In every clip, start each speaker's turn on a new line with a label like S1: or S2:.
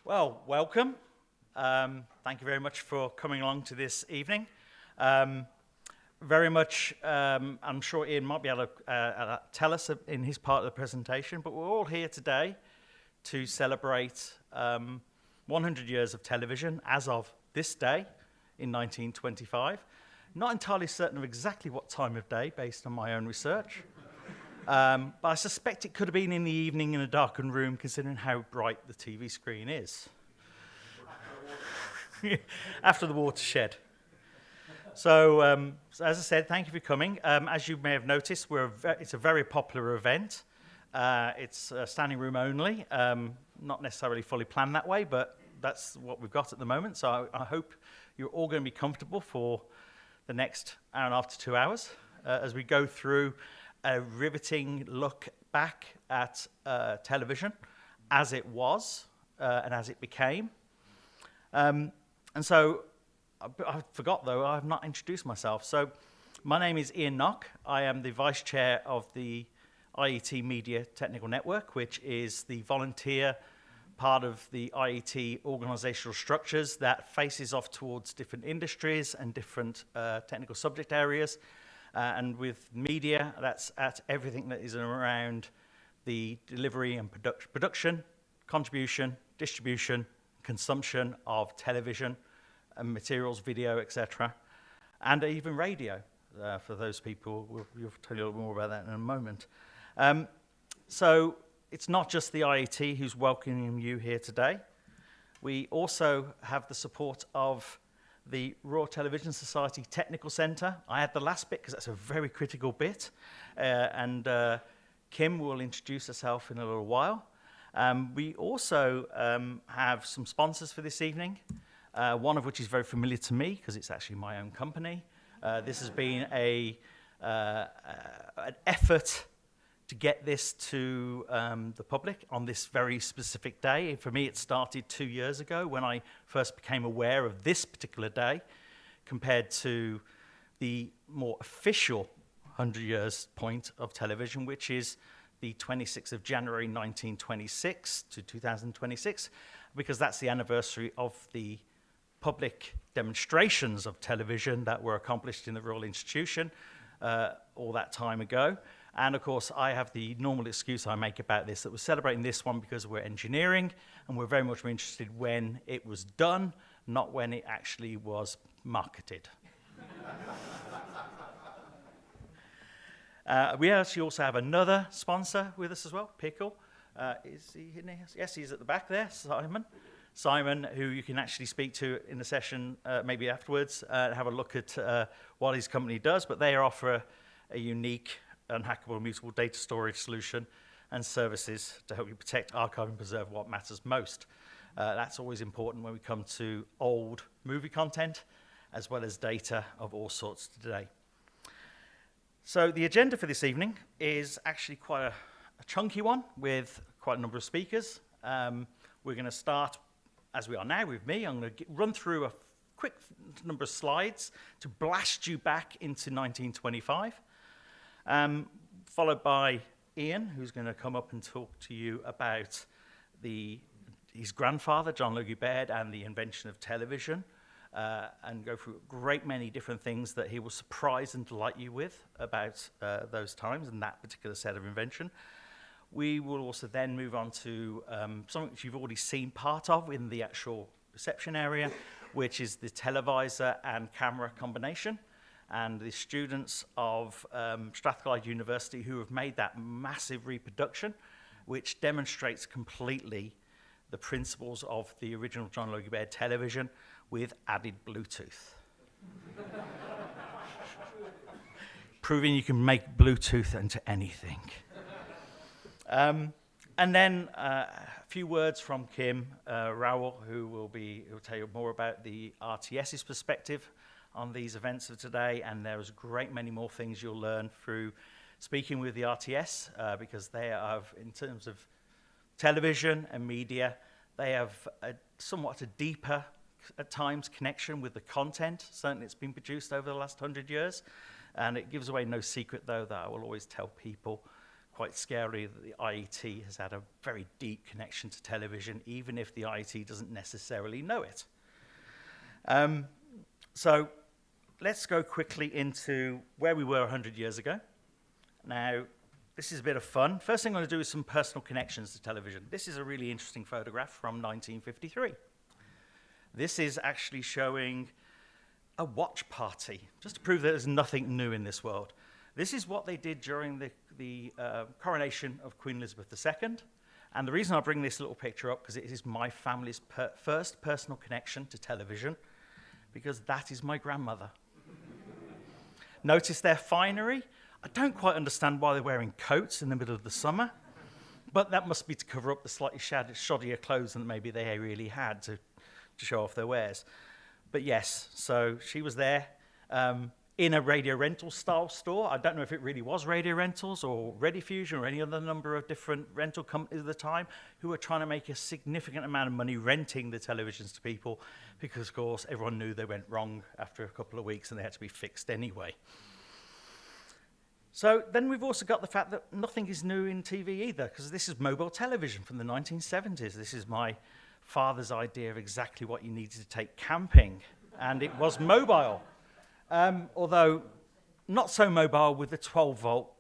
S1: Well, welcome. Thank you very much for coming along to this evening. Very much, I'm sure Ian might be able to tell us in his part of the presentation, but we're all here today to celebrate 100 years of television as of this day in 1925. Not entirely certain of exactly what time of day based on my own research. But I suspect it could have been in the evening in a darkened room, considering how bright the TV screen is. After the watershed. So as I said, thank you for coming. As you may have noticed, it's a very popular event. It's standing room only, not necessarily fully planned that way, but that's what we've got at the moment. So I hope you're all going to be comfortable for the next hour and a half to 2 hours as we go through a riveting look back at television as it was and as it became. And so, I forgot though, I have not introduced myself. So, my name is Ian Nock. I am the Vice Chair of the IET Media Technical Network, which is the volunteer part of the IET organizational structures that faces off towards different industries and different technical subject areas. And with media, that's at everything that is around the delivery and production, contribution, distribution, consumption of television and materials, video, etc., and even radio. For those people, we'll tell you a little more about that in a moment. So it's not just the IET who's welcoming you here today. We also have the support of the Royal Television Society Technical Centre. I had the last bit because that's a very critical bit. And Kim will introduce herself in a little while. We also have some sponsors for this evening, one of which is very familiar to me because it's actually my own company. This has been an effort to get this to the public on this very specific day. For me, it started 2 years ago when I first became aware of this particular day compared to the more official 100 years point of television, which is the 26th of January 1926 to 2026, because that's the anniversary of the public demonstrations of television that were accomplished in the Royal Institution all that time ago. And of course, I have the normal excuse I make about this, that we're celebrating this one because we're engineering, and we're very much interested when it was done, not when it actually was marketed. We actually also have another sponsor with us as well, Pickle. Is he in here? Yes, he's at the back there, Simon. Simon, who you can actually speak to in the session maybe afterwards, have a look at what his company does, but they offer a unique unhackable immutable data storage solution and services to help you protect, archive, and preserve what matters most. That's always important when we come to old movie content, as well as data of all sorts today. So the agenda for this evening is actually quite a chunky one with quite a number of speakers. We're going to start, as we are now with me, I'm going to run through a quick number of slides to blast you back into 1925. Followed by Ian, who's going to come up and talk to you about his grandfather, John Logie Baird, and the invention of television, and go through a great many different things that he will surprise and delight you with about those times and that particular set of invention. We will also then move on to something which you've already seen part of in the actual reception area, which is the televisor and camera combination. And the students of Strathclyde University who have made that massive reproduction, which demonstrates completely the principles of the original John Logie Baird television with added Bluetooth. Proving you can make Bluetooth into anything. And then a few words from Kim Rowell, who will tell you more about the RTS's perspective on these events of today, and there's a great many more things you'll learn through speaking with the RTS, because they have, in terms of television and media, they have somewhat a deeper, at times, connection with the content. Certainly it's been produced over the last 100 years, and it gives away no secret, though, that I will always tell people quite scary that the IET has had a very deep connection to television, even if the IET doesn't necessarily know it. So let's go quickly into where we were 100 years ago. Now, this is a bit of fun. First thing I'm going to do is some personal connections to television. This is a really interesting photograph from 1953. This is actually showing a watch party, just to prove that there's nothing new in this world. This is what they did during the coronation of Queen Elizabeth II. And the reason I bring this little picture up, because it is my family's first personal connection to television, because that is my grandmother. Notice their finery. I don't quite understand why they're wearing coats in the middle of the summer, but that must be to cover up the slightly shoddier clothes than maybe they really had to show off their wares. But yes, so she was there in a radio rental style store. I don't know if it really was Radio Rentals or Rediffusion or any other number of different rental companies at the time who were trying to make a significant amount of money renting the televisions to people because, of course, everyone knew they went wrong after a couple of weeks and they had to be fixed anyway. So then we've also got the fact that nothing is new in TV either, because this is mobile television from the 1970s. This is my father's idea of exactly what you needed to take camping, and it was mobile. Although not so mobile with the 12-volt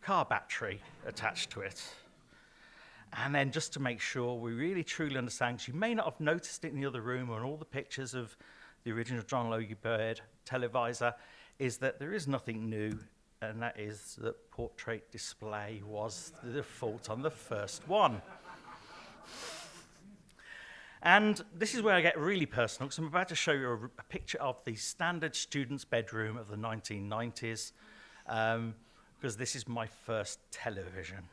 S1: car battery attached to it. And then just to make sure we really truly understand, because you may not have noticed it in the other room or in all the pictures of the original John Logie Baird Televisor, is that there is nothing new, and that is that portrait display was the default on the first one. And this is where I get really personal, because I'm about to show you a picture of the standard student's bedroom of the 1990s, because this is my first television.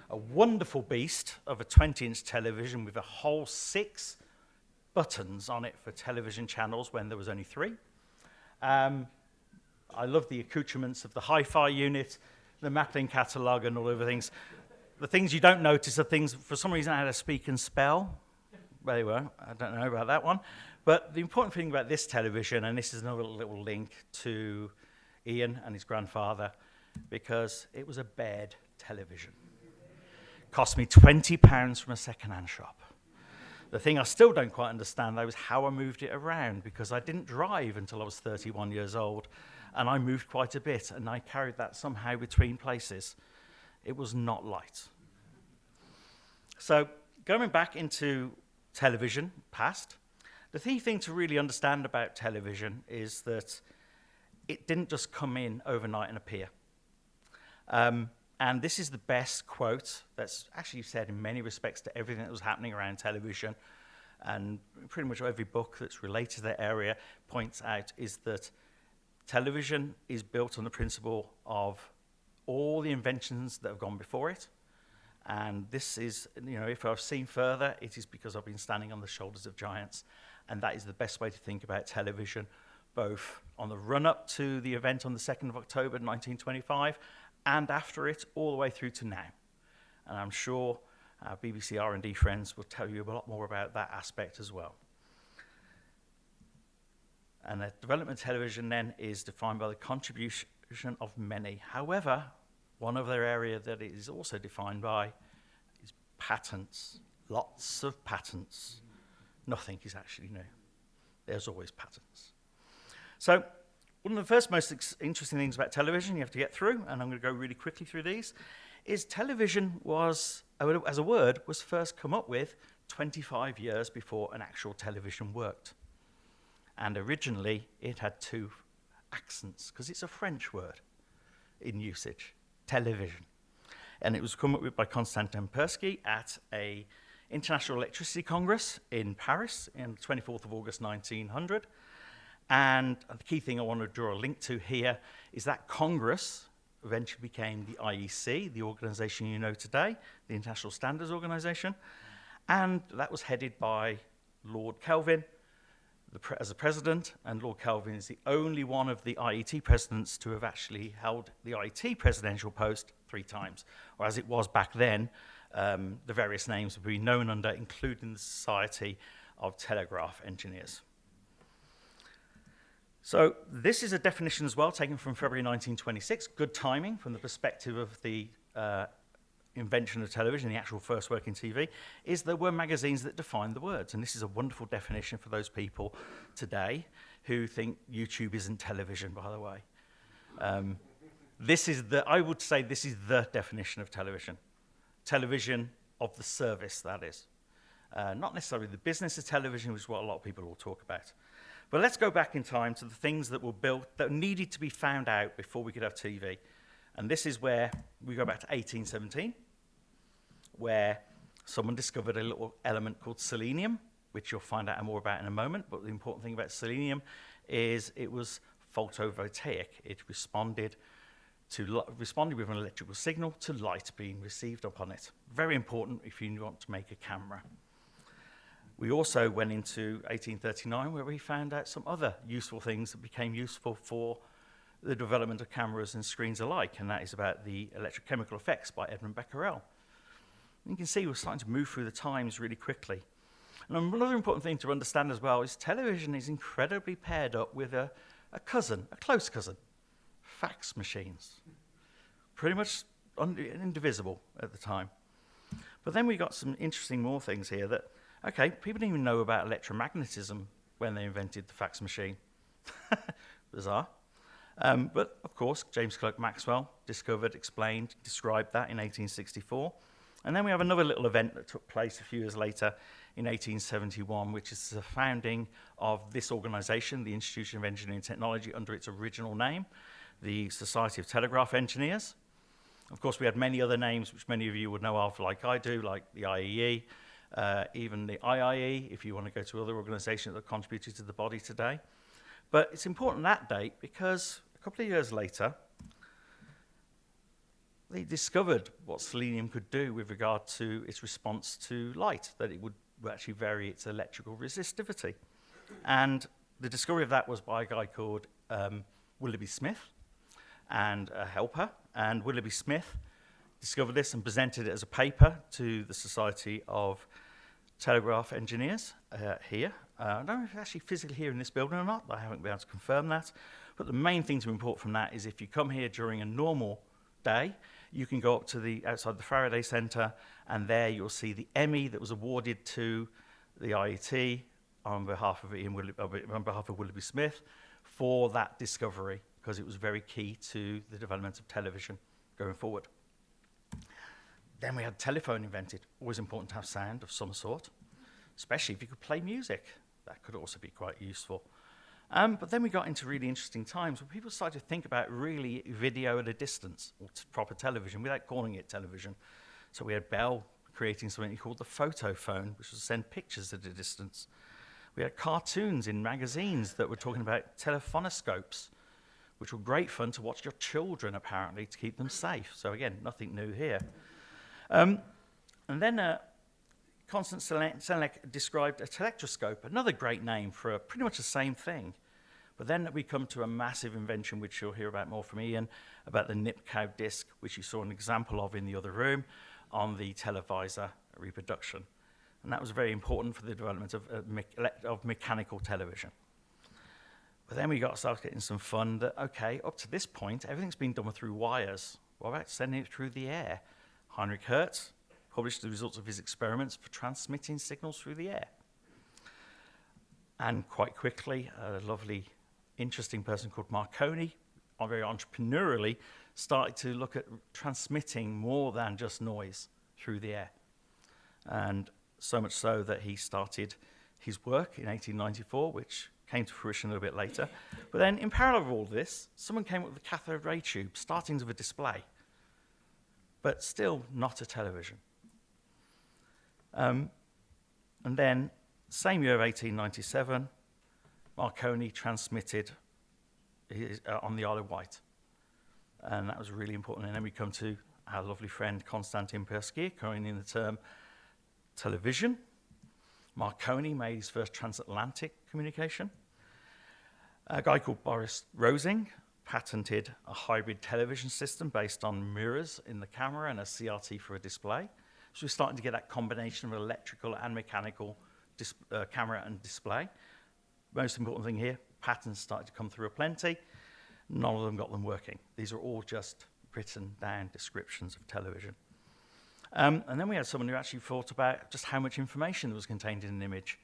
S1: A wonderful beast of a 20-inch television with a whole 6 buttons on it for television channels when there was only 3. I love the accoutrements of the hi-fi unit, the Macklin catalogue and all of the things. The things you don't notice are things, for some reason I had a speak and spell. There you were. I don't know about that one. But the important thing about this television, and this is another little link to Ian and his grandfather, because it was a Baird television. Cost me £20 from a second-hand shop. The thing I still don't quite understand, though, is how I moved it around, because I didn't drive until I was 31 years old, and I moved quite a bit, and I carried that somehow between places. It was not light. So going back into television, past, the key thing to really understand about television is that it didn't just come in overnight and appear. And this is the best quote that's actually said in many respects to everything that was happening around television, and pretty much every book that's related to that area points out, is that television is built on the principle of all the inventions that have gone before it. And this is, if I've seen further, it is because I've been standing on the shoulders of giants. And that is the best way to think about television, both on the run-up to the event on the 2nd of October 1925, and after it, all the way through to now. And I'm sure our BBC R&D friends will tell you a lot more about that aspect as well. And the development of television then is defined by the contribution of many. However, one other area that it is also defined by is patents. Lots of patents. Nothing is actually new. There's always patents. So one of the first most interesting things about television you have to get through, and I'm going to go really quickly through these, is television was, as a word, was first come up with 25 years before an actual television worked. And originally it had 2 accents, because it's a French word in usage. Television. And it was come up with by Konstantin Persky at a International Electricity Congress in Paris on the 24th of August 1900. And the key thing I want to draw a link to here is that Congress eventually became the IEC, the organization you know today, the International Standards Organization. And that was headed by Lord Kelvin as the president, and Lord Kelvin is the only one of the IET presidents to have actually held the IET presidential post 3 times, or as it was back then, the various names would be known under, including the Society of Telegraph Engineers. So this is a definition as well, taken from February 1926, good timing from the perspective of the invention of television, the actual first working TV, is there were magazines that defined the words. And this is a wonderful definition for those people today who think YouTube isn't television, by the way. I would say this is the definition of television. Television of the service, that is. Not necessarily the business of television, which is what a lot of people will talk about. But let's go back in time to the things that were built, that needed to be found out before we could have TV. And this is where we go back to 1817, where someone discovered a little element called selenium, which you'll find out more about in a moment. But the important thing about selenium is it was photovoltaic. It responded with an electrical signal to light being received upon it. Very important if you want to make a camera. We also went into 1839, where we found out some other useful things that became useful for the development of cameras and screens alike, and that is about the electrochemical effects by Edmund Becquerel. And you can see we're starting to move through the times really quickly. And another important thing to understand as well is television is incredibly paired up with a close cousin, fax machines. Pretty much indivisible at the time. But then we got some interesting more things here that, okay, people didn't even know about electromagnetism when they invented the fax machine. Bizarre. But, of course, James Clerk Maxwell discovered, explained, described that in 1864. And then we have another little event that took place a few years later in 1871, which is the founding of this organization, the Institution of Engineering and Technology, under its original name, the Society of Telegraph Engineers. Of course, we had many other names, which many of you would know of, like I do, like the IEE, even the IIE, if you want to go to other organizations that contributed to the body today. But it's important that date because a couple of years later, they discovered what selenium could do with regard to its response to light, that it would actually vary its electrical resistivity. And the discovery of that was by a guy called Willoughby Smith and a helper. And Willoughby Smith discovered this and presented it as a paper to the Society of Telegraph Engineers here. I don't know if it's actually physically here in this building or not. I haven't been able to confirm that. But the main thing to report from that is if you come here during a normal day, you can go up to outside the Faraday Centre, and there you'll see the Emmy that was awarded to the IET on behalf of Willoughby Smith for that discovery, because it was very key to the development of television going forward. Then we had telephone invented. Always important to have sound of some sort, especially if you could play music. That could also be quite useful. But then we got into really interesting times where people started to think about really video at a distance, or proper television, without calling it television. So we had Bell creating something called the photophone, which was to send pictures at a distance. We had cartoons in magazines that were talking about telephonoscopes, which were great fun to watch your children, apparently, to keep them safe. So again, nothing new here. And then Constance Selleck described a telectroscope, another great name for pretty much the same thing. But then we come to a massive invention, which you'll hear about more from Ian, about the Nipkow disc, which you saw an example of in the other room, on the Televisor Reproduction. And that was very important for the development of mechanical television. But then we started getting some fun that, okay, up to this point, everything's been done through wires. What about sending it through the air? Heinrich Hertz published the results of his experiments for transmitting signals through the air. And quite quickly, a lovely, interesting person called Marconi, very entrepreneurially, started to look at transmitting more than just noise through the air. And so much so that he started his work in 1894, which came to fruition a little bit later. But then, in parallel with all this, someone came up with the cathode ray tube, starting with a display, but still not a television. And then, same year of 1897, Marconi transmitted on the Isle of Wight. And that was really important. And then we come to our lovely friend Konstantin Persky, coining the term television. Marconi made his first transatlantic communication. A guy called Boris Rosing patented a hybrid television system based on mirrors in the camera and a CRT for a display. So we're starting to get that combination of electrical and mechanical camera and display. Most important thing here, patents started to come through aplenty. None of them got them working. These are all just written down descriptions of television. And then we had someone who actually thought about just how much information was contained in an image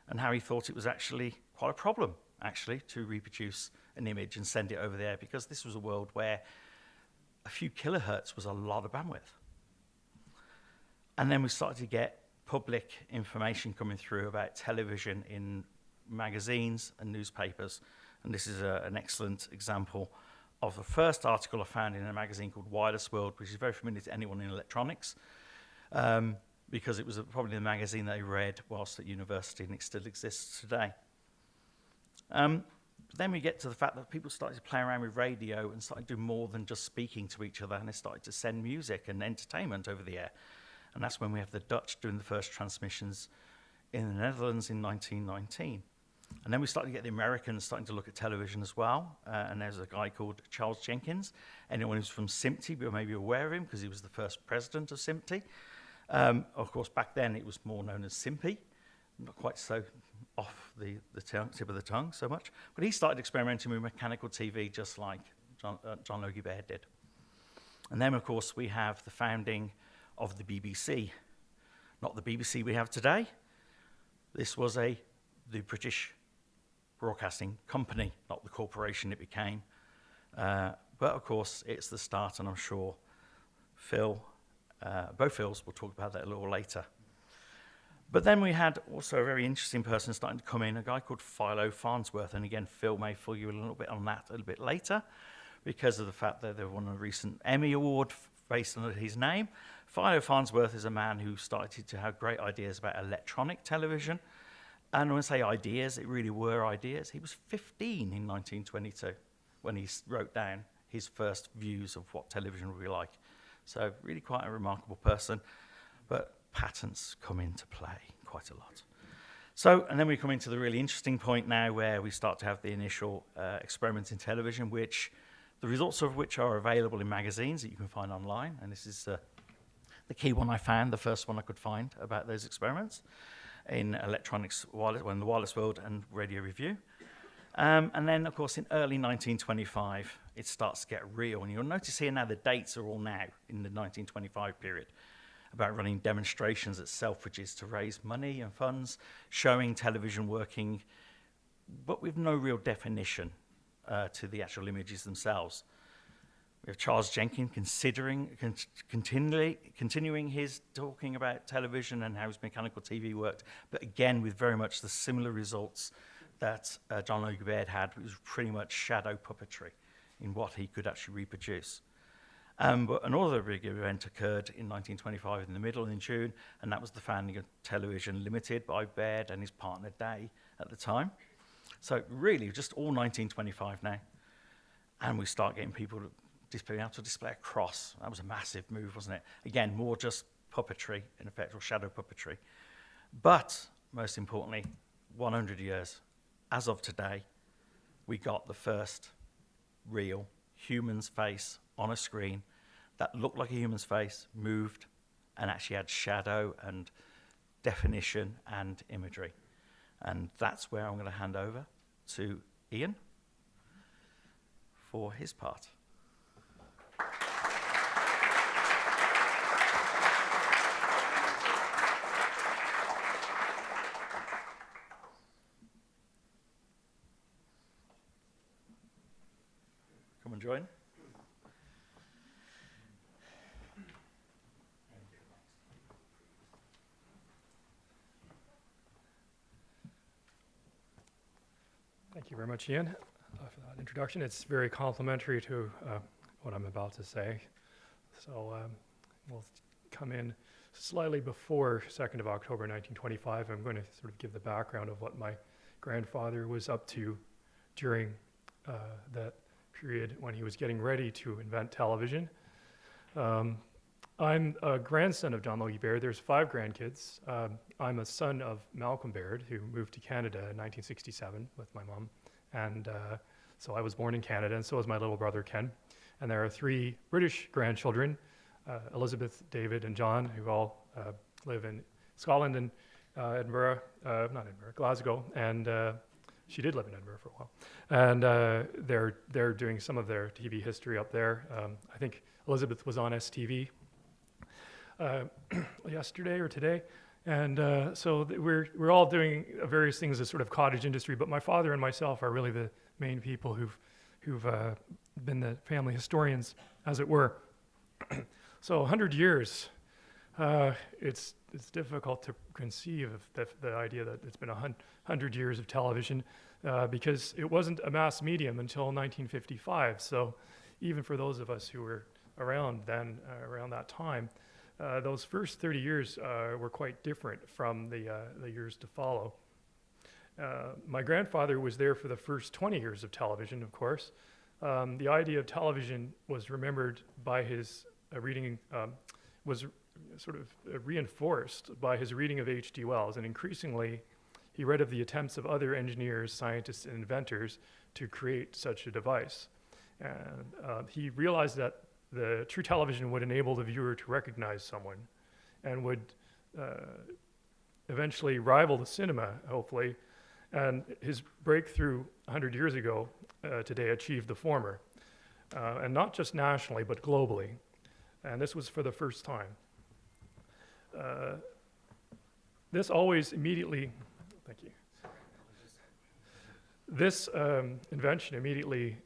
S1: and how he thought it was actually quite a problem, actually, to reproduce an image and send it over the air, because this was a world where a few kilohertz was a lot of bandwidth. And then we started to get public information coming through about television in magazines and newspapers. And this is an excellent example of the first article I found in a magazine called Wireless World, which is very familiar to anyone in electronics, because it was probably the magazine they read whilst at university, and it still exists today. Then we get to the fact that people started to play around with radio and started to do more than just speaking to each other, and they started to send music and entertainment over the air. And that's when we have the Dutch doing the first transmissions in the Netherlands in 1919. And then we started to get the Americans starting to look at television as well. And there's a guy called Charles Jenkins. Anyone who's from SMPTE will maybe be aware of him because he was the first president of SMPTE. Of course, back then it was more known as SMPI, not quite so off the tip of the tongue so much. But he started experimenting with mechanical TV just like John Logie Baird did. And then, of course, we have the founding of the BBC. Not the BBC we have today. This was the British Broadcasting Company, not the corporation it became. But of course, it's the start, and I'm sure both Phils will talk about that a little later. But then we had also a very interesting person starting to come in, a guy called Philo Farnsworth, and again, Phil may fill you a little bit on that a little bit later, because of the fact that they won a recent Emmy Award based on his name. Philo Farnsworth is a man who started to have great ideas about electronic television. And when I say ideas, it really were ideas. He was 15 in 1922 when he wrote down his first views of what television would be like. So really quite a remarkable person. But patents come into play quite a lot. So, and then we come into the really interesting point now where we start to have the initial experiments in television, which the results of which are available in magazines that you can find online. And this is the key one I found, the first one I could find about those experiments in electronics, in the Wireless World and Radio Review. And then, of course, in early 1925, it starts to get real. And you'll notice here now the dates are all now in the 1925 period about running demonstrations at Selfridges to raise money and funds, showing television working, but with no real definition to the actual images themselves. We have Charles Jenkins continuing his talking about television and how his mechanical TV worked, but again with very much the similar results that John Logie Baird had. It was pretty much shadow puppetry in what he could actually reproduce. But another big event occurred in 1925 in the middle in June, and that was the founding of Television Limited by Baird and his partner Day at the time. So really just all 1925 now. And we start getting people being able to display a cross. That was a massive move, wasn't it? Again, more just puppetry, in effect, or shadow puppetry. But, most importantly, 100 years, as of today, we got the first real human's face on a screen that looked like a human's face, moved, and actually had shadow and definition and imagery. And that's where I'm going to hand over to Ian for his part. Come and join.
S2: Thank you very much, Ian, for that introduction. It's very complimentary to what I'm about to say. So we'll come in slightly before 2nd of October 1925. I'm going to sort of give the background of what my grandfather was up to during that period when he was getting ready to invent television. I'm a grandson of John Logie Baird. There's 5 grandkids. I'm a son of Malcolm Baird, who moved to Canada in 1967 with my mom. And so I was born in Canada, and so was my little brother, Ken. And there are 3 British grandchildren, Elizabeth, David, and John, who all live in Scotland and Glasgow. And she did live in Edinburgh for a while. And they're doing some of their TV history up there. I think Elizabeth was on STV yesterday or today. And we're all doing various things as sort of cottage industry, but my father and myself are really the main people who've been the family historians, as it were. So 100 years, it's difficult to conceive of the idea that it's been 100 years of television because it wasn't a mass medium until 1955. So even for those of us who were around then, around that time, those first 30 years were quite different from the years to follow. My grandfather was there for the first 20 years of television, of course. The idea of television was remembered by his reading, was sort of reinforced by his reading of H.G. Wells, and increasingly he read of the attempts of other engineers, scientists, and inventors to create such a device. And he realized that the true television would enable the viewer to recognize someone and would eventually rival the cinema, hopefully. And his breakthrough 100 years ago today achieved the former. And not just nationally, but globally. And this was for the first time. This always immediately, thank you. This invention immediately,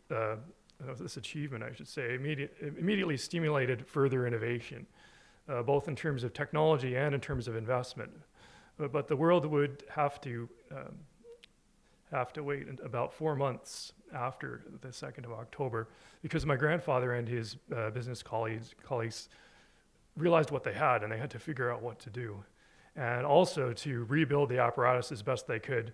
S2: this achievement, I should say, immediately stimulated further innovation, both in terms of technology and in terms of investment. But the world would have to wait about 4 months after the 2nd of October, because my grandfather and his business colleagues realized what they had, and they had to figure out what to do, and also to rebuild the apparatus as best they could,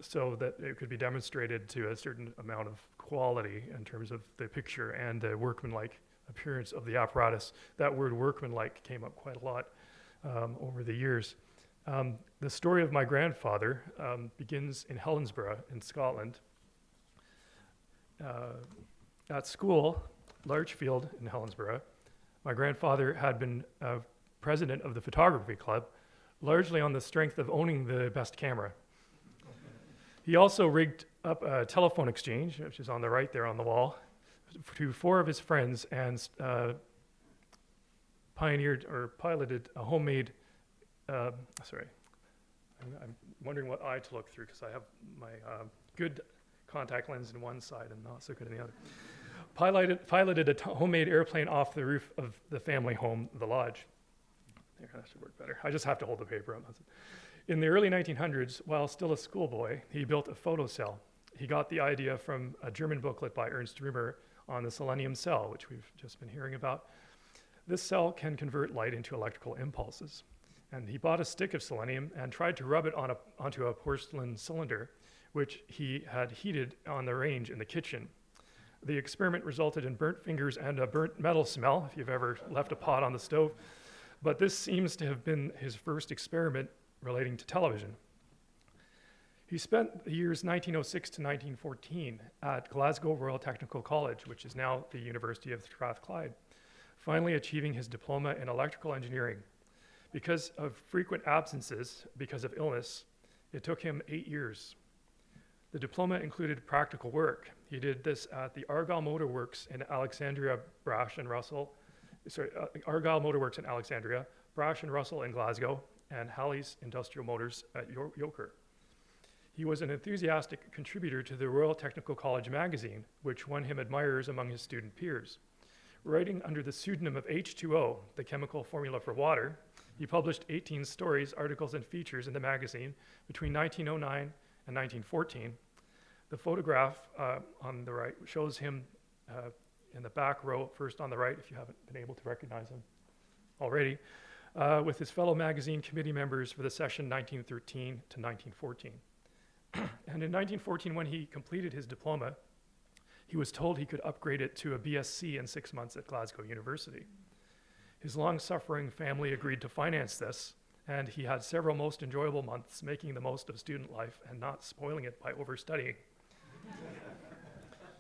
S2: so that it could be demonstrated to a certain amount of quality in terms of the picture and the workmanlike appearance of the apparatus. That word workmanlike came up quite a lot over the years. The story of my grandfather begins in Helensburgh in Scotland. At school, Larchfield in Helensburgh, my grandfather had been president of the photography club, largely on the strength of owning the best camera. He also rigged up a telephone exchange, which is on the right there on the wall, to 4 of his friends, and pioneered or piloted a homemade, I'm wondering what eye to look through because I have my good contact lens in one side and not so good in the other. Piloted a homemade airplane off the roof of the family home, the lodge. There, that should work better. I just have to hold the paper up. In the early 1900s, while still a schoolboy, he built a photocell. He got the idea from a German booklet by Ernst Römer on the selenium cell, which we've just been hearing about. This cell can convert light into electrical impulses. And he bought a stick of selenium and tried to rub it onto a porcelain cylinder, which he had heated on the range in the kitchen. The experiment resulted in burnt fingers and a burnt metal smell, if you've ever left a pot on the stove. But this seems to have been his first experiment relating to television. He spent the years 1906 to 1914 at Glasgow Royal Technical College, which is now the University of Strathclyde, finally achieving his diploma in electrical engineering. Because of frequent absences because of illness, it took him 8 years. The diploma included practical work. He did this at the Argyll Motor Works in Alexandria, Argyll Motor Works in Alexandria, Brash and Russell in Glasgow, and Halley's Industrial Motors at Yoker. He was an enthusiastic contributor to the Royal Technical College magazine, which won him admirers among his student peers. Writing under the pseudonym of H2O, the chemical formula for water, he published 18 stories, articles, and features in the magazine between 1909 and 1914. The photograph on the right shows him in the back row, first on the right, if you haven't been able to recognize him already, with his fellow magazine committee members for the session 1913 to 1914. And in 1914, when he completed his diploma, he was told he could upgrade it to a BSc in 6 months at Glasgow University. His long-suffering family agreed to finance this, and he had several most enjoyable months making the most of student life and not spoiling it by overstudying.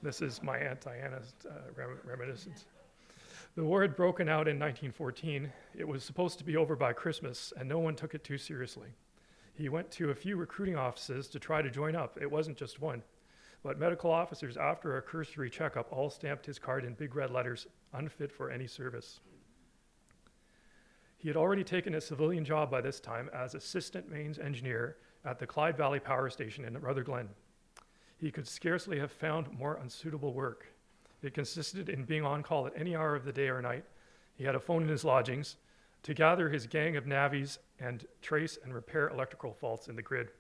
S2: This is my Aunt Diana's reminiscence. The war had broken out in 1914. It was supposed to be over by Christmas, and no one took it too seriously. He went to a few recruiting offices to try to join up. It wasn't just one. but medical officers, after a cursory checkup, all stamped his card in big red letters, unfit for any service. He had already taken a civilian job by this time as assistant mains engineer at the Clyde Valley Power Station in Rutherglen. He could scarcely have found more unsuitable work. It consisted in being on call at any hour of the day or night. He had a phone in his lodgings to gather his gang of navvies and trace and repair electrical faults in the grid.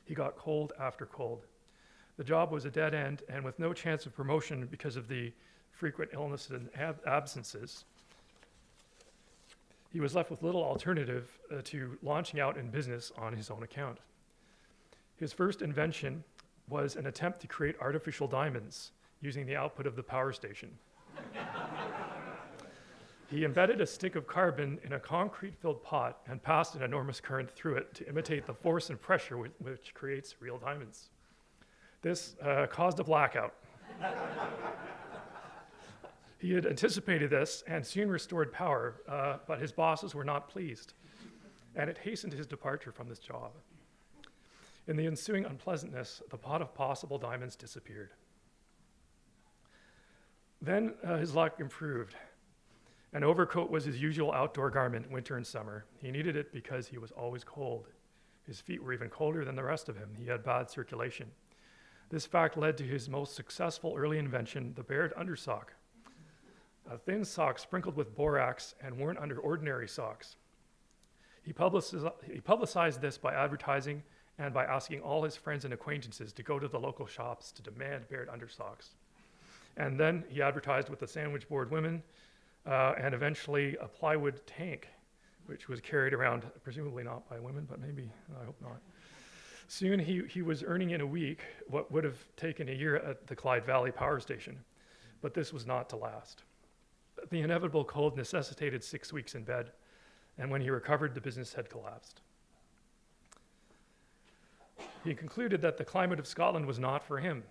S2: He got cold after cold. The job was a dead end, and with no chance of promotion because of the frequent illnesses and absences, he was left with little alternative to launching out in business on his own account. His first invention was an attempt to create artificial diamonds using the output of the power station. He embedded a stick of carbon in a concrete-filled pot and passed an enormous current through it to imitate the force and pressure which creates real diamonds. This caused a blackout. He had anticipated this and soon restored power, but his bosses were not pleased, and it hastened his departure from this job. In the ensuing unpleasantness, the pot of possible diamonds disappeared. Then his luck improved. An overcoat was his usual outdoor garment, winter and summer. He needed it because he was always cold. His feet were even colder than the rest of him. He had bad circulation. This fact led to his most successful early invention, the Baird undersock, a thin sock sprinkled with borax and worn under ordinary socks. He publicized this by advertising and by asking all his friends and acquaintances to go to the local shops to demand Baird undersocks. And then he advertised with the sandwich board women and eventually a plywood tank, which was carried around, presumably not by women, but maybe, I hope not. Soon he was earning in a week what would have taken a year at the Clyde Valley Power Station, but this was not to last. The inevitable cold necessitated 6 weeks in bed, and when he recovered, the business had collapsed. He concluded that the climate of Scotland was not for him,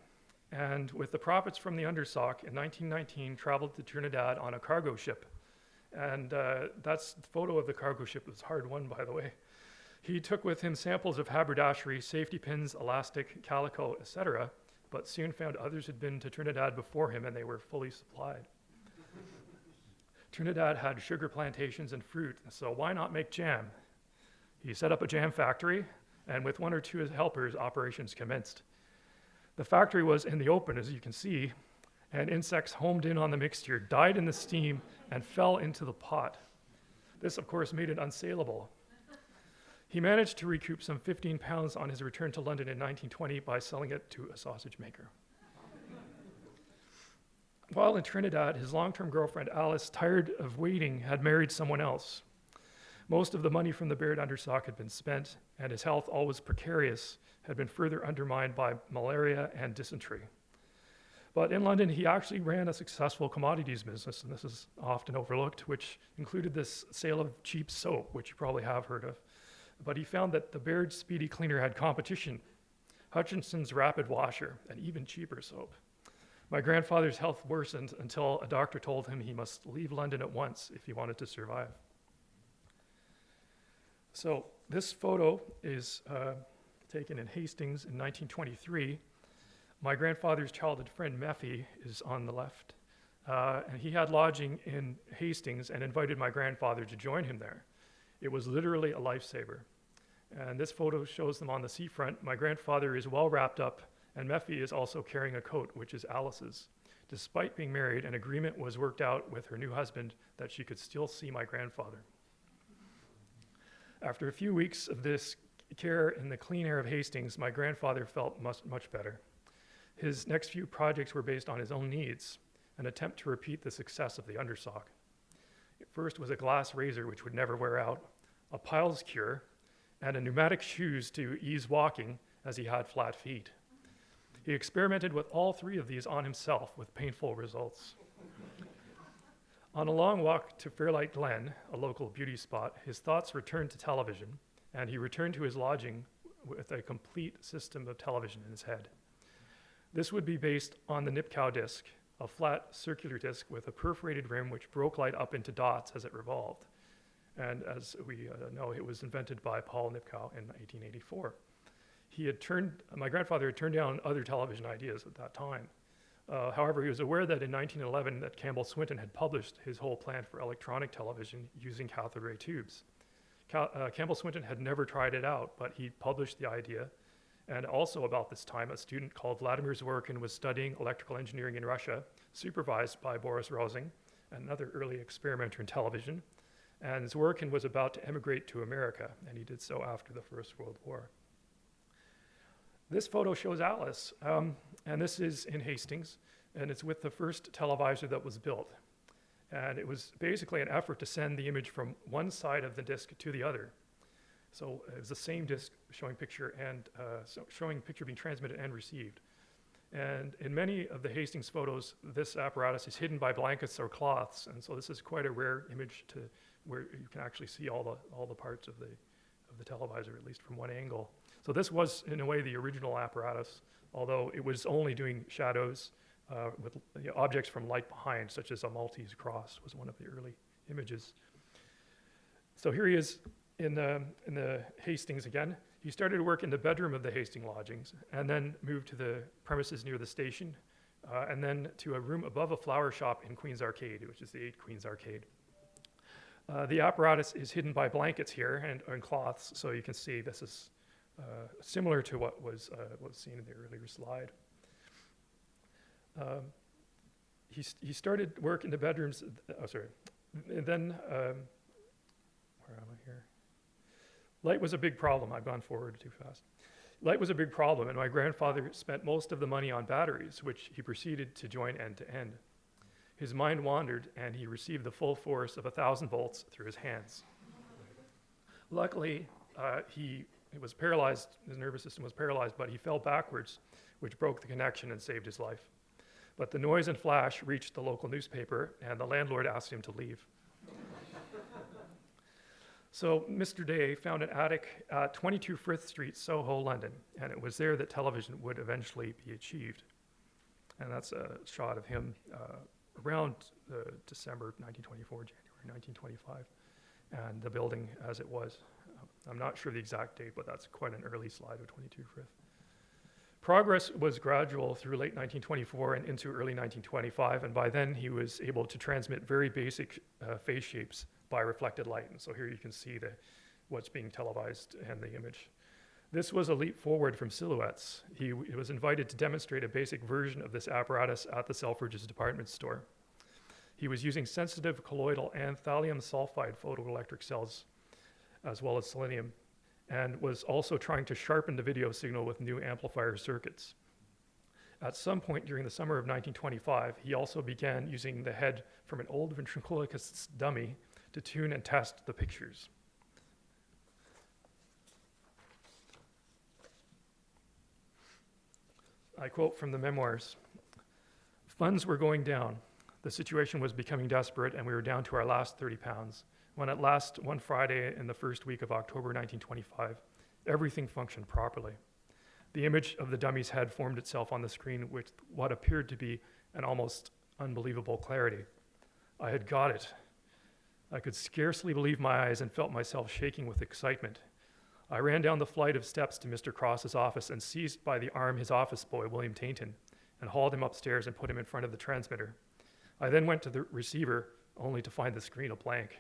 S2: and with the profits from the undersock, in 1919 traveled to Trinidad on a cargo ship. And that's the photo of the cargo ship. It was hard won, by the way. He took with him samples of haberdashery, safety pins, elastic, calico, etc., but soon found others had been to Trinidad before him and they were fully supplied. Trinidad had sugar plantations and fruit, so why not make jam? He set up a jam factory, and with one or two helpers, operations commenced. The factory was in the open, as you can see, and insects homed in on the mixture, died in the steam, and fell into the pot. This, of course, made it unsaleable. He managed to recoup some 15 pounds on his return to London in 1920 by selling it to a sausage maker. While in Trinidad, his long-term girlfriend, Alice, tired of waiting, had married someone else. Most of the money from the Baird undersock had been spent, and his health, always precarious, had been further undermined by malaria and dysentery. But in London, he actually ran a successful commodities business, and this is often overlooked, which included this sale of cheap soap, which you probably have heard of. But he found that the Baird Speedy Cleaner had competition, Hutchinson's Rapid Washer, and even cheaper soap. My grandfather's health worsened until a doctor told him he must leave London at once if he wanted to survive. So this photo is taken in Hastings in 1923. My grandfather's childhood friend, Meffy, is on the left. And he had lodging in Hastings and invited my grandfather to join him there. It was literally a lifesaver. And this photo shows them on the seafront. My grandfather is well wrapped up, and Meffy is also carrying a coat, which is Alice's. Despite being married, an agreement was worked out with her new husband that she could still see my grandfather. After a few weeks of this care in the clean air of Hastings, my grandfather felt much better. His next few projects were based on his own needs, an attempt to repeat the success of the undersock. First was a glass razor which would never wear out, a piles cure, and a pneumatic shoes to ease walking as he had flat feet. He experimented with all three of these on himself with painful results. On a long walk to Fairlight Glen, a local beauty spot, his thoughts returned to television, and he returned to his lodging with a complete system of television in his head. This would be based on the Nipkow disc, a flat circular disc with a perforated rim which broke light up into dots as it revolved. And as we know, it was invented by Paul Nipkow in 1884. my grandfather had turned down other television ideas at that time. However, he was aware that in 1911 that Campbell Swinton had published his whole plan for electronic television using cathode ray tubes. Campbell Swinton had never tried it out, but he published the idea. And also about this time, a student called Vladimir Zworykin was studying electrical engineering in Russia, supervised by Boris Rosing, another early experimenter in television. And Zworykin was about to emigrate to America, and he did so after the First World War. This photo shows Alice, and this is in Hastings, and it's with the first televisor that was built. And it was basically an effort to send the image from one side of the disc to the other. So it was the same disc showing picture and showing picture being transmitted and received. And in many of the Hastings photos, this apparatus is hidden by blankets or cloths, and so this is quite a rare image to where you can actually see all the parts of the televisor, at least from one angle. So this was, in a way, the original apparatus, although it was only doing shadows with objects from light behind, such as a Maltese cross was one of the early images. So here he is in the Hastings again. He started to work in the bedroom of the Hastings lodgings and then moved to the premises near the station and then to a room above a flower shop in Queen's Arcade, which is the 8 Queen's Arcade. The apparatus is hidden by blankets here and cloths, so you can see this is similar to what was seen in the earlier slide. He started work in the bedrooms, and then, where am I here? Light was a big problem. I've gone forward too fast. Light was a big problem, and my grandfather spent most of the money on batteries, which he proceeded to join end to end. His mind wandered, and he received the full force of 1,000 volts through his hands. Luckily, he was paralyzed, his nervous system was paralyzed, but he fell backwards, which broke the connection and saved his life. But the noise and flash reached the local newspaper, and the landlord asked him to leave. So Mr. Day found an attic at 22 Frith Street, Soho, London, and it was there that television would eventually be achieved. And that's a shot of him around December 1924, January 1925, and the building as it was. I'm not sure the exact date, but that's quite an early slide of 22 Frith. Progress was gradual through late 1924 and into early 1925, and by then he was able to transmit very basic phase shapes by reflected light. And so here you can see what's being televised and the image. This was a leap forward from silhouettes. He was invited to demonstrate a basic version of this apparatus at the Selfridges department store. He was using sensitive colloidal and thallium sulfide photoelectric cells, as well as selenium, and was also trying to sharpen the video signal with new amplifier circuits. At some point during the summer of 1925, he also began using the head from an old ventriloquist's dummy to tune and test the pictures. I quote from the memoirs, "Funds were going down. The situation was becoming desperate, and we were down to our last 30 pounds. When at last, one Friday in the first week of October 1925, everything functioned properly. The image of the dummy's head formed itself on the screen with what appeared to be an almost unbelievable clarity. I had got it. I could scarcely believe my eyes and felt myself shaking with excitement. I ran down the flight of steps to Mr. Cross's office and seized by the arm his office boy, William Taynton, and hauled him upstairs and put him in front of the transmitter. I then went to the receiver, only to find the screen a blank.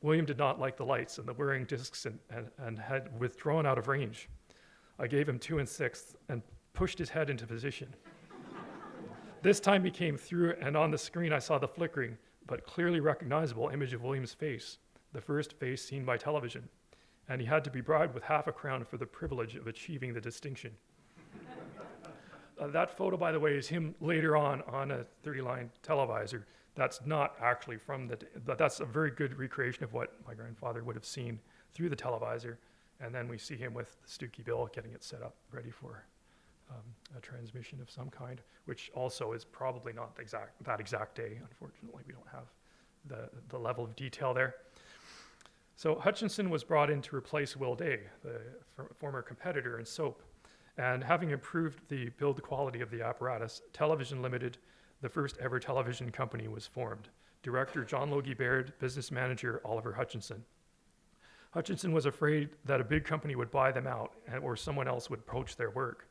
S2: William did not like the lights and the whirring discs and had withdrawn out of range. I gave him 2 6 and pushed his head into position. This time he came through, and on the screen I saw the flickering but clearly recognizable image of William's face, the first face seen by television, and he had to be bribed with half a crown for the privilege of achieving the distinction." That photo, by the way, is him later on a 30-line televisor. That's not actually from but that's a very good recreation of what my grandfather would have seen through the televisor. And then we see him with the Stookie Bill getting it set up, ready for a transmission of some kind, which also is probably not that exact day. Unfortunately, we don't have the level of detail there. So Hutchinson was brought in to replace Will Day, the former competitor in soap. And having improved the build quality of the apparatus, Television Limited, the first ever television company, was formed. Director John Logie Baird, business manager Oliver Hutchinson. Hutchinson was afraid that a big company would buy them out or someone else would poach their work.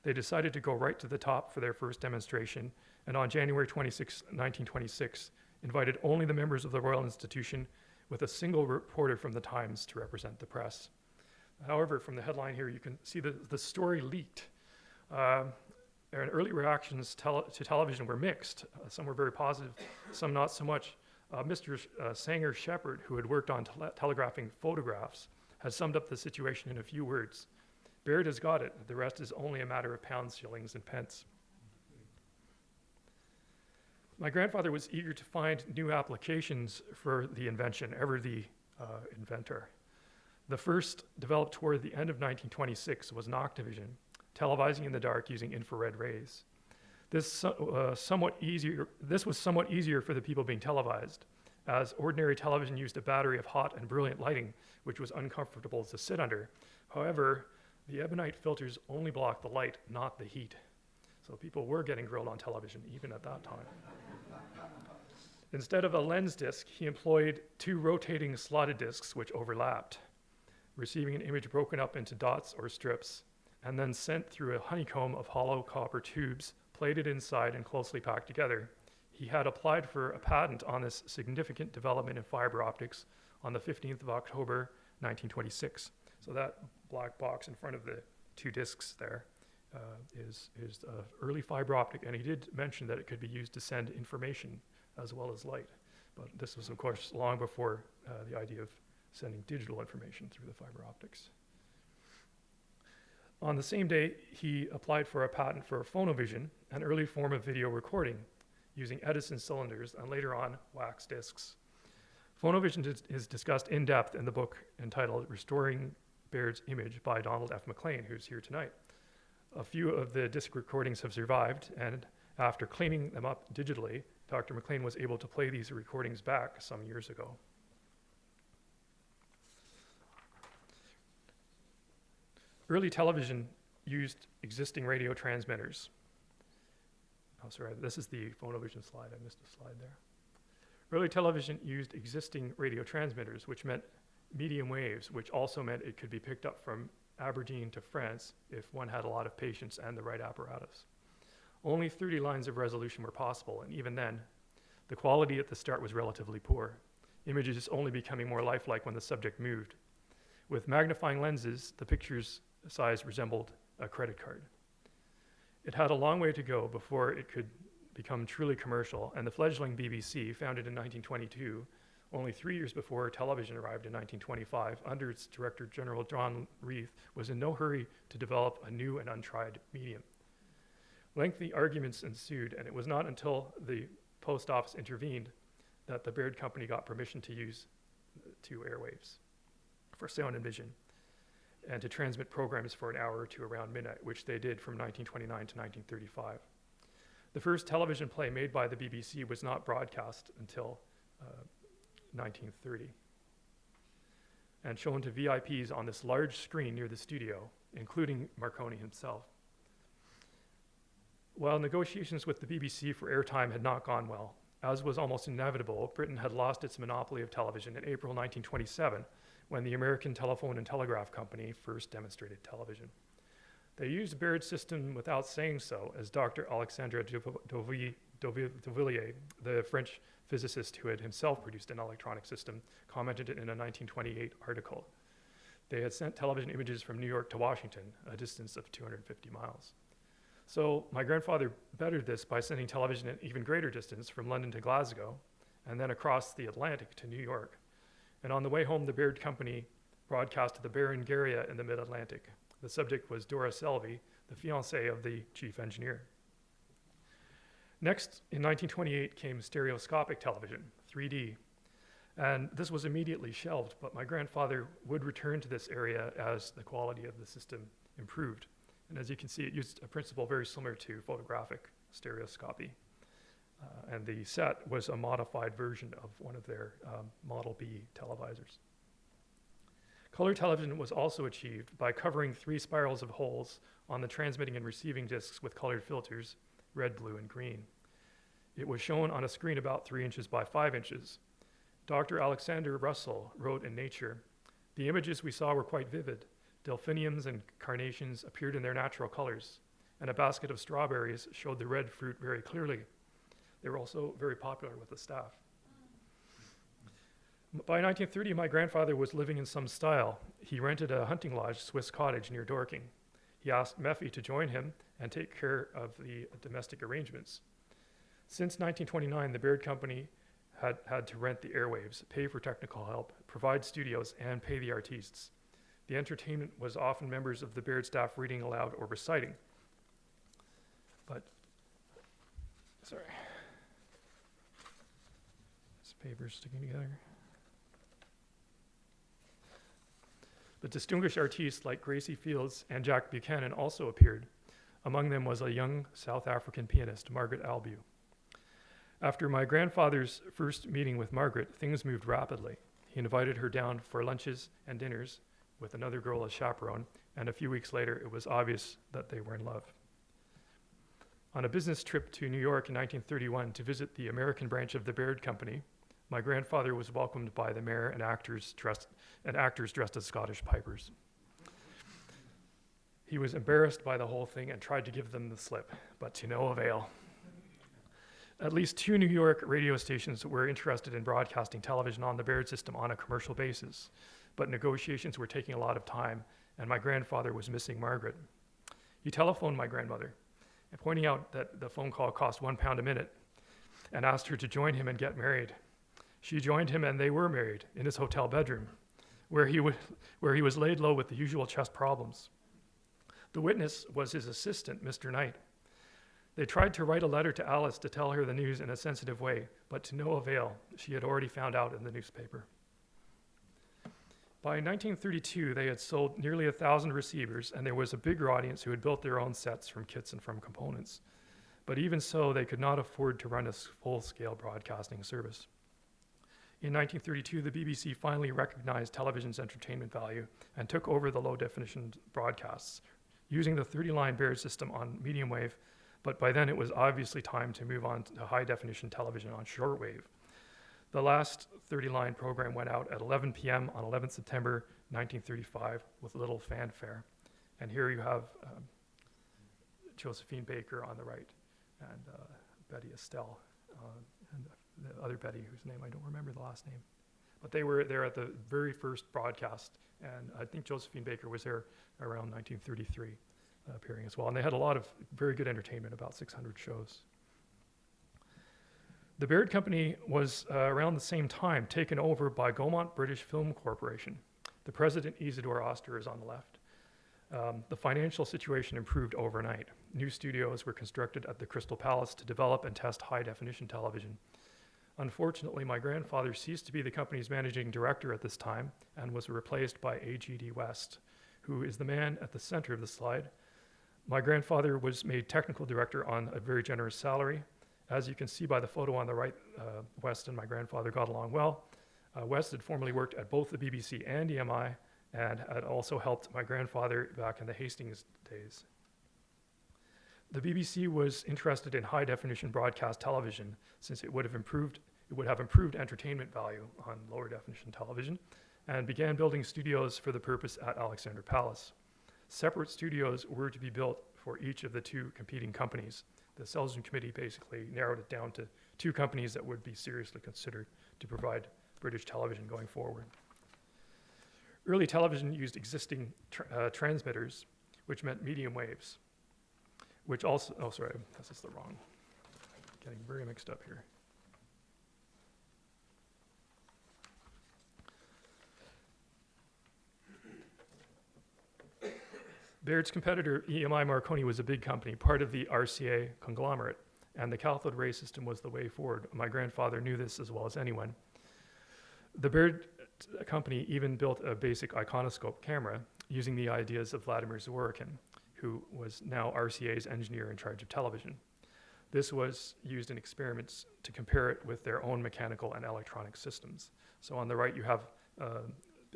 S2: They decided to go right to the top for their first demonstration, and on January 26, 1926, invited only the members of the Royal Institution with a single reporter from the Times to represent the press. However, from the headline here, you can see that the story leaked. And early reactions to television were mixed. Some were very positive, some not so much. Mr. Sanger Shepherd, who had worked on telegraphing photographs, has summed up the situation in a few words. Baird has got it. The rest is only a matter of pounds, shillings, and pence. My grandfather was eager to find new applications for the invention, ever the inventor. The first, developed toward the end of 1926, was Nock division, televising in the dark using infrared rays. This was somewhat easier for the people being televised, as ordinary television used a battery of hot and brilliant lighting, which was uncomfortable to sit under. However, the ebonite filters only blocked the light, not the heat. So people were getting grilled on television, even at that time. Instead of a lens disc, he employed two rotating slotted discs which overlapped, receiving an image broken up into dots or strips, and then sent through a honeycomb of hollow copper tubes, plated inside and closely packed together. He had applied for a patent on this significant development in fiber optics on the 15th of October, 1926. So that black box in front of the two discs there is early fiber optic, and he did mention that it could be used to send information as well as light. But this was, of course, long before the idea of sending digital information through the fiber optics. On the same day, he applied for a patent for phonovision, an early form of video recording, using Edison cylinders and later on wax discs. Phonovision is discussed in depth in the book entitled Restoring Baird's Image by Donald F. McLean, who's here tonight. A few of the disc recordings have survived, and after cleaning them up digitally, Dr. McLean was able to play these recordings back some years ago. Early television used existing radio transmitters. Oh, sorry, this is the phonovision slide. I missed a slide there. Early television used existing radio transmitters, which meant medium waves, which also meant it could be picked up from Aberdeen to France if one had a lot of patience and the right apparatus. Only 30 lines of resolution were possible, and even then, the quality at the start was relatively poor. Images only becoming more lifelike when the subject moved. With magnifying lenses, the picture's size resembled a credit card. It had a long way to go before it could become truly commercial, and the fledgling BBC, founded in 1922, only 3 years before television arrived in 1925, under its Director General John Reith, was in no hurry to develop a new and untried medium. Lengthy arguments ensued, and it was not until the post office intervened that the Baird Company got permission to use two airwaves for sound and vision, and to transmit programs for an hour or two around midnight, which they did from 1929 to 1935. The first television play made by the BBC was not broadcast until 1930, and shown to VIPs on this large screen near the studio, including Marconi himself. While negotiations with the BBC for airtime had not gone well, as was almost inevitable, Britain had lost its monopoly of television in April 1927, when the American Telephone and Telegraph Company first demonstrated television. They used Baird's system without saying so, as Dr. Alexandre Dauvilliers, the French physicist who had himself produced an electronic system, commented in a 1928 article. They had sent television images from New York to Washington, a distance of 250 miles. So my grandfather bettered this by sending television an even greater distance from London to Glasgow, and then across the Atlantic to New York. And on the way home, the Baird Company broadcast to the Berengaria in the mid-Atlantic. The subject was Dora Selby, the fiancée of the chief engineer. Next, in 1928, came stereoscopic television, 3D. And this was immediately shelved, but my grandfather would return to this area as the quality of the system improved. And as you can see, it used a principle very similar to photographic stereoscopy. And the set was a modified version of one of their Model B televisors. Color television was also achieved by covering 3 spirals of holes on the transmitting and receiving discs with colored filters, red, blue, and green. It was shown on a screen about 3 inches by 5 inches. Dr. Alexander Russell wrote in Nature, The images we saw were quite vivid. Delphiniums and carnations appeared in their natural colors, and a basket of strawberries showed the red fruit very clearly. They were also very popular with the staff. By 1930, my grandfather was living in some style. He rented a hunting lodge, Swiss Cottage, near Dorking. He asked Meffy to join him and take care of the domestic arrangements. Since 1929, the Baird Company had to rent the airwaves, pay for technical help, provide studios, and pay the artistes. The entertainment was often members of the Baird staff reading aloud or reciting. But, sorry. This paper's sticking together. But distinguished artists like Gracie Fields and Jack Buchanan also appeared. Among them was a young South African pianist, Margaret Albieu. After my grandfather's first meeting with Margaret, things moved rapidly. He invited her down for lunches and dinners with another girl as chaperone, and a few weeks later, it was obvious that they were in love. On a business trip to New York in 1931 to visit the American branch of the Baird Company, my grandfather was welcomed by the mayor and actors dressed as Scottish pipers. He was embarrassed by the whole thing and tried to give them the slip, but to no avail. At least 2 New York radio stations were interested in broadcasting television on the Baird system on a commercial basis, but negotiations were taking a lot of time, and my grandfather was missing Margaret. He telephoned my grandmother, and pointing out that the phone call cost £1 a minute, and asked her to join him and get married. She joined him, and they were married in his hotel bedroom, where he was laid low with the usual chest problems. The witness was his assistant, Mr. Knight. They tried to write a letter to Alice to tell her the news in a sensitive way, but to no avail. She had already found out in the newspaper. By 1932, they had sold nearly 1,000 receivers, and there was a bigger audience who had built their own sets from kits and from components. But even so, they could not afford to run a full-scale broadcasting service. In 1932, the BBC finally recognized television's entertainment value and took over the low-definition broadcasts, using the 30-line Baird system on medium wave, but by then it was obviously time to move on to high-definition television on shortwave. The last 30-line program went out at 11 p.m. on 11 September 1935 with little fanfare. And here you have Josephine Baker on the right and Betty Estelle and the other Betty, whose name I don't remember the last name. But they were there at the very first broadcast, and I think Josephine Baker was there around 1933, appearing as well. And they had a lot of very good entertainment, about 600 shows. The Baird Company was around the same time taken over by Gaumont British Film Corporation. The president, Isidore Oster, is on the left. The financial situation improved overnight. New studios were constructed at the Crystal Palace to develop and test high-definition television. Unfortunately, my grandfather ceased to be the company's managing director at this time and was replaced by A.G.D. West, who is the man at the center of the slide. My grandfather was made technical director on a very generous salary. As you can see by the photo on the right, West and my grandfather got along well. West had formerly worked at both the BBC and EMI and had also helped my grandfather back in the Hastings days. The BBC was interested in high-definition broadcast television since it would have improved entertainment value on lower-definition television, and began building studios for the purpose at Alexandra Palace. Separate studios were to be built for each of the 2 competing companies. The Selden Committee basically narrowed it down to 2 companies that would be seriously considered to provide British television going forward. Early television used existing transmitters, which meant medium waves, which also, oh sorry, this is the wrong, getting very mixed up here. Baird's competitor, EMI Marconi, was a big company, part of the RCA conglomerate, and the cathode ray system was the way forward. My grandfather knew this as well as anyone. The Baird company even built a basic iconoscope camera using the ideas of Vladimir Zworykin, who was now RCA's engineer in charge of television. This was used in experiments to compare it with their own mechanical and electronic systems. So on the right you have,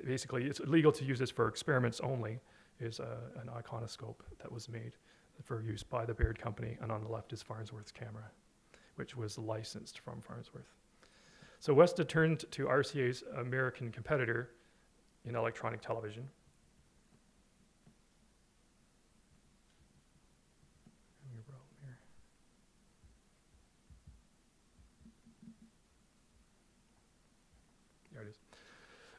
S2: basically it's illegal to use this for experiments only, is an iconoscope that was made for use by the Baird company, and on the left is Farnsworth's camera, which was licensed from Farnsworth. So West had turned to RCA's American competitor, in electronic television. Having a problem here. There it is.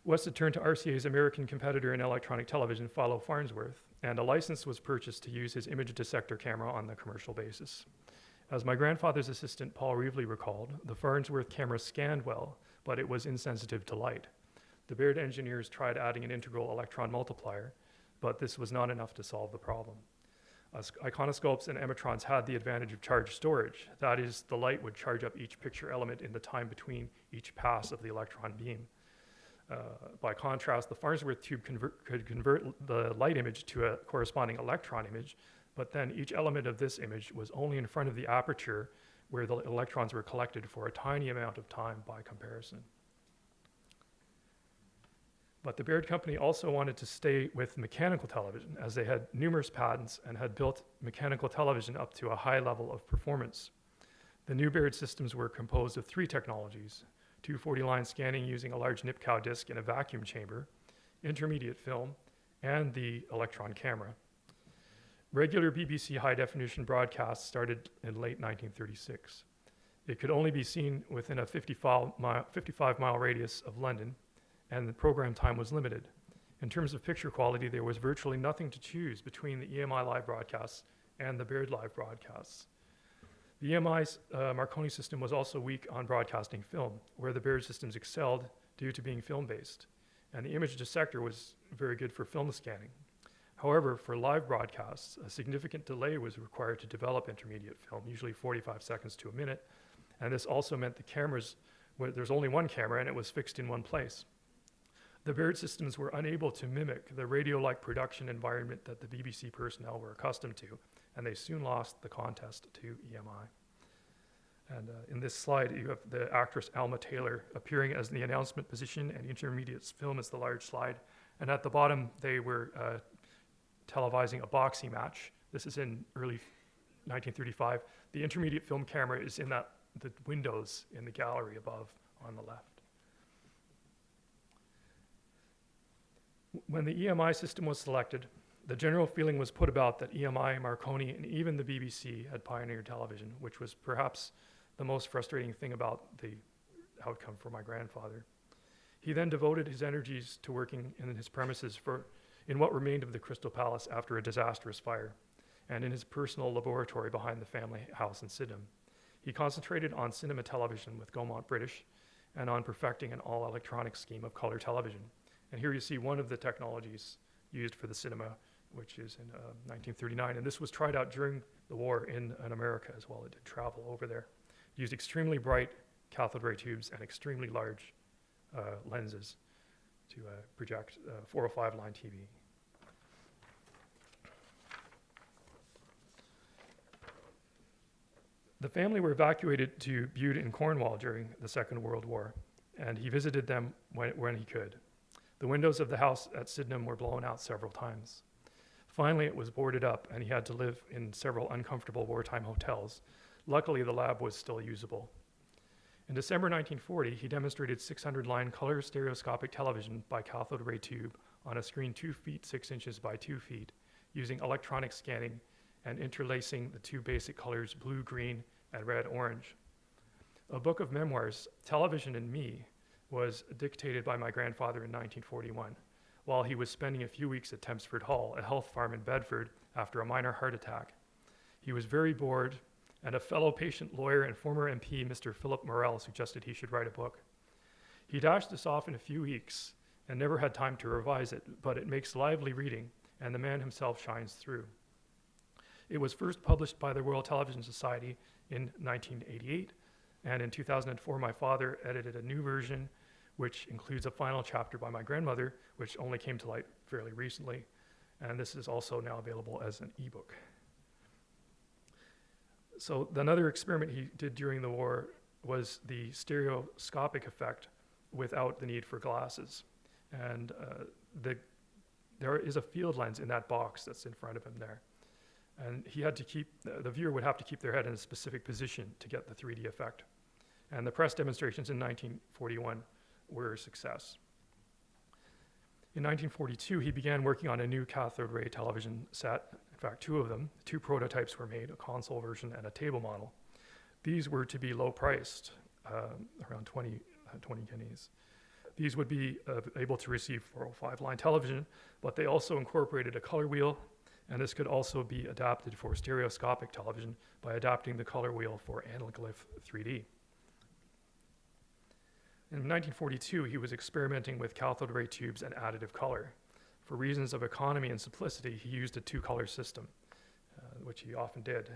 S2: Was to turn to RCA's American competitor in electronic television, Philo Farnsworth, and a license was purchased to use his image detector camera on the commercial basis. As my grandfather's assistant, Paul Reevely, recalled, the Farnsworth camera scanned well, but it was insensitive to light. The Baird engineers tried adding an integral electron multiplier, but this was not enough to solve the problem. Iconoscopes and emitrons had the advantage of charge storage. That is, the light would charge up each picture element in the time between each pass of the electron beam. By contrast, the Farnsworth tube could convert the light image to a corresponding electron image, but then each element of this image was only in front of the aperture where the electrons were collected for a tiny amount of time by comparison. But the Baird company also wanted to stay with mechanical television, as they had numerous patents and had built mechanical television up to a high level of performance. The new Baird systems were composed of 3 technologies: 240-line scanning using a large NIPCOW disc in a vacuum chamber, intermediate film, and the electron camera. Regular BBC high-definition broadcasts started in late 1936. It could only be seen within a 55-mile radius of London, and the program time was limited. In terms of picture quality, there was virtually nothing to choose between the EMI live broadcasts and the Baird live broadcasts. The EMI's Marconi system was also weak on broadcasting film, where the Baird systems excelled due to being film-based, and the image dissector was very good for film scanning. However, for live broadcasts, a significant delay was required to develop intermediate film, usually 45 seconds to a minute, and this also meant the cameras, there's only one camera and it was fixed in one place. The Baird systems were unable to mimic the radio-like production environment that the BBC personnel were accustomed to, and they soon lost the contest to EMI. And in this slide, you have the actress Alma Taylor appearing as the announcement position, and intermediate film is the large slide. And at the bottom, they were televising a boxing match. This is in early 1935. The intermediate film camera is in the windows in the gallery above on the left. When the EMI system was selected, the general feeling was put about that EMI, Marconi, and even the BBC had pioneered television, which was perhaps the most frustrating thing about the outcome for my grandfather. He then devoted his energies to working in his premises in what remained of the Crystal Palace after a disastrous fire, and in his personal laboratory behind the family house in Sydenham. He concentrated on cinema television with Gaumont British and on perfecting an all-electronic scheme of color television. And here you see one of the technologies used for the cinema, which is in 1939. And this was tried out during the war in America as well. It did travel over there. It used extremely bright cathode ray tubes and extremely large lenses to project 405-line TV. The family were evacuated to Bude in Cornwall during the Second World War, and he visited them when he could. The windows of the house at Sydenham were blown out several times. Finally, it was boarded up, and he had to live in several uncomfortable wartime hotels. Luckily, the lab was still usable. In December 1940, he demonstrated 600-line color stereoscopic television by cathode ray tube on a screen 2 feet 6 inches by 2 feet, using electronic scanning and interlacing the 2 basic colors blue, green, and red, orange. A book of memoirs, Television and Me, was dictated by my grandfather in 1941, while he was spending a few weeks at Tempsford Hall, a health farm in Bedford, after a minor heart attack. He was very bored, and a fellow patient lawyer and former MP, Mr. Philip Morrell, suggested he should write a book. He dashed this off in a few weeks and never had time to revise it, but it makes lively reading, and the man himself shines through. It was first published by the Royal Television Society in 1988, and in 2004, my father edited a new version, which includes a final chapter by my grandmother, which only came to light fairly recently. And this is also now available as an ebook. So another experiment he did during the war was the stereoscopic effect without the need for glasses. And there is a field lens in that box that's in front of him there. And he had to the viewer would have to keep their head in a specific position to get the 3D effect. And the press demonstrations in 1941 were a success. In 1942, he began working on a new cathode ray television set. In fact, two of them. Two prototypes were made, a console version and a table model. These were to be low priced, around 20 guineas. These would be able to receive 405 line television, but they also incorporated a color wheel, and this could also be adapted for stereoscopic television by adapting the color wheel for anaglyph 3D. In 1942, he was experimenting with cathode ray tubes and additive color. For reasons of economy and simplicity, he used a two-color system, which he often did.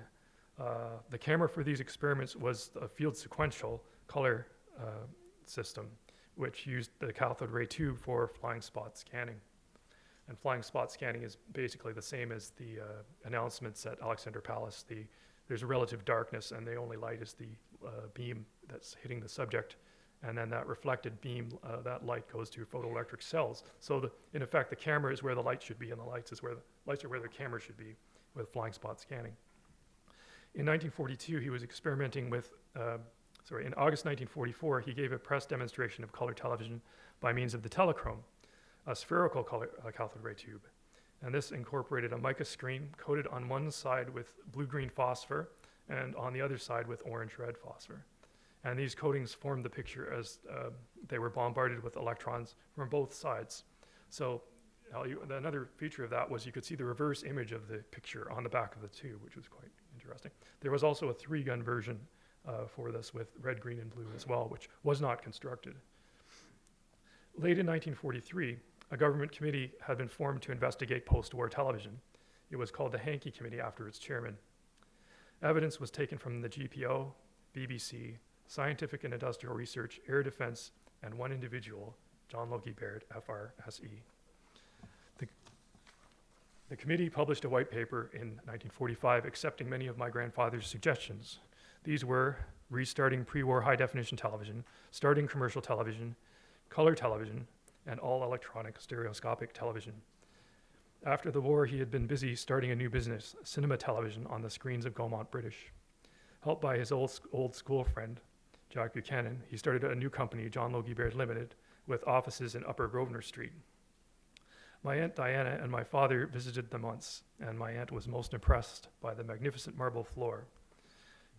S2: The camera for these experiments was a field sequential color system, which used the cathode ray tube for flying spot scanning. And flying spot scanning is basically the same as the announcements at Alexander Palace. There's a relative darkness, and the only light is the beam that's hitting the subject. And then that reflected beam, that light goes to photoelectric cells. So in effect, the camera is where the light should be, and the lights are where the camera should be with flying spot scanning. In 1942, he was experimenting with, in August 1944, he gave a press demonstration of color television by means of the telechrome, a spherical color cathode ray tube. And this incorporated a mica screen coated on one side with blue-green phosphor and on the other side with orange-red phosphor. And these coatings formed the picture as they were bombarded with electrons from both sides. So another feature of that was you could see the reverse image of the picture on the back of the tube, which was quite interesting. There was also a 3-gun version for this with red, green, and blue as well, which was not constructed. Late in 1943, a government committee had been formed to investigate post-war television. It was called the Hankey Committee after its chairman. Evidence was taken from the GPO, BBC, Scientific and Industrial Research, Air Defense, and one individual, John Logie Baird, FRSE. The committee published a white paper in 1945 accepting many of my grandfather's suggestions. These were restarting pre-war high-definition television, starting commercial television, color television, and all electronic stereoscopic television. After the war, he had been busy starting a new business, cinema television, on the screens of Gaumont British. Helped by his old school friend, Jack Buchanan, he started a new company, John Logie Baird Limited, with offices in Upper Grosvenor Street. My Aunt Diana and my father visited them once, and my aunt was most impressed by the magnificent marble floor.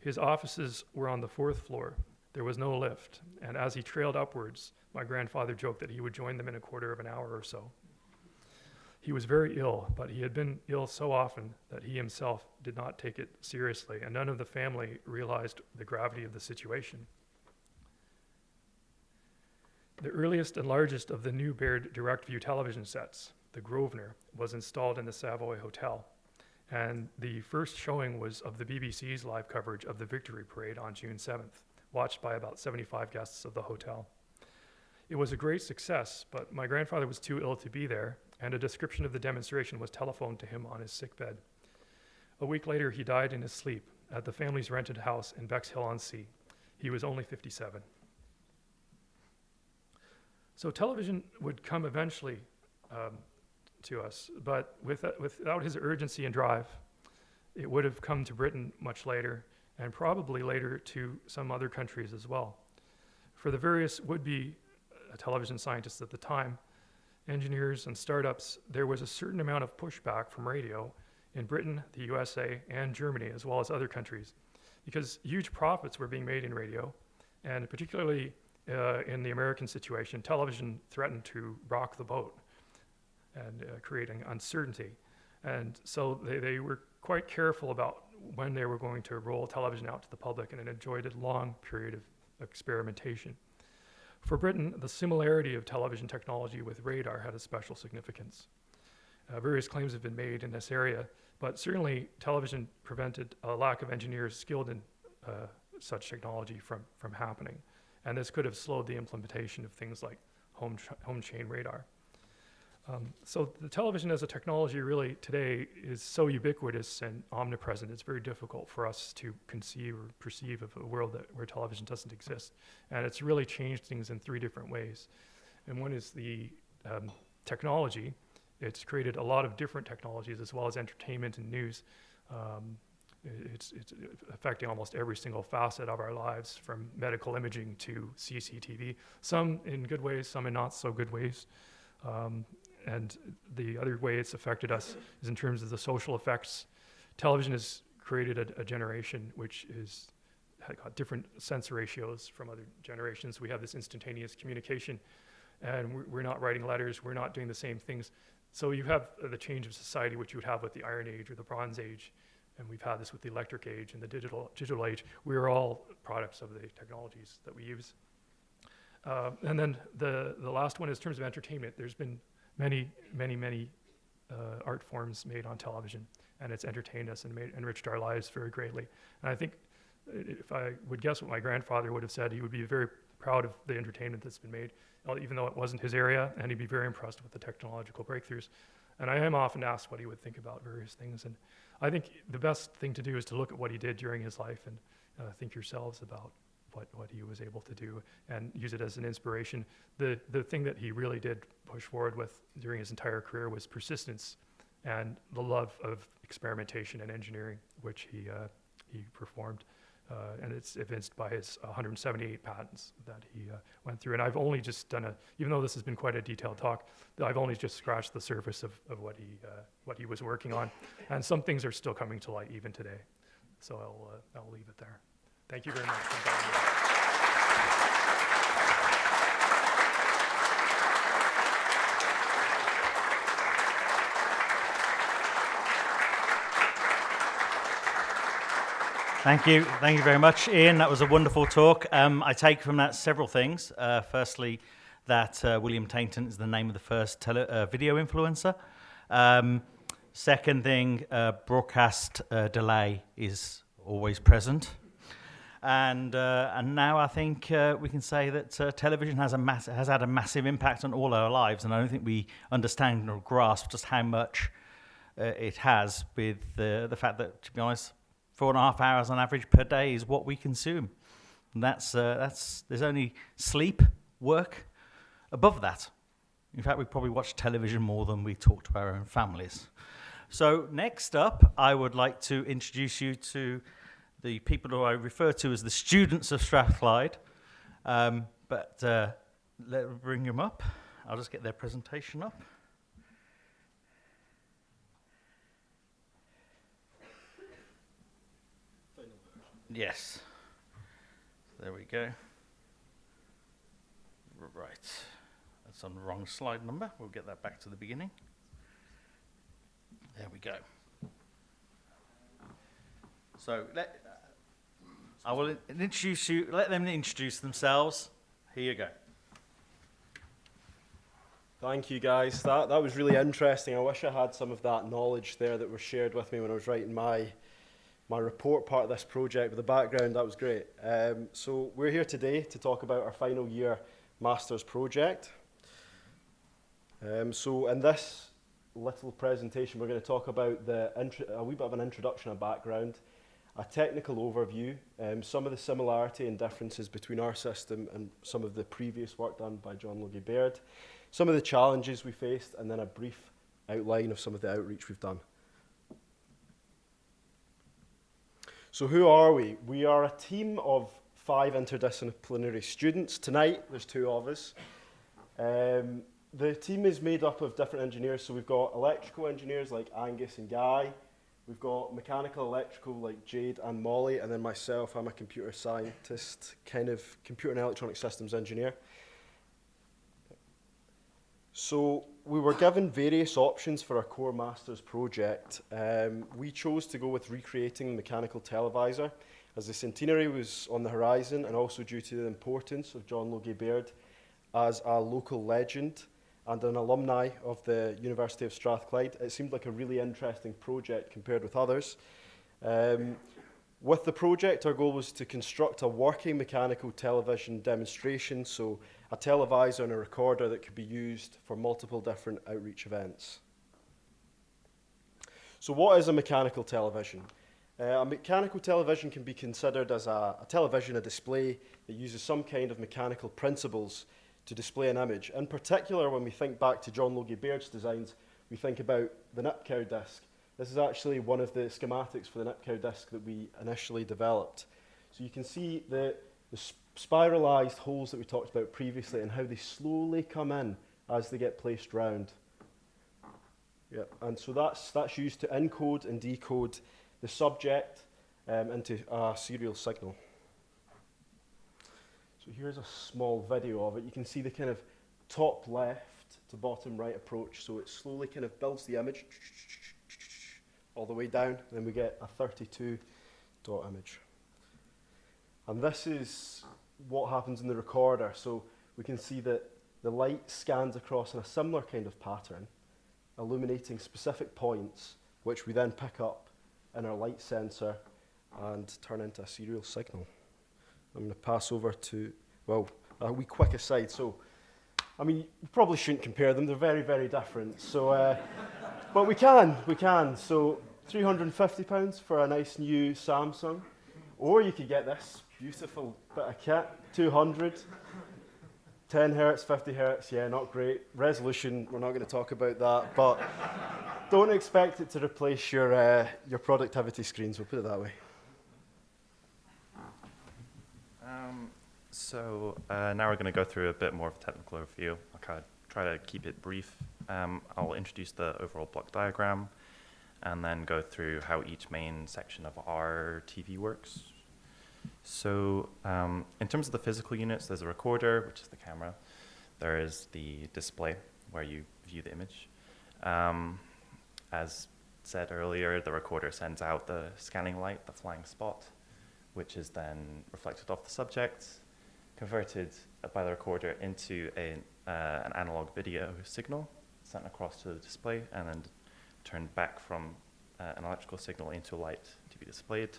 S2: His offices were on the 4th floor. There was no lift, and as he trailed upwards, my grandfather joked that he would join them in a quarter of an hour or so. He was very ill, but he had been ill so often that he himself did not take it seriously, and none of the family realized the gravity of the situation. The earliest and largest of the new Baird direct view television sets, the Grosvenor, was installed in the Savoy Hotel. And the first showing was of the BBC's live coverage of the Victory Parade on June 7th, watched by about 75 guests of the hotel. It was a great success, but my grandfather was too ill to be there, and a description of the demonstration was telephoned to him on his sickbed. A week later, he died in his sleep at the family's rented house in Bexhill-on-Sea. He was only 57. So television would come eventually to us, but without his urgency and drive, it would have come to Britain much later, and probably later to some other countries as well. For the various would-be television scientists at the time, engineers and startups, there was a certain amount of pushback from radio in Britain, the USA, and Germany, as well as other countries, because huge profits were being made in radio, and particularly in the American situation, television threatened to rock the boat and creating uncertainty. And so they were quite careful about when they were going to roll television out to the public, and it enjoyed a long period of experimentation. For Britain, the similarity of television technology with radar had a special significance. Various claims have been made in this area, but certainly television prevented a lack of engineers skilled in such technology from happening. And this could have slowed the implementation of things like home chain radar. So the television as a technology really today is so ubiquitous and omnipresent, it's very difficult for us to conceive or perceive of a world where television doesn't exist. And it's really changed things in 3 different ways. And one is the technology. It's created a lot of different technologies as well as entertainment and news. It's affecting almost every single facet of our lives, from medical imaging to CCTV, some in good ways, some in not so good ways. And the other way it's affected us is in terms of the social effects. Television has created a generation which has got different sense ratios from other generations. We have this instantaneous communication, and we're not writing letters, we're not doing the same things. So you have the change of society which you would have with the Iron Age or the Bronze Age, and we've had this with the Electric Age and the digital age. We're all products of the technologies that we use. And then the last one is in terms of entertainment. There's been many art forms made on television, and it's entertained us and enriched our lives very greatly. And I think if I would guess what my grandfather would have said, he would be very proud of the entertainment that's been made, even though it wasn't his area, and he'd be very impressed with the technological breakthroughs. And I am often asked what he would think about various things, and I think the best thing to do is to look at what he did during his life and think yourselves about what he was able to do and use it as an inspiration. The thing that he really did push forward with during his entire career was persistence and the love of experimentation and engineering, which he performed. And it's evinced by his 178 patents that he went through. And I've only just done even though this has been quite a detailed talk, I've only just scratched the surface of what he was working on. And some things are still coming to light even today. So I'll leave it there. Thank you very much.
S1: Thank you very much, Ian. That was a wonderful talk. I take from that several things. Firstly, that William Taynton is the name of the first video influencer. Second thing, broadcast delay is always present. And now I think we can say that television has had a massive impact on all our lives, and I don't think we understand or grasp just how much it has, with the fact that, to be honest, 4.5 hours on average per day is what we consume. And that's there's only sleep, work above that. In fact, we probably watch television more than we talk to our own families. So next up, I would like to introduce you to the people who I refer to as the students of Strathclyde. But let me bring them up. I'll just get their presentation up. Yes. There we go. Right. That's on the wrong slide number. We'll get that back to the beginning. There we go. So I will introduce you, let them introduce themselves. Here you go.
S3: Thank you, guys. That was really interesting. I wish I had some of that knowledge there that was shared with me when I was writing my report part of this project. With the background, that was great. So we're here today to talk about our final year master's project. So in this little presentation, we're going to talk about a wee bit of an introduction, a background, a technical overview, some of the similarity and differences between our system and some of the previous work done by John Logie Baird, some of the challenges we faced, and then a brief outline of some of the outreach we've done. So who are we? We are a team of 5 interdisciplinary students. Tonight, there's 2 of us. The team is made up of different engineers. So we've got electrical engineers like Angus and Guy. We've got mechanical electrical like Jade and Molly. And then myself, I'm a computer scientist, kind of computer and electronic systems engineer. So we were given various options for our core master's project. We chose to go with recreating the mechanical televisor, as the centenary was on the horizon, and also due to the importance of John Logie Baird as a local legend and an alumni of the University of Strathclyde. It seemed like a really interesting project compared with others. With the project, our goal was to construct a working mechanical television demonstration, so a televisor and a recorder that could be used for multiple different outreach events. So what is a mechanical television? A mechanical television can be considered as a television, a display that uses some kind of mechanical principles to display an image. In particular, when we think back to John Logie Baird's designs, we think about the nip cow disc. This is actually one of the schematics for the nip cow disc that we initially developed. So you can see the spiralized holes that we talked about previously and how they slowly come in as they get placed round. Yeah, and so that's used to encode and decode the subject into a serial signal. So here's a small video of it. You can see the kind of top left to bottom right approach. So it slowly kind of builds the image all the way down, and then we get a 32 dot image. And this is what happens in the recorder. So we can see that the light scans across in a similar kind of pattern, illuminating specific points, which we then pick up in our light sensor and turn into a serial signal. I'm going to pass over to, well, a wee quick aside. So, I mean, you probably shouldn't compare them. They're very, very different. So, but we can. So, £350 for a nice new Samsung. Or you could get this beautiful bit of kit, 200, 10 hertz, 50 hertz. Yeah, not great. Resolution, we're not going to talk about that. But don't expect it to replace your productivity screens, we'll put it that way.
S4: Now we're going to go through a bit more of a technical overview. I'll kind of try to keep it brief. I'll introduce the overall block diagram and then go through how each main section of our TV works. So in terms of the physical units, there's a recorder, which is the camera. There is the display, where you view the image. As said earlier, the recorder sends out the scanning light, the flying spot, which is then reflected off the subject, converted by the recorder into an analog video signal, sent across to the display, and then turned back from an electrical signal into light to be displayed.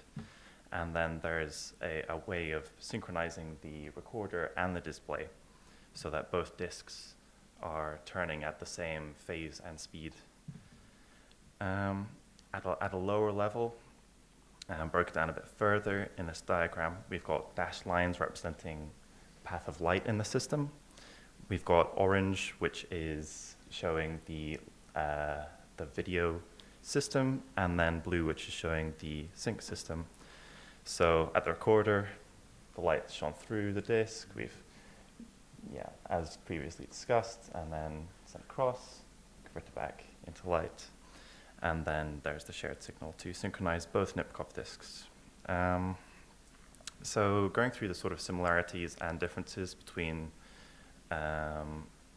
S4: And then there's a way of synchronizing the recorder and the display so that both disks are turning at the same phase and speed. At a lower level, broken down a bit further in this diagram, we've got dashed lines representing path of light in the system. We've got orange, which is showing the video system, and then blue, which is showing the sync system. So at the recorder, the light shone through the disk. As previously discussed, and then sent across, converted back into light. And then there's the shared signal to synchronize both Nipkoff disks. So going through the sort of similarities and differences between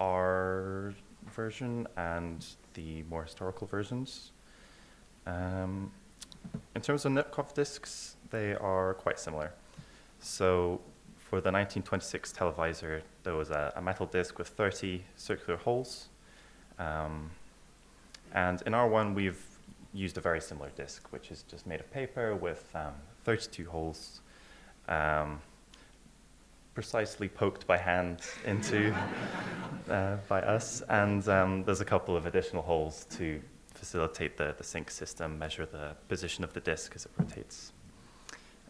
S4: our version and the more historical versions. In terms of Nipkoff disks, they are quite similar. So for the 1926 Televisor, there was a metal disc with 30 circular holes. And in R1, we've used a very similar disc, which is just made of paper with 32 holes, precisely poked by hand into by us. And there's a couple of additional holes to facilitate the sync system, measure the position of the disc as it rotates.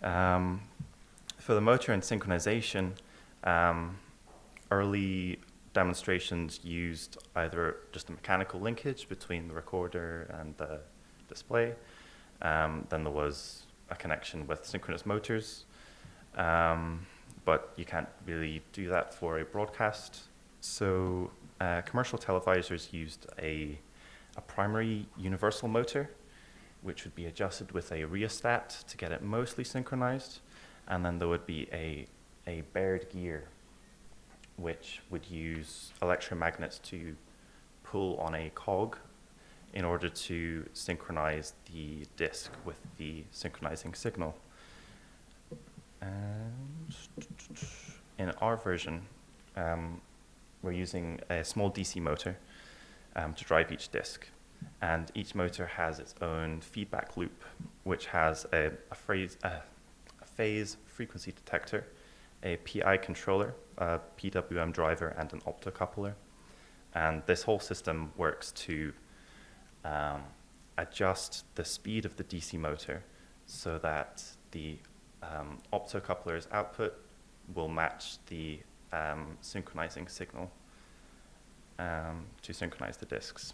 S4: For the motor and synchronization, early demonstrations used either just a mechanical linkage between the recorder and the display. Then there was a connection with synchronous motors, but you can't really do that for a broadcast. So commercial televisors used a primary universal motor, which would be adjusted with a rheostat to get it mostly synchronized. And then there would be a Baird gear, which would use electromagnets to pull on a cog in order to synchronize the disk with the synchronizing signal. And in our version, we're using a small DC motor to drive each disk. And each motor has its own feedback loop, which has a phase frequency detector, a PI controller, a PWM driver, and an optocoupler. And this whole system works to adjust the speed of the DC motor so that the optocoupler's output will match the synchronizing signal to synchronize the disks.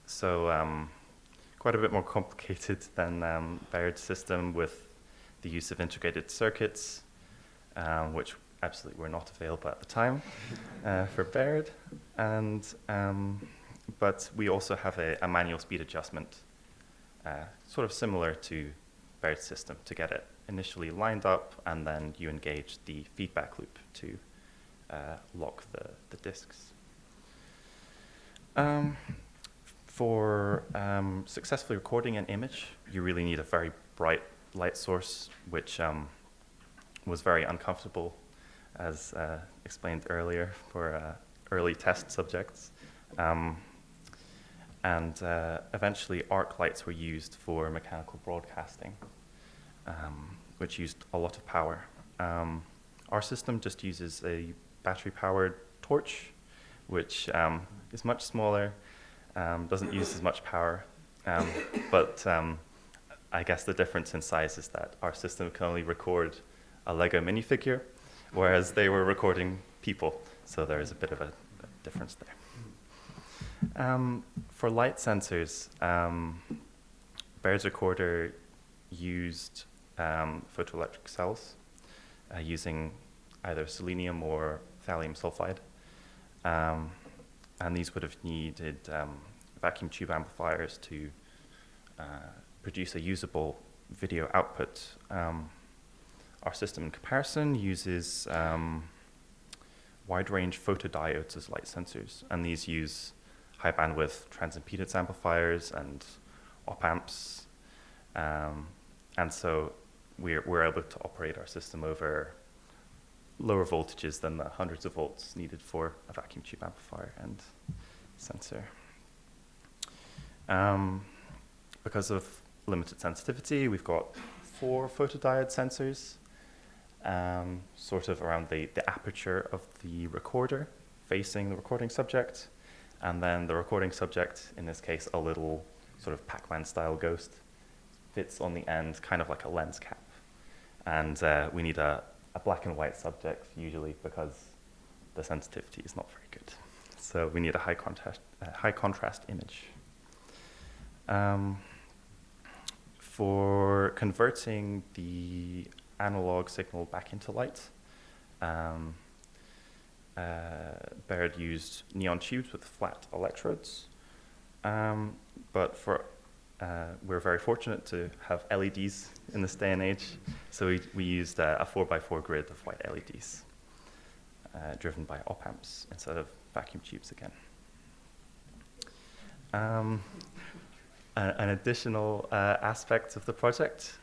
S4: So quite a bit more complicated than Baird's system, with the use of integrated circuits, which absolutely were not available at the time for Baird. And but we also have a manual speed adjustment, sort of similar to Baird's system, to get it initially lined up, and then you engage the feedback loop to lock the disks. For successfully recording an image, you really need a very bright light source, which was very uncomfortable, as explained earlier, for early test subjects. And eventually arc lights were used for mechanical broadcasting, which used a lot of power. Our system just uses a battery-powered torch, which is much smaller, doesn't use as much power, but I guess the difference in size is that our system can only record a Lego minifigure, whereas they were recording people, so there is a bit of a difference there. For light sensors, Baird's recorder used photoelectric cells using either selenium or thallium sulfide. And these would have needed vacuum tube amplifiers to produce a usable video output. Our system, in comparison, uses wide-range photodiodes as light sensors, and these use high-bandwidth transimpedance amplifiers and op-amps, and so we're able to operate our system over lower voltages than the hundreds of volts needed for a vacuum tube amplifier and sensor. Because of limited sensitivity, we've got 4 photodiode sensors, sort of around the aperture of the recorder, facing the recording subject, and then the recording subject, in this case, a little sort of Pac-Man style ghost, fits on the end, kind of like a lens cap. And we need a black and white subject, usually, because the sensitivity is not very good. So we need a high contrast image. For converting the analog signal back into light, Baird used neon tubes with flat electrodes, but we're very fortunate to have LEDs in this day and age, so we used a 4x4 grid of white LEDs, driven by op-amps instead of vacuum tubes again. An additional aspect of the project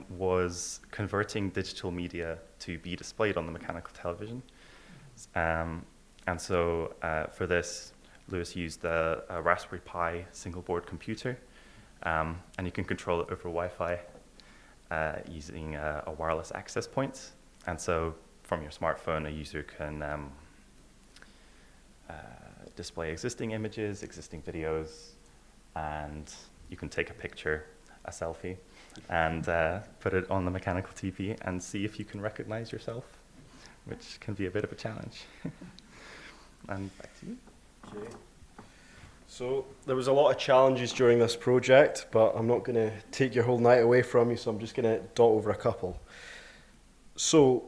S4: was converting digital media to be displayed on the mechanical television. And so for this, Lewis used a Raspberry Pi single board computer, and you can control it over Wi-Fi using a wireless access point. And so from your smartphone, a user can display existing images, existing videos, and you can take a picture, a selfie, and put it on the mechanical TV and see if you can recognize yourself, which can be a bit of a challenge. And back to you.
S3: Okay. So there was a lot of challenges during this project, but I'm not going to take your whole night away from you, so I'm just going to dot over a couple. So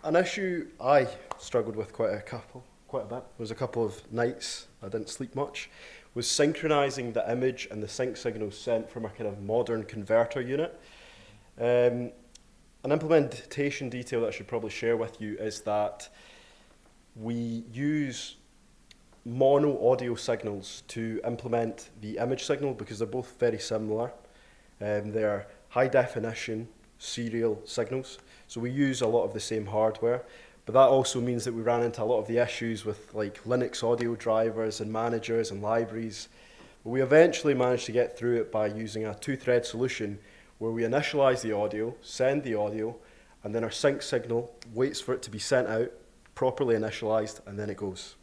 S3: an issue I struggled with quite a bit, was a couple of nights I didn't sleep much, was synchronizing the image and the sync signals sent from a kind of modern converter unit. An implementation detail that I should probably share with you is that we use mono audio signals to implement the image signal because they're both very similar. They're high definition serial signals, so we use a lot of the same hardware, but that also means that we ran into a lot of the issues with like Linux audio drivers and managers and libraries. But we eventually managed to get through it by using a 2-thread solution where we initialize the audio, send the audio, and then our sync signal waits for it to be sent out, properly initialized, and then it goes.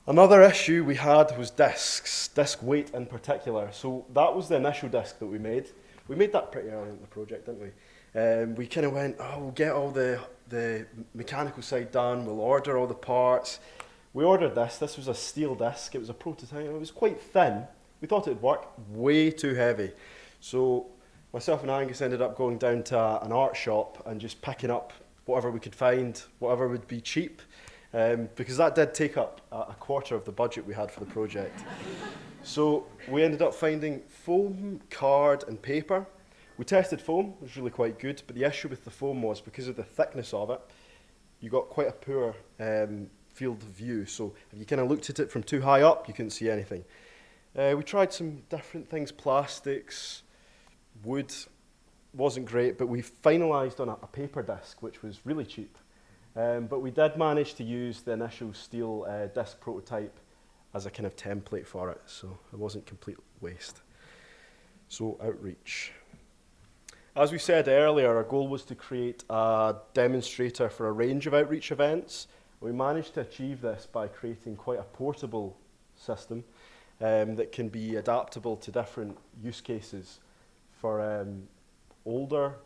S3: Another issue we had was disks, disk weight in particular. So that was the initial disk that we made. We made that pretty early in the project, didn't we? We kind of went, we'll get all the mechanical side done, we'll order all the parts. We ordered this. This was a steel disc. It was a prototype. It was quite thin. We thought it would work. Way too heavy. So myself and Angus ended up going down to an art shop and just picking up whatever we could find, whatever would be cheap. because that did take up a quarter of the budget we had for the project. So we ended up finding foam, card, and paper. We tested foam, it was really quite good, but the issue with the foam was because of the thickness of it, you got quite a poor field of view. So if you kind of looked at it from too high up, you couldn't see anything. We tried some different things, plastics, wood, wasn't great, but we finalised on a paper disc, which was really cheap. But we did manage to use the initial steel disc prototype as a kind of template for it, so it wasn't complete waste. So outreach. As we said earlier, our goal was to create a demonstrator for a range of outreach events. We managed to achieve this by creating quite a portable system that can be adaptable to different use cases for older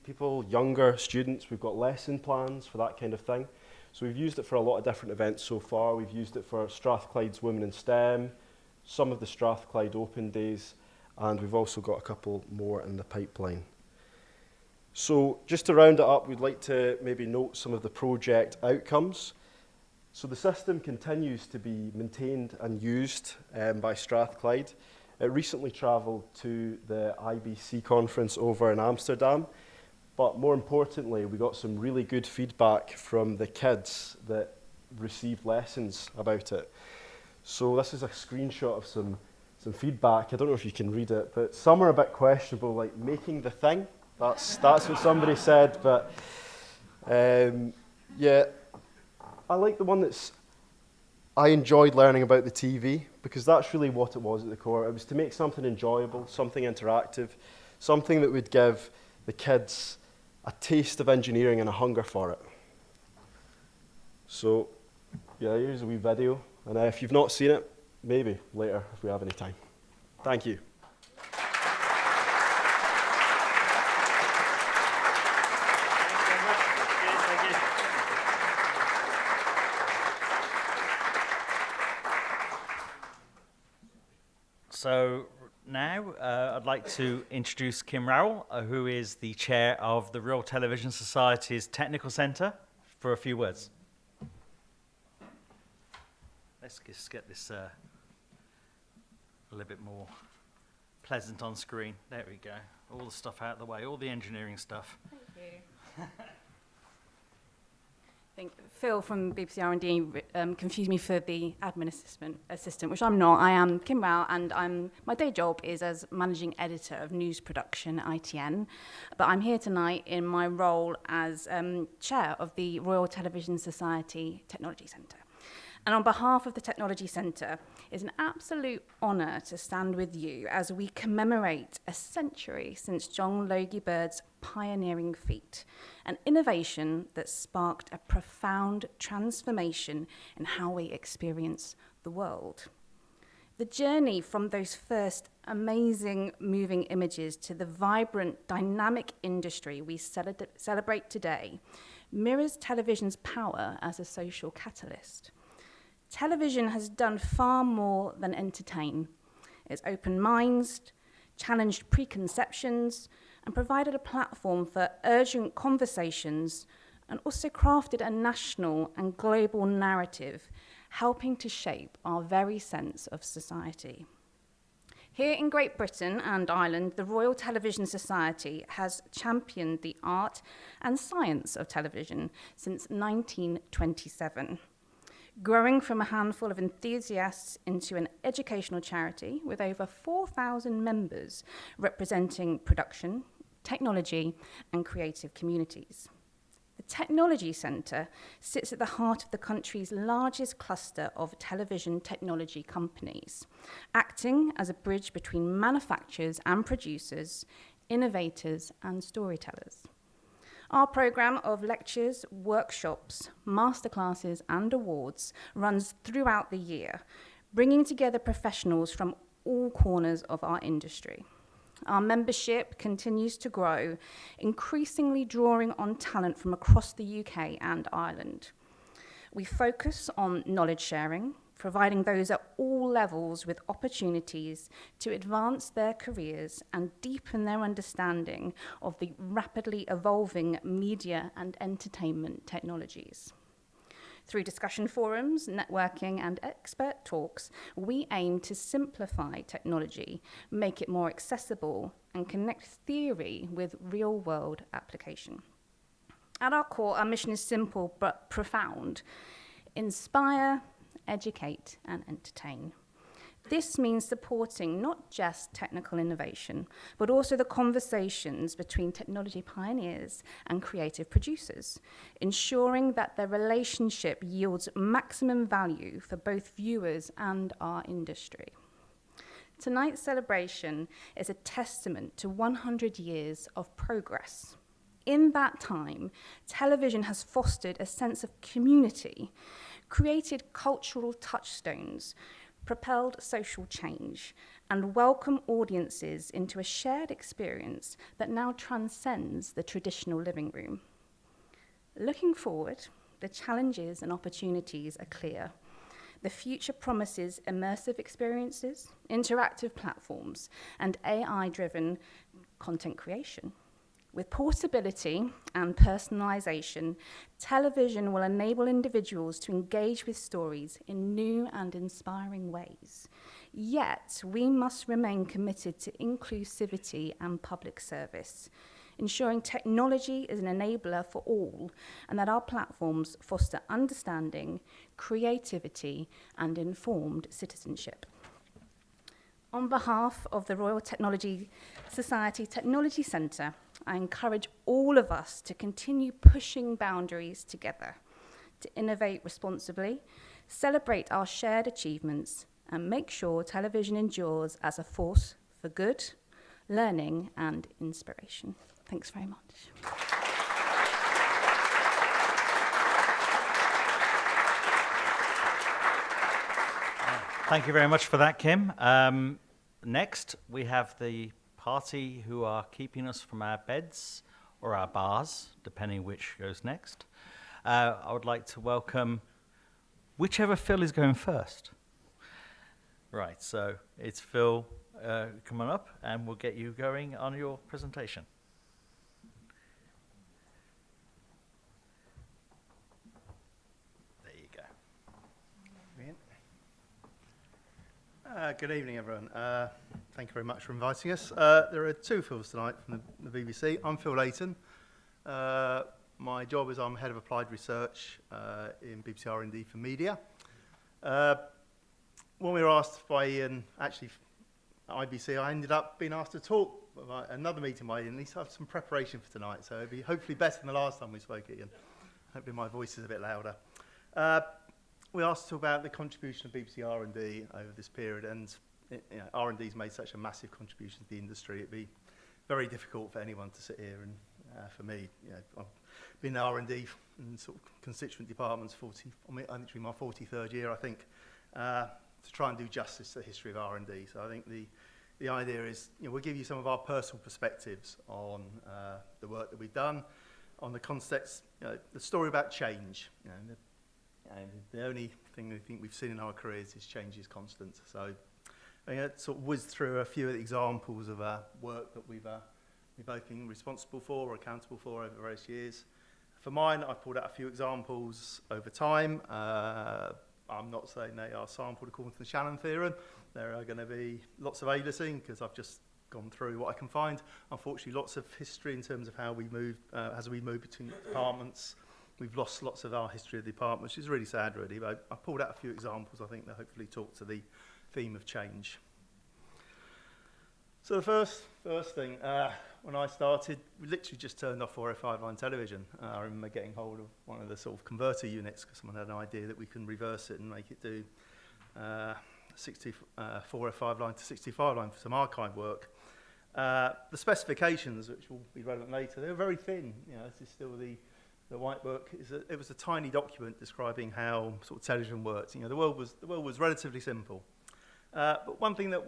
S3: people, younger students. We've got lesson plans for that kind of thing. So we've used it for a lot of different events so far. We've used it for Strathclyde's Women in STEM, some of the Strathclyde Open Days, and we've also got a couple more in the pipeline. So just to round it up, we'd like to maybe note some of the project outcomes. So the system continues to be maintained and used by Strathclyde. It recently travelled to the IBC conference over in Amsterdam, but more importantly, we got some really good feedback from the kids that received lessons about it. So this is a screenshot of some feedback. I don't know if you can read it, but some are a bit questionable, like making the thing. That's what somebody said, but yeah, I like the one that's, I enjoyed learning about the TV, because that's really what it was at the core. It was to make something enjoyable, something interactive, something that would give the kids a taste of engineering and a hunger for it. So yeah, here's a wee video, and if you've not seen it, maybe later if we have any time. Thank you.
S1: So now I'd like to introduce Kim Rowell, who is the chair of the Royal Television Society's Technical Centre, for a few words. Let's just get this a little bit more pleasant on screen. There we go. All the stuff out of the way, all the engineering stuff.
S5: Thank you. I think Phil from BBC R&D confused me for the admin assistant, which I'm not. I am Kim Rowell, and my day job is as managing editor of news production at ITN. But I'm here tonight in my role as chair of the Royal Television Society Technology Centre. And on behalf of the Technology Centre, it's an absolute honour to stand with you as we commemorate a century since John Logie Baird's pioneering feat, an innovation that sparked a profound transformation in how we experience the world. The journey from those first amazing moving images to the vibrant, dynamic industry we celebrate today mirrors television's power as a social catalyst. Television has done far more than entertain. It's opened minds, challenged preconceptions, and provided a platform for urgent conversations, and also crafted a national and global narrative, helping to shape our very sense of society. Here in Great Britain and Ireland, the Royal Television Society has championed the art and science of television since 1927. Growing from a handful of enthusiasts into an educational charity with over 4,000 members representing production, technology, and creative communities. The Technology Centre sits at the heart of the country's largest cluster of television technology companies, acting as a bridge between manufacturers and producers, innovators and storytellers. Our programme of lectures, workshops, masterclasses and awards runs throughout the year, bringing together professionals from all corners of our industry. Our membership continues to grow, increasingly drawing on talent from across the UK and Ireland. We focus on knowledge sharing, providing those at all levels with opportunities to advance their careers and deepen their understanding of the rapidly evolving media and entertainment technologies. Through discussion forums, networking, and expert talks, we aim to simplify technology, make it more accessible, and connect theory with real-world application. At our core, our mission is simple but profound: inspire, educate, and entertain. This means supporting not just technical innovation, but also the conversations between technology pioneers and creative producers, ensuring that their relationship yields maximum value for both viewers and our industry. Tonight's celebration is a testament to 100 years of progress. In that time, television has fostered a sense of community, created cultural touchstones, propelled social change, and welcomed audiences into a shared experience that now transcends the traditional living room. Looking forward, the challenges and opportunities are clear. The future promises immersive experiences, interactive platforms, and AI-driven content creation. With portability and personalization, television will enable individuals to engage with stories in new and inspiring ways. Yet, we must remain committed to inclusivity and public service, ensuring technology is an enabler for all and that our platforms foster understanding, creativity, and informed citizenship. On behalf of the Royal Technology Society Technology Centre, I encourage all of us to continue pushing boundaries together, to innovate responsibly, celebrate our shared achievements, and make sure television endures as a force for good, learning, and inspiration. Thanks very much.
S1: Thank you very much for that, Kim. Next, we have the party who are keeping us from our beds or our bars, depending which goes next. I would like to welcome whichever Phil is going first. Right, so it's Phil. Come on up, and we'll get you going on your presentation. There you go.
S6: Good evening, everyone. Thank you very much for inviting us. There are two Phils tonight from the BBC. I'm Phil Taynton. My job is I'm Head of Applied Research in BBC R&D for Media. When we were asked by Ian, actually IBC, I ended up being asked to talk about another meeting by Ian. At least I have some preparation for tonight, so it'll be hopefully better than the last time we spoke, Ian. Hopefully my voice is a bit louder. We asked to talk about the contribution of BBC R&D over this period, and R&D's made such a massive contribution to the industry. It'd be very difficult for anyone to sit here, and for me, I've been in R&D and sort of constituent departments entering my 43rd year, I think, to try and do justice to the history of R&D. So I think the idea is, we'll give you some of our personal perspectives on the work that we've done, on the context, the story about change. And the only thing I think we've seen in our careers is change is constant. So I'm going to sort of whiz through a few examples of work that we've both been responsible for or accountable for over various years. For mine, I've pulled out a few examples over time. I'm not saying they are sampled according to the Shannon theorem. There are going to be lots of A-listing because I've just gone through what I can find. Unfortunately, lots of history in terms of how we move, as we move between departments. We've lost lots of our history of the department, which is really sad, really. But I pulled out a few examples, I think, that hopefully talk to the theme of change. So the first thing, when I started, we literally just turned off 405 line television. I remember getting hold of one of the sort of converter units because someone had an idea that we can reverse it and make it do 405 line to 65 line for some archive work. The specifications, which will be relevant later, they were very thin. This is still the white book. It was a tiny document describing how sort of television worked. The world was relatively simple. But one thing that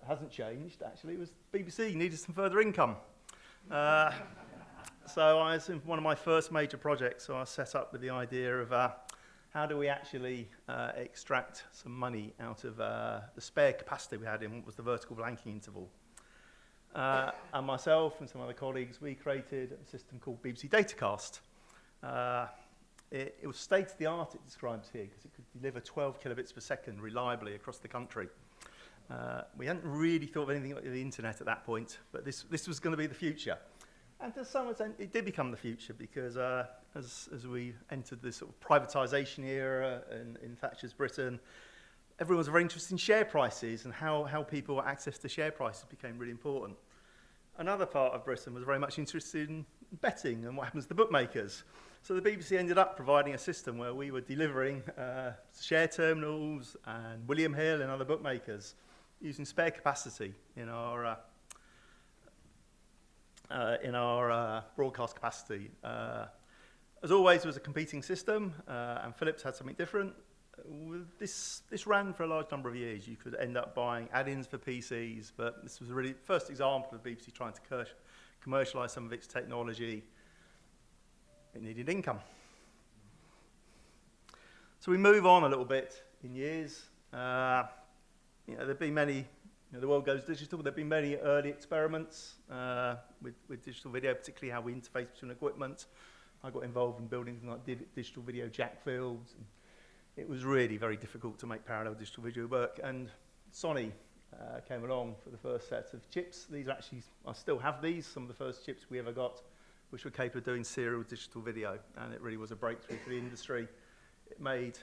S6: hasn't changed, actually, was BBC needed some further income. So I was in one of my first major projects, so I set up with the idea of how do we actually extract some money out of the spare capacity we had in what was the vertical blanking interval. And myself and some other colleagues, we created a system called BBC Datacast. It was state-of-the-art, it describes here, because it could deliver 12 kilobits per second reliably across the country. We hadn't really thought of anything like the internet at that point, but this was going to be the future. And to some extent, it did become the future, because as we entered this sort of privatisation era in Thatcher's Britain, everyone was very interested in share prices, and how people access to share prices became really important. Another part of Britain was very much interested in betting and what happens to the bookmakers. So the BBC ended up providing a system where we were delivering share terminals and William Hill and other bookmakers using spare capacity in our broadcast capacity. As always, there was a competing system, and Philips had something different. This ran for a large number of years. You could end up buying add-ins for PCs, but this was really the first example of the BBC trying to commercialise some of its technology. It needed income. So we move on a little bit in years. There've been many, the world goes digital, there've been many early experiments with digital video, particularly how we interface between equipment. I got involved in building things like digital video jack fields. And it was really very difficult to make parallel digital video work. And Sony came along for the first set of chips. These are actually, I still have these, some of the first chips we ever got, which were capable of doing serial digital video. And it really was a breakthrough for the industry. It made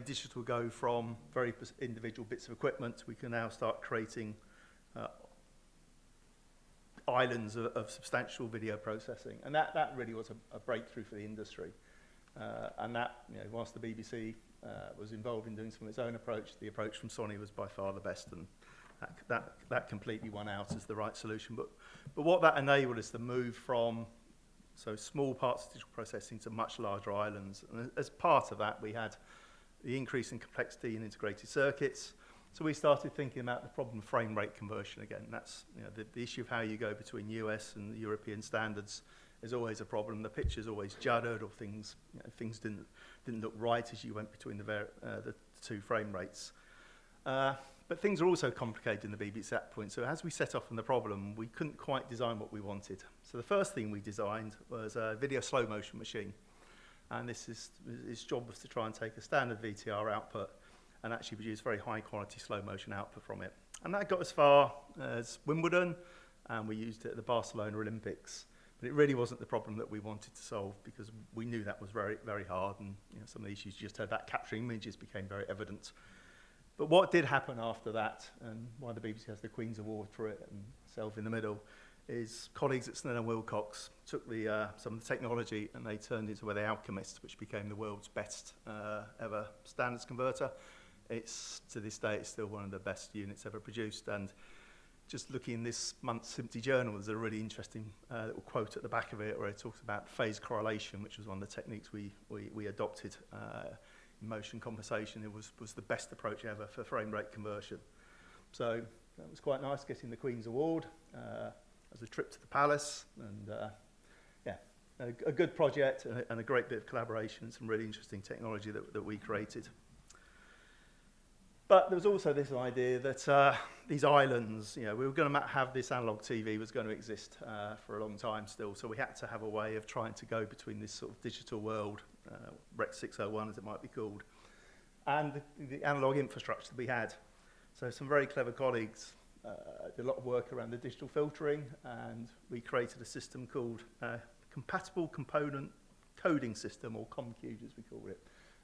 S6: digital go from very individual bits of equipment. We can now start creating islands of substantial video processing. And that really was a breakthrough for the industry. And that, whilst the BBC was involved in doing some of its own approach, the approach from Sony was by far the best, and that completely won out as the right solution. But what that enabled is to move from small parts of digital processing to much larger islands. And as part of that, we had the increase in complexity in integrated circuits. So we started thinking about the problem of frame rate conversion again. That's the issue of how you go between US and European standards is always a problem. The picture's always juddered, or things didn't look right as you went between the two frame rates. But things are also complicated in the BBC at that point. So as we set off on the problem, we couldn't quite design what we wanted. So the first thing we designed was a video slow motion machine. And its job was to try and take a standard VTR output and actually produce very high quality slow motion output from it. And that got as far as Wimbledon, and we used it at the Barcelona Olympics. But it really wasn't the problem that we wanted to solve, because we knew that was very, very hard, and some of the issues you just heard about capturing images became very evident. But what did happen after that, and why the BBC has the Queen's Award for it and myself in the middle, is colleagues at Snell and Wilcox took some of the technology and they turned it into the Alchemist, which became the world's best ever standards converter. To this day, it's still one of the best units ever produced. And just looking in this month's Simpty Journal, there's a really interesting little quote at the back of it where it talks about phase correlation, which was one of the techniques we adopted in motion compensation. It was the best approach ever for frame rate conversion. So that was quite nice, getting the Queen's Award as a trip to the palace. And a good project and a great bit of collaboration and some really interesting technology that we created. But there was also this idea that these islands, we were going to have this analog TV was going to exist for a long time still, so we had to have a way of trying to go between this sort of digital world, Rec 601 as it might be called, and the analog infrastructure that we had. So some very clever colleagues did a lot of work around the digital filtering, and we created a system called Compatible Component Coding System, or ComCUE as we call it.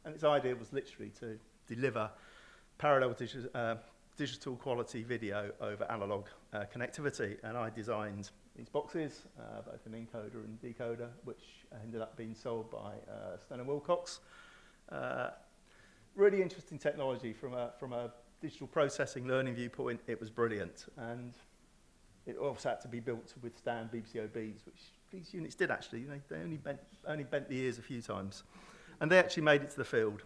S6: And its idea was literally to deliver parallel digital quality video over analog connectivity. And I designed these boxes, both an encoder and decoder, which ended up being sold by Snell and Wilcox. Really interesting technology from a digital processing learning viewpoint. It was brilliant. And it also had to be built to withstand BBC OBs, which these units did actually. They only bent the ears a few times. And they actually made it to the field.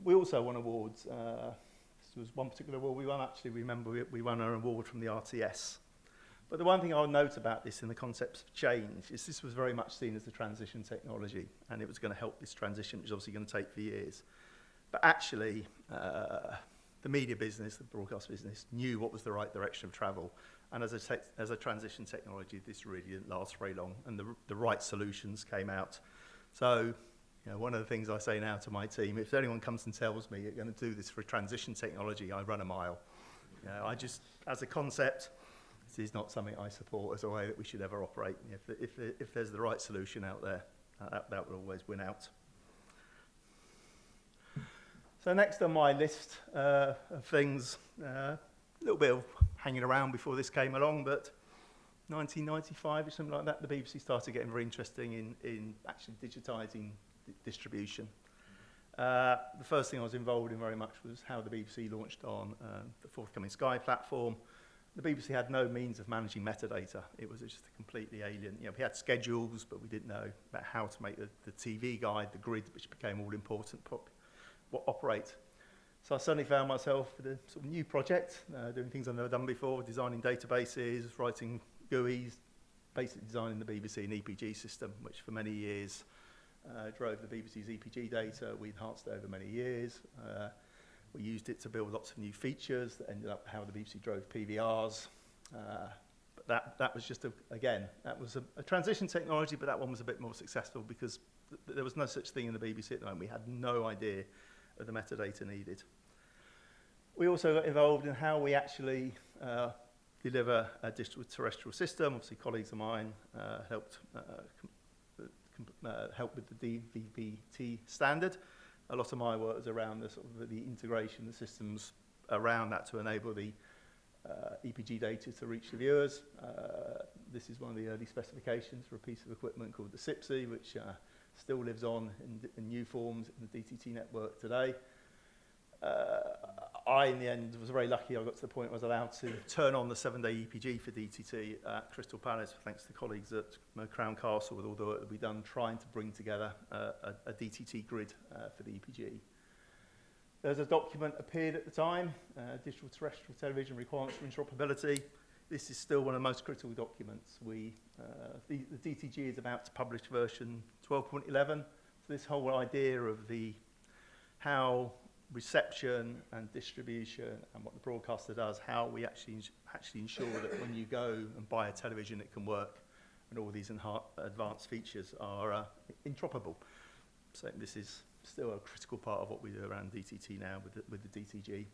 S6: We also won awards. This was one particular award we won. Actually, remember we won an award from the RTS. But the one thing I'll note about this in the concepts of change is this was very much seen as the transition technology, and it was going to help this transition, which is obviously going to take for years. But actually, the media business, the broadcast business, knew what was the right direction of travel. And as a transition technology, this really didn't last very long, and the right solutions came out. So, one of the things I say now to my team, if anyone comes and tells me you're going to do this for transition technology, I run a mile. I just, as a concept, this is not something I support as a way that we should ever operate. If there's the right solution out there, that will always win out. So next on my list of things, a little bit of hanging around before this came along, but 1995 or something like that, the BBC started getting very interesting in actually digitising distribution. The first thing I was involved in very much was how the BBC launched on the forthcoming Sky platform. The BBC had no means of managing metadata. It was just a completely alien. We had schedules, but we didn't know about how to make the TV guide, the grid, which became all important, operate. So I suddenly found myself with a sort of new project, doing things I've never done before, designing databases, writing GUIs, basically designing the BBC and EPG system, which for many years drove the BBC's EPG data. We enhanced it over many years. We used it to build lots of new features that ended up how the BBC drove PVRs. But that was just, that was a transition technology, but that one was a bit more successful because there was no such thing in the BBC at the moment. We had no idea of the metadata needed. We also got involved in how we actually deliver a digital terrestrial system. Obviously, colleagues of mine helped with the DVB-T standard. A lot of my work was around the integration of the systems around that to enable the EPG data to reach the viewers. This is one of the early specifications for a piece of equipment called the SIPSI, which still lives on in new forms in the DTT network today. I, in the end, was very lucky. I got to the point where I was allowed to turn on the 7-day EPG for DTT at Crystal Palace, thanks to colleagues at Crown Castle, with all the work that we've done trying to bring together a DTT grid for the EPG. There's a document appeared at the time, Digital Terrestrial Television Requirements for Interoperability. This is still one of the most critical documents. The DTG is about to publish version 12.11. So this whole idea of how reception and distribution and what the broadcaster does, how we actually ensure that when you go and buy a television it can work and all these advanced features are interoperable. So this is still a critical part of what we do around DTT now with the DTG.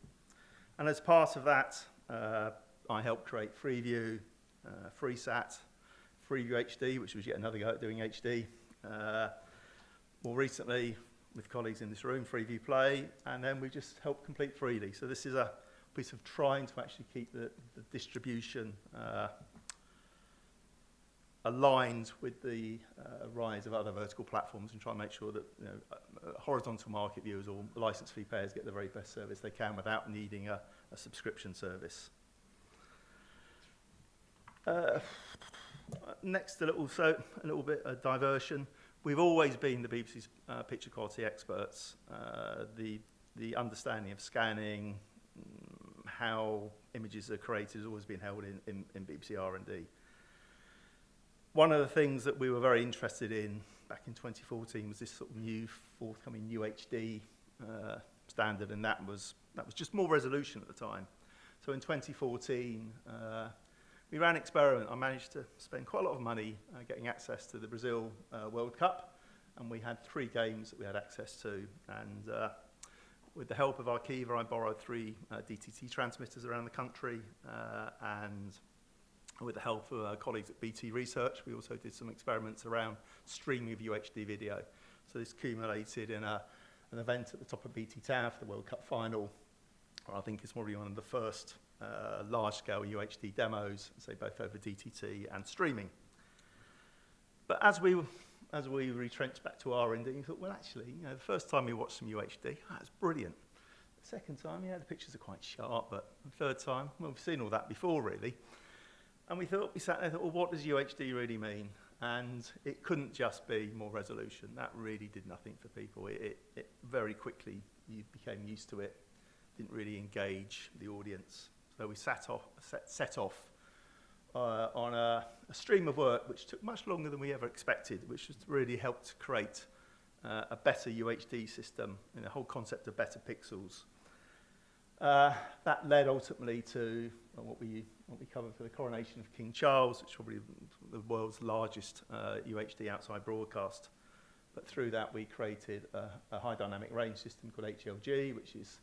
S6: And as part of that, I helped create Freeview, FreeSat, Freeview HD, which was yet another go at doing HD. More recently, with colleagues in this room, Freeview Play, and then we just helped complete Freely. So this is a piece of trying to actually keep the distribution aligned with the rise of other vertical platforms and try and make sure that horizontal market viewers or license fee payers get the very best service they can without needing a subscription service. Next, a little bit of diversion. We've always been the BBC's picture quality experts. The understanding of scanning, how images are created has always been held in BBC R&D. One of the things that we were very interested in back in 2014 was this sort of forthcoming UHD standard, and that was just more resolution at the time. So in 2014, we ran an experiment. I managed to spend quite a lot of money getting access to the Brazil World Cup, and we had 3 games that we had access to. And with the help of Arkiva, I borrowed 3 DTT transmitters around the country, and with the help of our colleagues at BT Research, we also did some experiments around streaming of UHD video. So this accumulated in an event at the top of BT Tower for the World Cup final. I think it's probably one of the first large-scale UHD demos, say both over DTT and streaming. But as we retrenched back to R&D, we thought, well, actually, the first time we watched some UHD, that's brilliant. The second time, the pictures are quite sharp, but the third time, well, we've seen all that before, really. And we sat there and thought, well, what does UHD really mean? And it couldn't just be more resolution. That really did nothing for people. It very quickly, you became used to it, didn't really engage the audience. So we set off on a stream of work which took much longer than we ever expected, which just really helped to create a better UHD system and the whole concept of better pixels. That led ultimately to what we covered for the coronation of King Charles, which is probably the world's largest UHD outside broadcast. But through that, we created a high dynamic range system called HLG, which is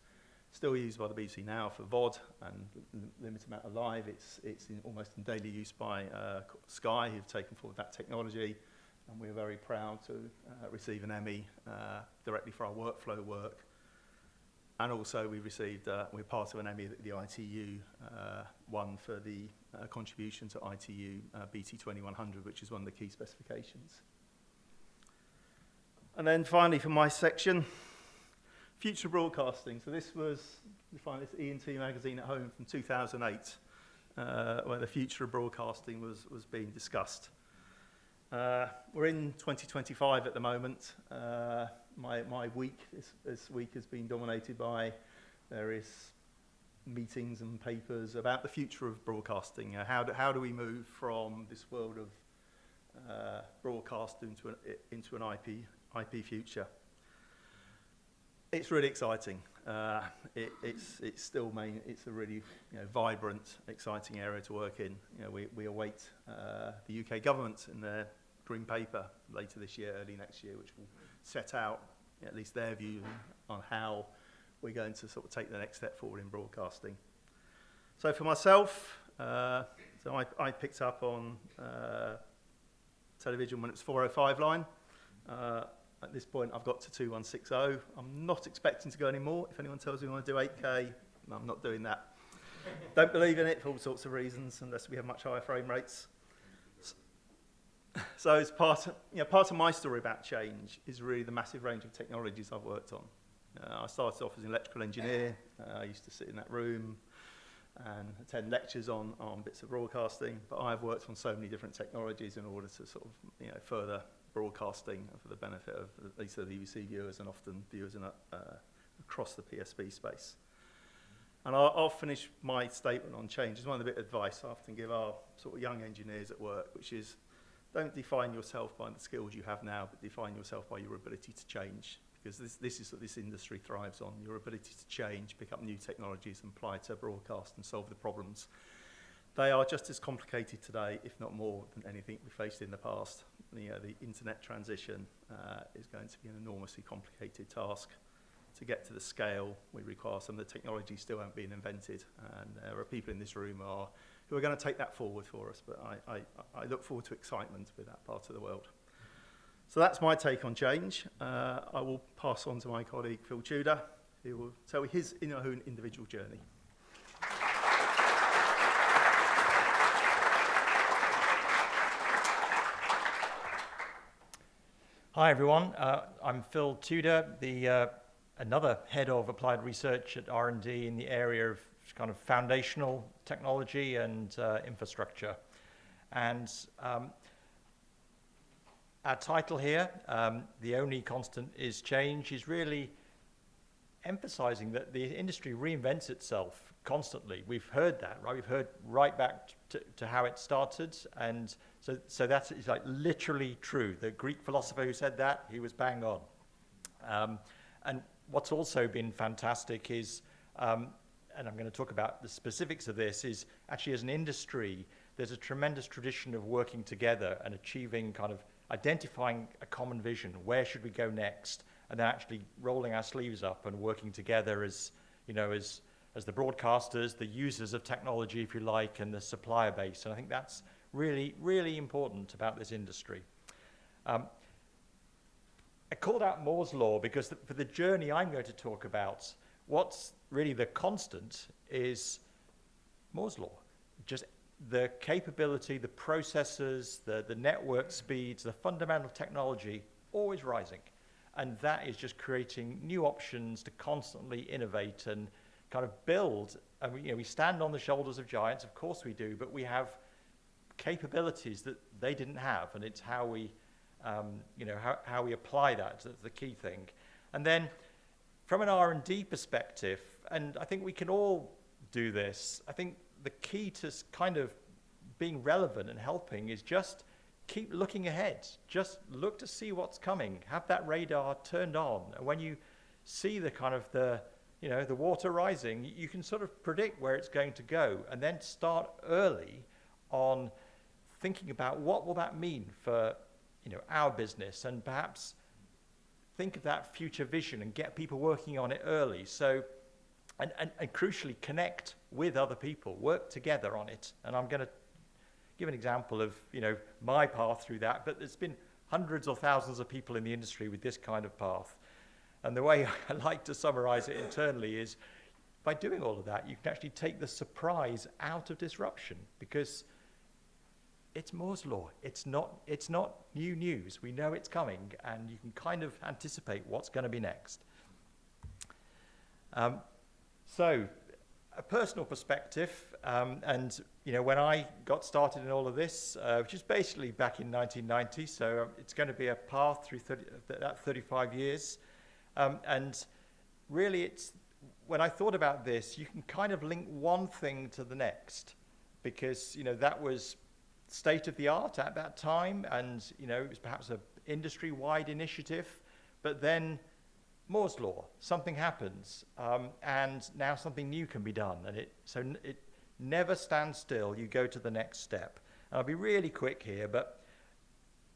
S6: still used by the BBC now for VOD and limited amount of live. It's almost in daily use by Sky, who've taken forward that technology. And we're very proud to receive an Emmy directly for our workflow work. And also we received, we're part of an Emmy that the ITU won for the contribution to ITU BT2100, which is one of the key specifications. And then finally for my section, future broadcasting. So this was, you find this E&T magazine at home from 2008, where the future of broadcasting was being discussed. We're in 2025 at the moment. My week this week has been dominated by various meetings and papers about the future of broadcasting. How do we move from this world of broadcast into an IP future? It's really exciting. It's still it's a really vibrant, exciting area to work in. We await the UK government in their green paper later this year, early next year, which will set out at least their view on how we're going to sort of take the next step forward in broadcasting. So for myself, I picked up on television when it was 405 line. At this point, I've got to 2160. I'm not expecting to go any more. If anyone tells me I want to do 8K, I'm not doing that. Don't believe in it for all sorts of reasons, unless we have much higher frame rates. So as part of my story about change is really the massive range of technologies I've worked on. I started off as an electrical engineer. I used to sit in that room and attend lectures on bits of broadcasting, but I've worked on so many different technologies in order to sort of further broadcasting for the benefit of at least the BBC viewers and often viewers across the PSB space. And I'll finish my statement on change. It's one of the bit of advice I often give our sort of young engineers at work, which is don't define yourself by the skills you have now, but define yourself by your ability to change. Because this is what this industry thrives on, your ability to change, pick up new technologies and apply to broadcast and solve the problems. They are just as complicated today, if not more, than anything we faced in the past. The internet transition is going to be an enormously complicated task. To get to the scale we require, some of the technologies still haven't been invented, and there are people in this room who are going to take that forward for us, but I look forward to excitement with that part of the world. So that's my take on change. I will pass on to my colleague Phil Tudor, who will tell his own individual journey.
S1: Hi everyone, I'm Phil Tudor, another head of applied research at R&D in the area of kind of foundational technology and infrastructure. And our title here, The Only Constant is Change, is really emphasizing that the industry reinvents itself constantly. We've heard that, right? We've heard right back to how it started, and so that's like literally true. The Greek philosopher who said that, he was bang on. And what's also been fantastic is, and I'm going to talk about the specifics of this, is actually as an industry, there's a tremendous tradition of working together and achieving kind of identifying a common vision. Where should we go next? And then actually rolling our sleeves up and working together as the broadcasters, the users of technology, if you like, and the supplier base. And I think that's really, really important about this industry. I called out Moore's Law because for the journey I'm going to talk about, what's really the constant is Moore's Law. Just the capability, the processors, the network speeds, the fundamental technology, always rising. And that is just creating new options to constantly innovate and kind of build. And we stand on the shoulders of giants, of course we do, but we have capabilities that they didn't have, and it's how we how we apply that. That's the key thing. And then from an R&D perspective, and I think we can all do this, I think the key to kind of being relevant and helping is just keep looking ahead. Just look to see what's coming. Have that radar turned on. And when you see the kind of the water rising, you can sort of predict where it's going to go, and then start early on thinking about what will that mean for our business, and perhaps
S7: think of that future vision and get people working on it early. So, and crucially, connect with other people, work together on it. And I'm going to give an example of, my path through that, but there's been hundreds or thousands of people in the industry with this kind of path. And the way I like to summarize it internally is, by doing all of that, you can actually take the surprise out of disruption, because it's Moore's law. It's not new news. We know it's coming, and you can kind of anticipate what's going to be next. So, a personal perspective, and when I got started in all of this, which is basically back in 1990, so it's going to be a path through that 35 years, and really it's, when I thought about this, you can kind of link one thing to the next, because that was state of the art at that time, and it was perhaps an industry-wide initiative, but then Moore's law, something happens, and now something new can be done, and it never stands still. You go to the next step. And I'll be really quick here, but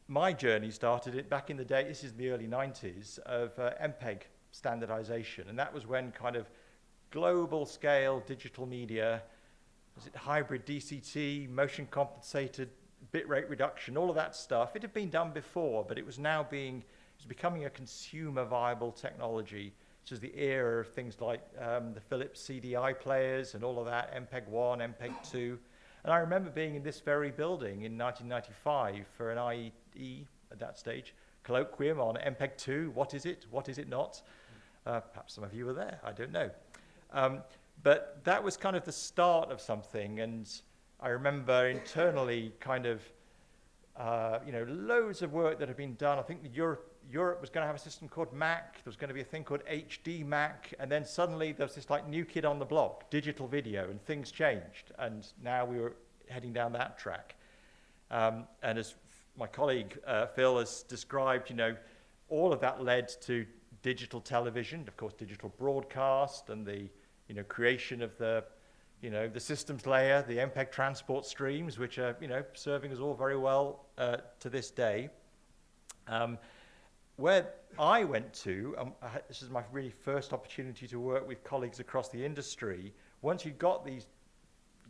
S7: my journey started back in the day. This is the early 90s of MPEG standardization, and that was when kind of global scale digital media, was it hybrid DCT, motion compensated bitrate reduction, all of that stuff. It had been done before, but it was now becoming a consumer viable technology. This was the era of things like the Philips CDI players and all of that, MPEG 1, MPEG 2. And I remember being in this very building in 1995 for an IE, at that stage, colloquium on MPEG 2, what is it not? Perhaps some of you were there, I don't know. But that was kind of the start of something, and I remember internally kind of, loads of work that had been done. I think Europe was going to have a system called Mac. There was going to be a thing called HD Mac, and then suddenly there was this like new kid on the block, digital video, and things changed, and now we were heading down that track. And as my colleague Phil has described, all of that led to digital television, of course, digital broadcast, and the creation of the systems layer, the MPEG transport streams, which are serving us all very well to this day. Where I went to, this is my really first opportunity to work with colleagues across the industry. Once you got these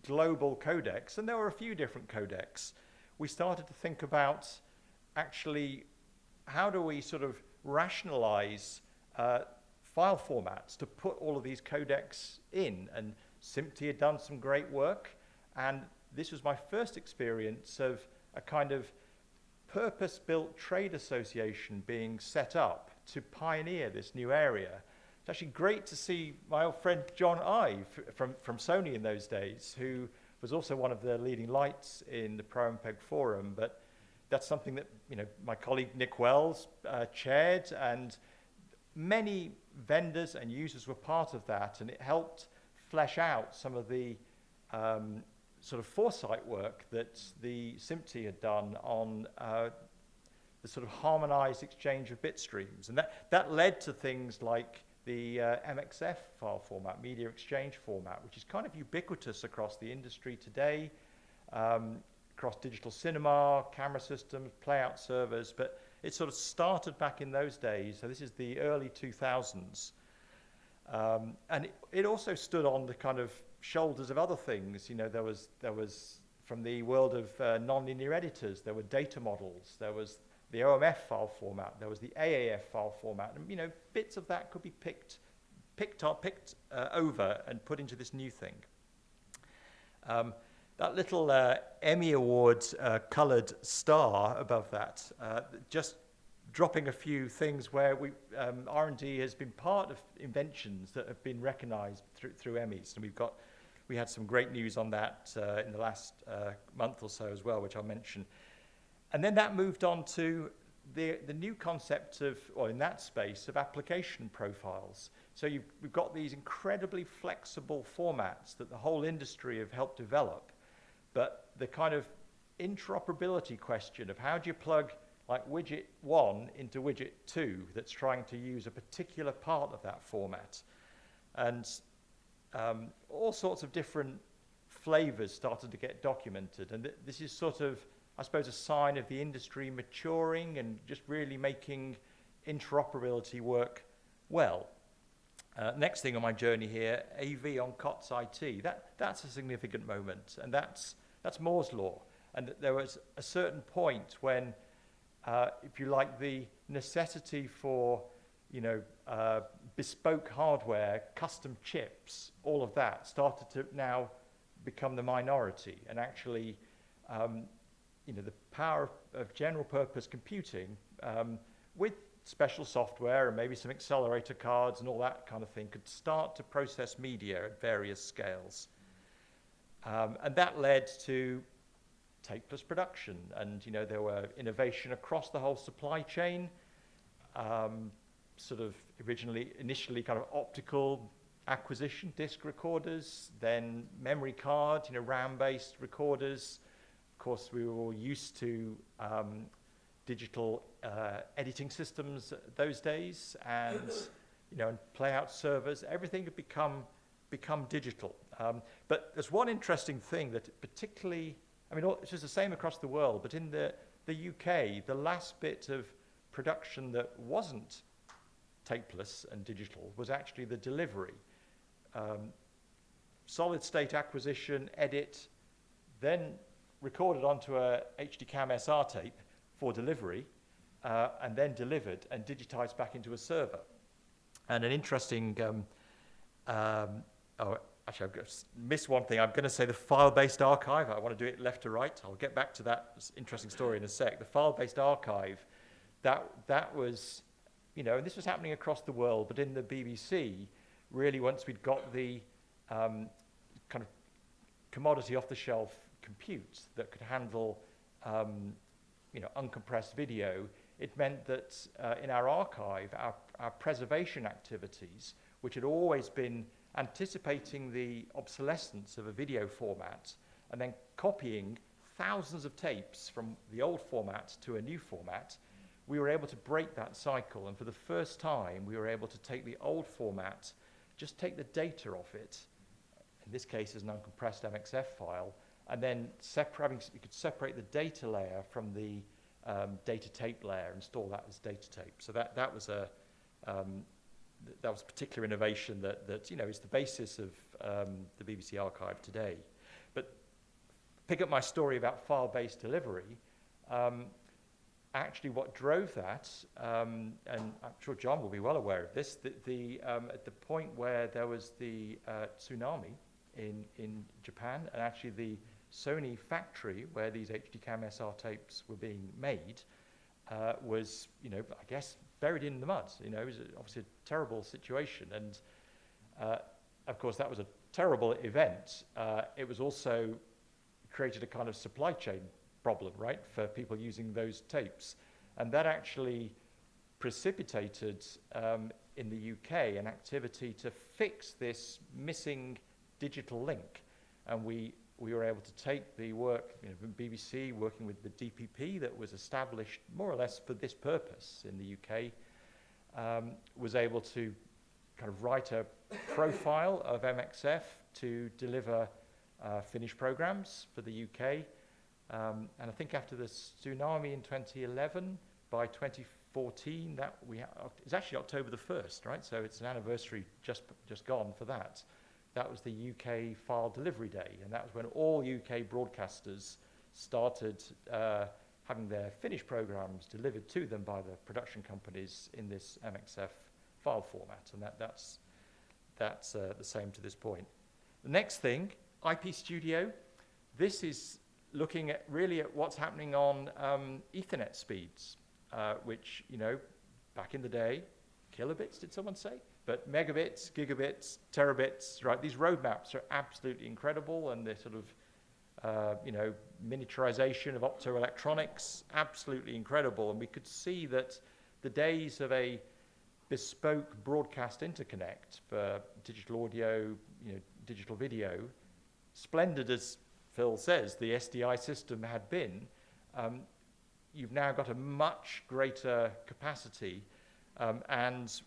S7: global codecs, and there were a few different codecs, we started to think about actually how do we sort of rationalize file formats to put all of these codecs in. And SMPTE had done some great work, and this was my first experience of a kind of purpose-built trade association being set up to pioneer this new area. It's actually great to see my old friend John Ive from Sony in those days, who was also one of the leading lights in the ProMPEG forum, but that's something that my colleague Nick Wells chaired, and many vendors and users were part of that, and it helped flesh out some of the sort of foresight work that the SMPTE had done on the sort of harmonized exchange of bit streams. And that led to things like the MXF file format, media exchange format, which is kind of ubiquitous across the industry today, across digital cinema, camera systems, playout servers, but it sort of started back in those days. So this is the early 2000s. And it also stood on the kind of shoulders of other things. There was from the world of nonlinear editors, there were data models, there was the OMF file format, there was the AAF file format, and bits of that could be picked over and put into this new thing. That little Emmy Award coloured star above that, just dropping a few things where R&D has been part of inventions that have been recognised through Emmys, and we had some great news on that in the last month or so as well, which I'll mention. And then that moved on to the new concept of, or in that space, of application profiles. So we've got these incredibly flexible formats that the whole industry have helped develop, but the kind of interoperability question of how do you plug like widget 1 into widget 2 that's trying to use a particular part of that format. And all sorts of different flavors started to get documented. And this is sort of, I suppose, a sign of the industry maturing and just really making interoperability work well. Next thing on my journey here, AV on COTS IT. That's a significant moment, and that's Moore's law. And there was a certain point when, if you like, the necessity for, bespoke hardware, custom chips, all of that started to now become the minority. And actually, the power of general purpose computing with special software and maybe some accelerator cards and all that kind of thing could start to process media at various scales. And that led to tapeless production, and there were innovation across the whole supply chain, sort of initially kind of optical acquisition, disc recorders, then memory card, RAM-based recorders. Of course, we were all used to digital editing systems those days, and playout servers. Everything had become digital. But there's one interesting thing that particularly, it's just the same across the world, but in the UK, the last bit of production that wasn't tapeless and digital was actually the delivery. Solid state acquisition, edit, then recorded onto a HDCAM SR tape for delivery, and then delivered and digitized back into a server. And an interesting, actually I've missed one thing. I'm going to say the file-based archive. I want to do it left to right. I'll get back to that interesting story in a sec. The file-based archive, that was, and this was happening across the world, but in the BBC, really once we'd got the kind of commodity off-the-shelf compute that could handle uncompressed video, it meant that in our archive, our preservation activities, which had always been anticipating the obsolescence of a video format and then copying thousands of tapes from the old format to a new format, we were able to break that cycle. And for the first time, we were able to take the old format, just take the data off it, in this case as an uncompressed MXF file, and then you could separate the data layer from the data tape layer and store that as data tape. So that was a particular innovation that is the basis of the BBC archive today. But pick up my story about file-based delivery. Actually, what drove that, and I'm sure John will be well aware of this, at the point where there was the tsunami in Japan, and actually the Sony factory where these HDCAM SR tapes were being made was, I guess, buried in the mud. It was obviously a terrible situation, and of course that was a terrible event. It was also created a kind of supply chain problem, right, for people using those tapes, and that actually precipitated in the UK an activity to fix this missing digital link, and we were able to take the work from BBC, working with the DPP that was established more or less for this purpose in the UK, was able to kind of write a profile of MXF to deliver finished programs for the UK. And I think after the tsunami in 2011, by 2014, it's actually October the 1st, right? So it's an anniversary just gone for that. That was the UK File Delivery Day, and that was when all UK broadcasters started having their finished programs delivered to them by the production companies in this MXF file format, and that's the same to this point. The next thing, IP Studio. This is looking at what's happening on Ethernet speeds, which, back in the day, kilobits, did someone say? But megabits, gigabits, terabits, right? These roadmaps are absolutely incredible, and they're sort of, miniaturization of optoelectronics, absolutely incredible. And we could see that the days of a bespoke broadcast interconnect for digital audio, digital video, splendid as Phil says the SDI system had been, you've now got a much greater capacity, and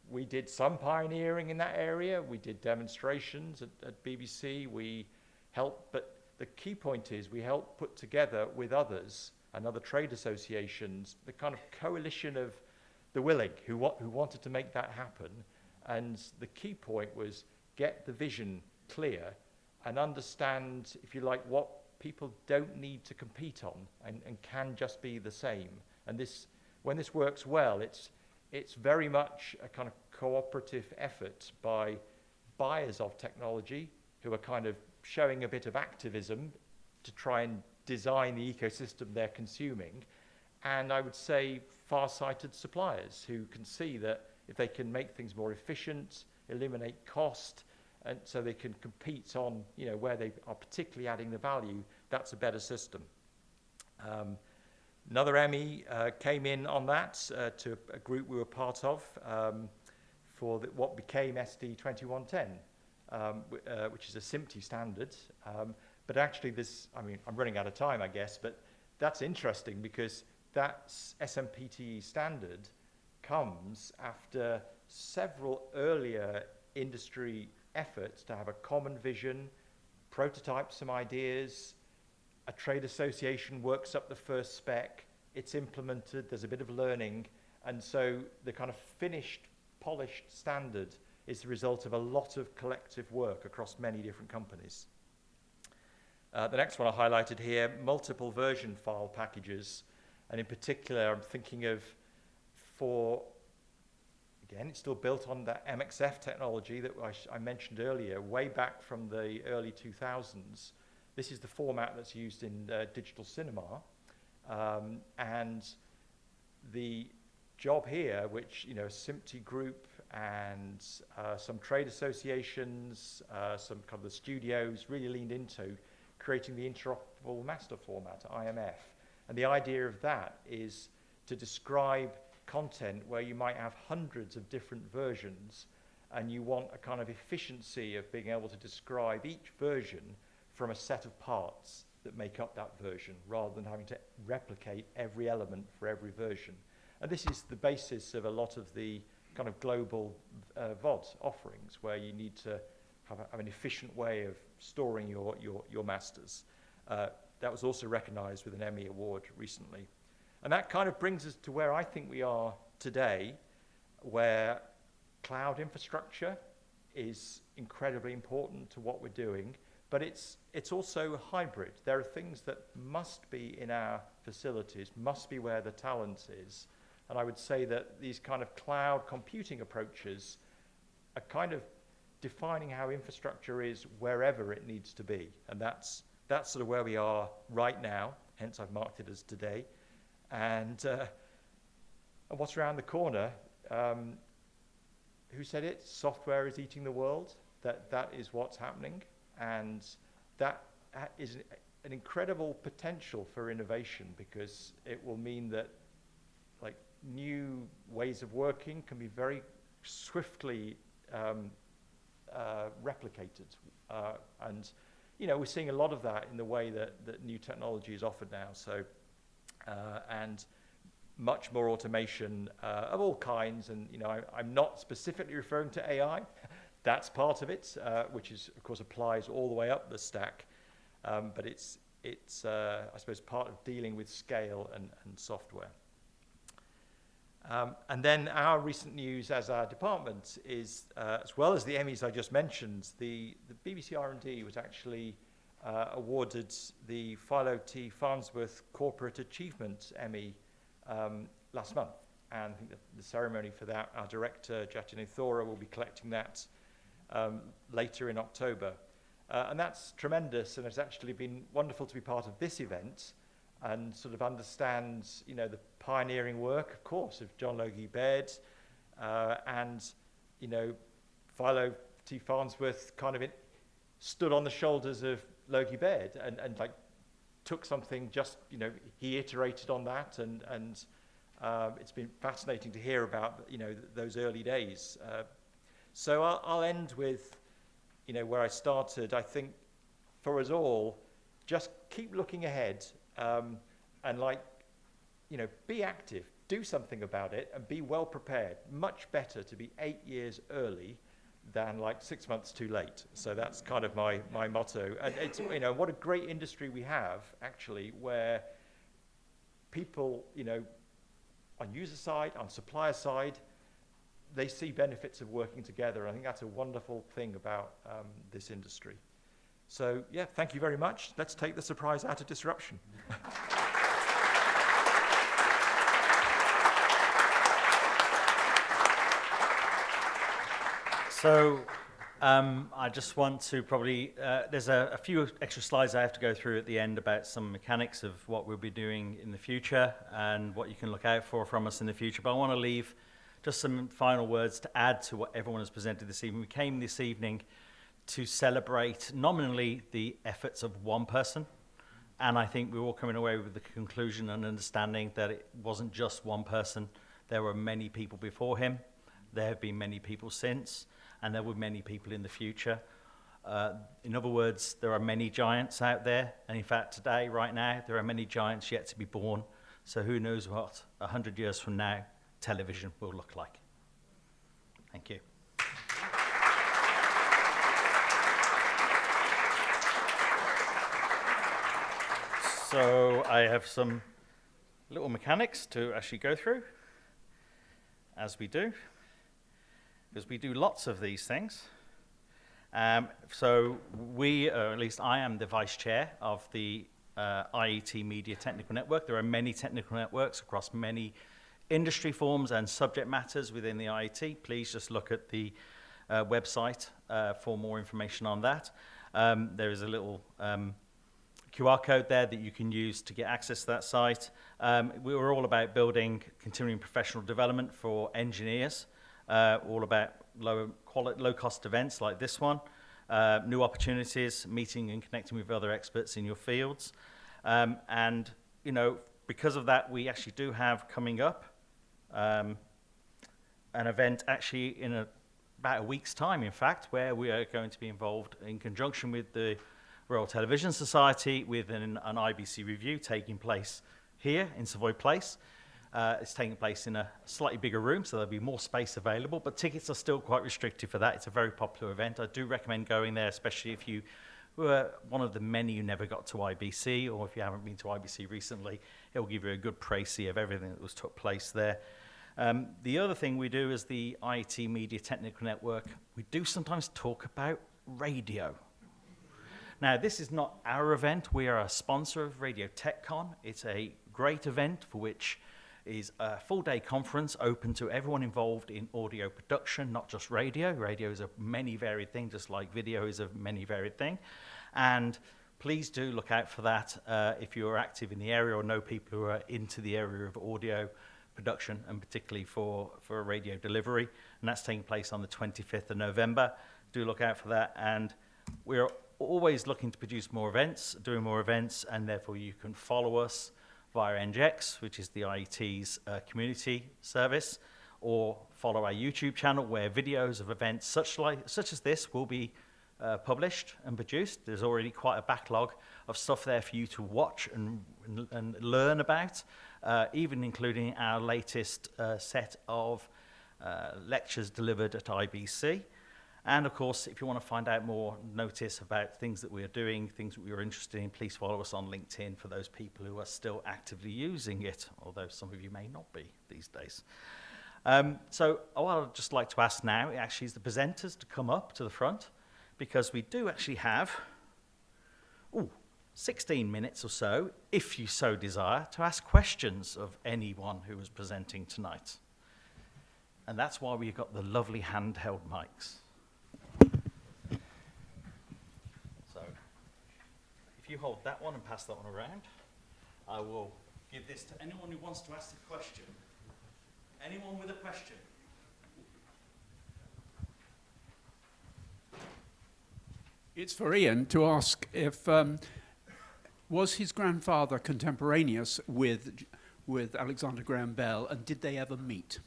S7: we did some pioneering in that area. We did demonstrations at BBC. We helped, but the key point is we helped put together with others and other trade associations the kind of coalition of the willing, who wanted to make that happen. And the key point was get the vision clear and understand, if you like, what people don't need to compete on and can just be the same. And this, when this works well, it's very much a kind of cooperative effort by buyers of technology who are kind of showing a bit of activism to try and design the ecosystem they're consuming. And I would say far-sighted suppliers who can see that if they can make things more efficient, eliminate cost, and so they can compete on, you know, where they are particularly adding the value, that's a better system. Another Emmy came in on that to a group we were part of for what became SD 2110, which is a SMPTE standard. But actually this, I mean, I'm running out of time, I guess, but that's interesting because that SMPTE standard comes after several earlier industry efforts to have a common vision, prototype some ideas, a trade association works up the first spec, it's implemented, there's a bit of learning, and so the kind of finished, polished standard is the result of a lot of collective work across many different companies. The next one I highlighted here, multiple version file packages, and in particular I'm thinking of again, it's still built on that MXF technology that I mentioned earlier, way back from the early 2000s. This is the format that's used in digital cinema. And the job here, which, you know, a SMPTE group and some trade associations, some kind of the studios really leaned into creating the interoperable master format, IMF. And the idea of that is to describe content where you might have hundreds of different versions and you want a kind of efficiency of being able to describe each version from a set of parts that make up that version rather than having to replicate every element for every version. And this is the basis of a lot of the kind of global VOD offerings where you need to have an efficient way of storing your masters. That was also recognized with an Emmy Award recently. And that kind of brings us to where I think we are today, where cloud infrastructure is incredibly important to what we're doing, but it's also hybrid. There are things that must be in our facilities, must be where the talent is. And I would say that these kind of cloud computing approaches are kind of defining how infrastructure is wherever it needs to be. And that's sort of where we are right now, hence I've marked it as today. And what's around the corner, who said it? Software is eating the world. That is what's happening. And that is an incredible potential for innovation because it will mean that like new ways of working can be very swiftly replicated. And, you know, we're seeing a lot of that in the way that new technology is offered now. So, and much more automation of all kinds. And, you know, I'm not specifically referring to AI. That's part of it, which is, of course, applies all the way up the stack. But it's I suppose, part of dealing with scale and software. And then our recent news as our department is, as well as the Emmys I just mentioned, the BBC R&D was actually awarded the Philo T. Farnsworth Corporate Achievement Emmy last month. And I think that the ceremony for that, our director, Jatine Thora, will be collecting that later in October. And that's tremendous, and it's actually been wonderful to be part of this event and sort of understand, you know, the pioneering work, of course, of John Logie Baird, and, you know, Philo T. Farnsworth kind of stood on the shoulders of Logie Baird and like took something just, you know, he iterated on that, and it's been fascinating to hear about, you know, those early days. So I'll end with, you know, where I started. I think for us all, just keep looking ahead, and like, you know, be active, do something about it, and be well prepared. Much better to be 8 years early than like 6 months too late. So that's kind of my motto. And it's, you know, what a great industry we have, actually, where people, you know, on user side, on supplier side, they see benefits of working together. I think that's a wonderful thing about this industry. So yeah, thank you very much. Let's take the surprise out of disruption.
S1: So I just want to probably, there's a few extra slides I have to go through at the end about some mechanics of what we'll be doing in the future and what you can look out for from us in the future. But I want to leave just some final words to add to what everyone has presented this evening. We came this evening to celebrate nominally the efforts of one person. And I think we're all coming away with the conclusion and understanding that it wasn't just one person. There were many people before him. There have been many people since. And there will be many people in the future. In other words, there are many giants out there. And in fact, today, right now, there are many giants yet to be born. So who knows what 100 years from now television will look like. Thank you. So I have some little mechanics to actually go through, as we do. Because we do lots of these things. So we, or at least I am the vice chair of the IET Media Technical Network. There are many technical networks across many industry forms and subject matters within the IET. Please just look at the website for more information on that. There is a little QR code there that you can use to get access to that site. We were all about building continuing professional development for engineers. All about low-cost events like this one, new opportunities, meeting and connecting with other experts in your fields. And, you know, because of that, we actually do have coming up an event actually in about a week's time, in fact, where we are going to be involved in conjunction with the Royal Television Society with an IBC review taking place here in Savoy Place. It's taking place in a slightly bigger room, so there'll be more space available, but tickets are still quite restricted for that. It's a very popular event. I do recommend going there, especially if you were one of the many who never got to IBC, or if you haven't been to IBC recently, it will give you a good précis of everything that was took place there. The other thing we do as the IET Media Technical Network, we do sometimes talk about radio. Now, this is not our event. We are a sponsor of Radio TechCon. It's a great event for which is a full-day conference open to everyone involved in audio production, not just radio. Radio is a many varied thing, just like video is a many varied thing. And please do look out for that if you're active in the area or know people who are into the area of audio production, and particularly for radio delivery. And that's taking place on the 25th of November. Do look out for that. And we're always looking to produce more events, doing more events, and therefore you can follow us via NGX, which is the IET's community service, or follow our YouTube channel where videos of events such as this will be published and produced. There's already quite a backlog of stuff there for you to watch and learn about, even including our latest set of lectures delivered at IBC. And of course, if you want to find out more notice about things that we are doing, things that we are interested in, please follow us on LinkedIn for those people who are still actively using it, although some of you may not be these days. So what I'd just like to ask now actually is the presenters to come up to the front, because we do actually have 16 minutes or so, if you so desire, to ask questions of anyone who is presenting tonight. And that's why we've got the lovely handheld mics. So if you hold that one and pass that one around, I will give this to anyone who wants to ask a question. Anyone with a question?
S8: It's for Ian to ask if was his grandfather contemporaneous with Alexander Graham Bell, and did they ever meet?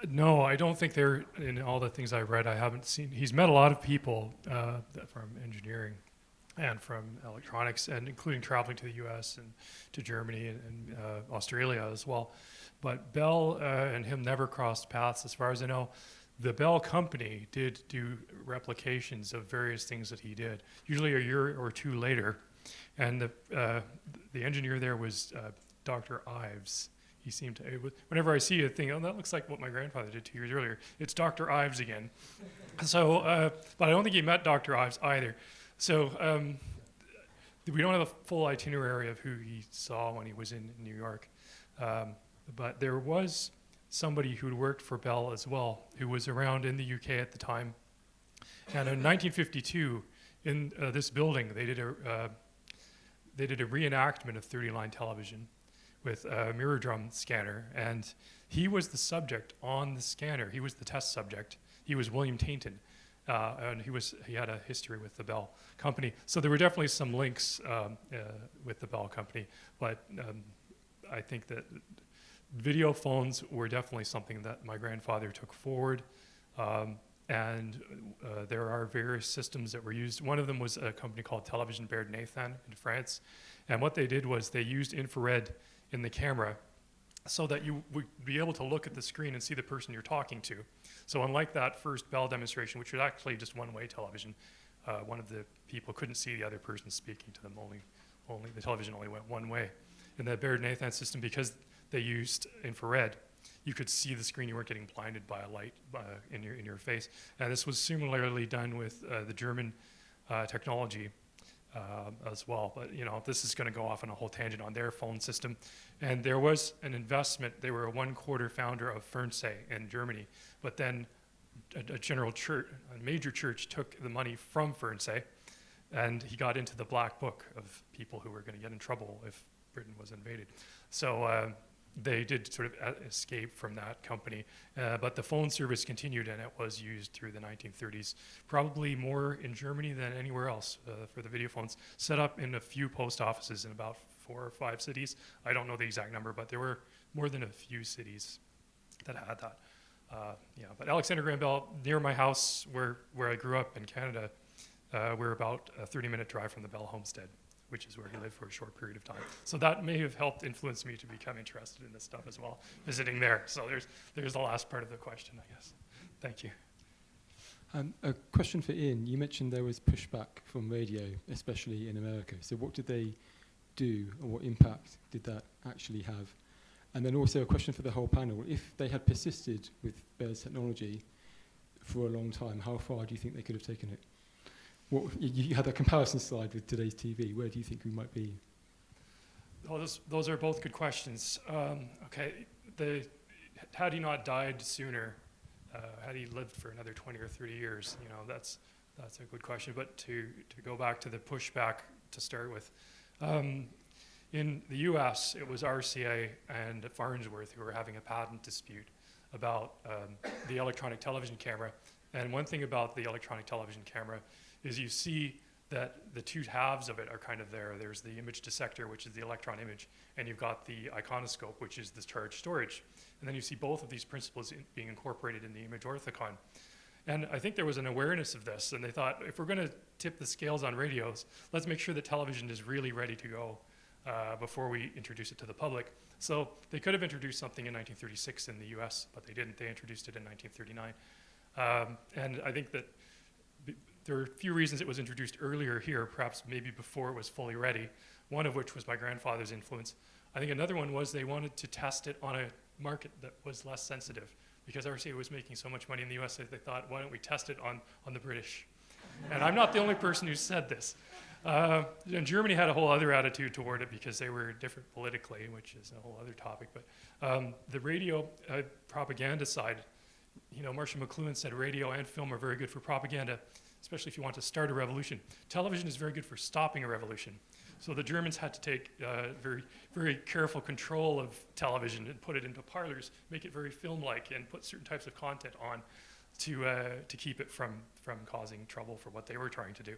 S2: No, I don't think they're, in all the things I read, I haven't seen. He's met a lot of people from engineering and from electronics, and including traveling to the US and to Germany and Australia as well. But Bell and him never crossed paths, as far as I know. The Bell company did do replications of various things that he did, usually a year or two later. And the engineer there was Dr. Ives. he seemed to, whenever I see a thing, oh, that looks like what my grandfather did 2 years earlier. It's Dr. Ives again. So, but I don't think he met Dr. Ives either. So we don't have a full itinerary of who he saw when he was in New York. But there was somebody who'd worked for Bell as well, who was around in the UK at the time. And in 1952, in this building, they did a reenactment of 30-line television with a mirror drum scanner, and he was the subject on the scanner. He was the test subject. He was William Taynton, and he had a history with the Bell Company. So there were definitely some links with the Bell Company, but I think that video phones were definitely something that my grandfather took forward. And there are various systems that were used. One of them was a company called Television Baird Nathan in France. And what they did was they used infrared in the camera so that you would be able to look at the screen and see the person you're talking to. So unlike that first Bell demonstration, which was actually just one-way television, one of the people couldn't see the other person speaking to them. Only the television only went one way. In the Baird Nathan system, because they used infrared, you could see the screen. You weren't getting blinded by a light in your face. And this was similarly done with the German technology as well. But this is going to go off on a whole tangent on their phone system. And there was an investment. They were a one-quarter founder of Fernseh in Germany. But then a major church took the money from Fernseh, and he got into the black book of people who were going to get in trouble if Britain was invaded. So they did sort of escape from that company, but the phone service continued, and it was used through the 1930s, probably more in Germany than anywhere else for the video phones, set up in a few post offices in about 4 or 5 cities. I don't know the exact number, but there were more than a few cities that had that. But Alexander Graham Bell, near my house where I grew up in Canada, we're about a 30-minute drive from the Bell homestead, which is where he lived for a short period of time. So that may have helped influence me to become interested in this stuff as well, visiting there. So there's the last part of the question, I guess. Thank you.
S9: A question for Ian. You mentioned there was pushback from radio, especially in America. So what did they do, or what impact did that actually have? And then also a question for the whole panel. If they had persisted with Baird's technology for a long time, how far do you think they could have taken it? You had a comparison slide with today's TV. Where do you think we might be?
S2: Well, those are both good questions. Okay, had he not died sooner, had he lived for another 20 or 30 years, that's a good question. But to go back to the pushback to start with, in the U.S., it was RCA and Farnsworth who were having a patent dispute about the electronic television camera. And one thing about the electronic television camera is you see that the two halves of it are kind of there. There's the image dissector, which is the electron image, and you've got the iconoscope, which is the charge storage. And then you see both of these principles being incorporated in the image orthicon. And I think there was an awareness of this, and they thought, if we're going to tip the scales on radios, let's make sure that television is really ready to go before we introduce it to the public. So they could have introduced something in 1936 in the US, but they didn't. They introduced it in 1939. And I think that there are a few reasons it was introduced earlier here, perhaps maybe before it was fully ready, one of which was my grandfather's influence. I think another one was they wanted to test it on a market that was less sensitive, because RCA was making so much money in the US that they thought, why don't we test it on the British? And I'm not the only person who said this. And Germany had a whole other attitude toward it because they were different politically, which is a whole other topic. But the radio propaganda side, Marshall McLuhan said radio and film are very good for propaganda, especially if you want to start a revolution. Television is very good for stopping a revolution. So the Germans had to take very, very careful control of television and put it into parlors, make it very film-like, and put certain types of content on to keep it from causing trouble for what they were trying to do.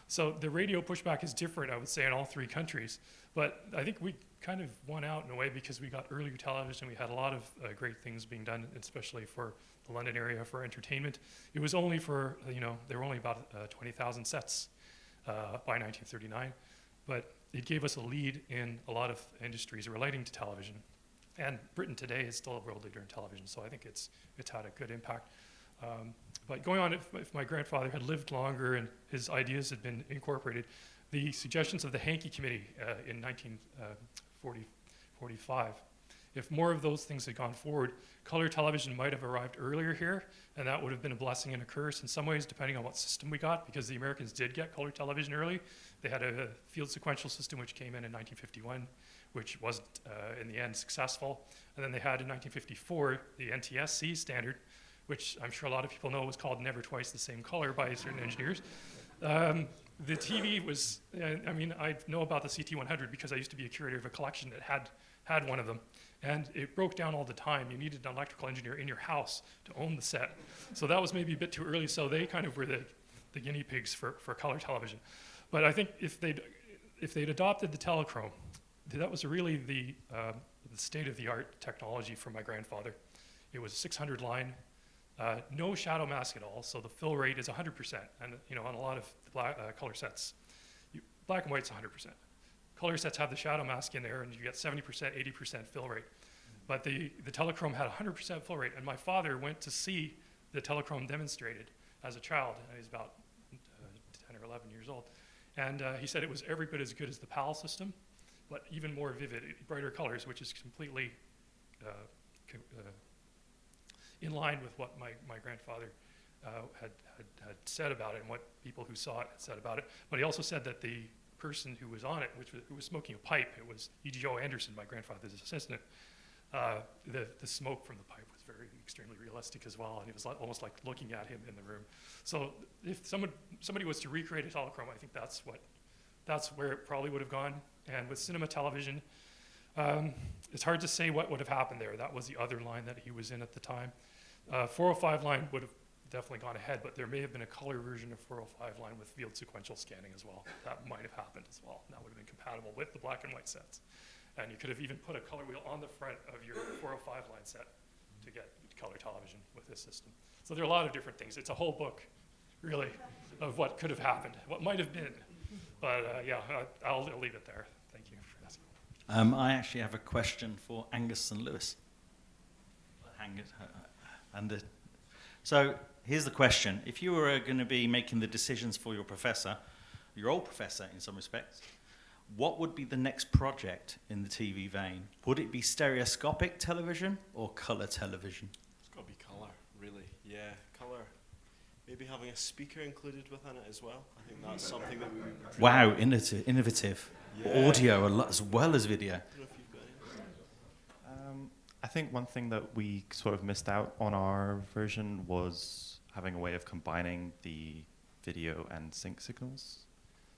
S2: So the radio pushback is different, I would say, in all 3 countries. But I think we kind of won out in a way because we got earlier television. We had a lot of great things being done, especially for the London area for entertainment. It was only for, there were only about 20,000 sets by 1939. But it gave us a lead in a lot of industries relating to television. And Britain today is still a world leader in television, so I think it's had a good impact. But going on, if my grandfather had lived longer and his ideas had been incorporated, the suggestions of the Hankey Committee in 1945 if more of those things had gone forward, color television might have arrived earlier here, and that would have been a blessing and a curse in some ways, depending on what system we got, because the Americans did get color television early. They had a field sequential system which came in 1951, which wasn't, in the end, successful. And then they had in 1954 the NTSC standard, which I'm sure a lot of people know was called Never Twice the Same Color by certain engineers. The TV was, I mean, I know about the CT100 because I used to be a curator of a collection that had one of them. And it broke down all the time. You needed an electrical engineer in your house to own the set. So that was maybe a bit too early, so they kind of were the guinea pigs for color television. But I think if they'd adopted the telechrome, that was really the state-of-the-art technology for my grandfather. It was a 600 line, no shadow mask at all, so the fill rate is 100%. And you know, on a lot of color sets, black and white's 100%. Color sets have the shadow mask in there, and you get 70%, 80% fill rate. But the telechrome had 100% fill rate, and my father went to see the telechrome demonstrated as a child. He was about 10 or 11 years old. And he said it was every bit as good as the PAL system, but even more vivid, brighter colors, which is completely in line with what my grandfather had said about it and what people who saw it had said about it. But he also said that the person who was on it, who was smoking a pipe, it was E.G. Joe Anderson, my grandfather's assistant. The smoke from the pipe was extremely realistic as well, and it was almost like looking at him in the room. So if somebody was to recreate a telechrome, I think that's where it probably would have gone. And with cinema television, it's hard to say what would have happened there. That was the other line that he was in at the time. 405 line would have definitely gone ahead, but there may have been a color version of 405 line with field sequential scanning as well. That might have happened as well. That would have been compatible with the black and white sets. And you could have even put a color wheel on the front of your 405 line set to get color television with this system. So there are a lot of different things. It's a whole book, really, of what could have happened, what might have been. But yeah, I'll leave it there. Thank you for asking.
S1: I actually have a question for Angus and Lewis. So here's the question. If you were going to be making the decisions for your professor, your old professor in some respects, what would be the next project in the TV vein? Would it be stereoscopic television or colour television?
S10: It's got to be colour, really. Yeah, colour. Maybe having a speaker included within it as well. I think that's something that we would...
S1: Wow, innovative.
S10: Yeah.
S1: Audio as well as video.
S10: I don't know if you've got any.
S4: I think one thing that we sort of missed out on our version was having a way of combining the video and sync signals.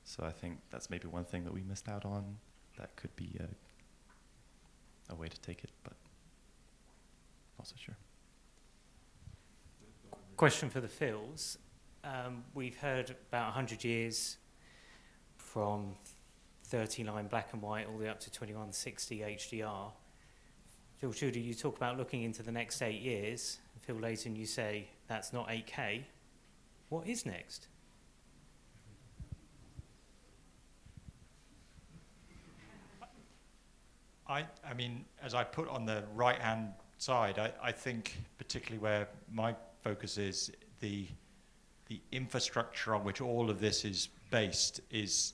S4: So I think that's maybe one thing that we missed out on. That could be a way to take it, but not so sure.
S11: Question for the fields. We've heard about 100 years from 30-line black and white all the way up to 2160 HDR. Phil Tudor, you talk about looking into the next 8 years. Phil Layton, you say that's not 8K. What is next?
S7: I mean, as I put on the right-hand side, I think particularly where my focus is, the infrastructure on which all of this is based is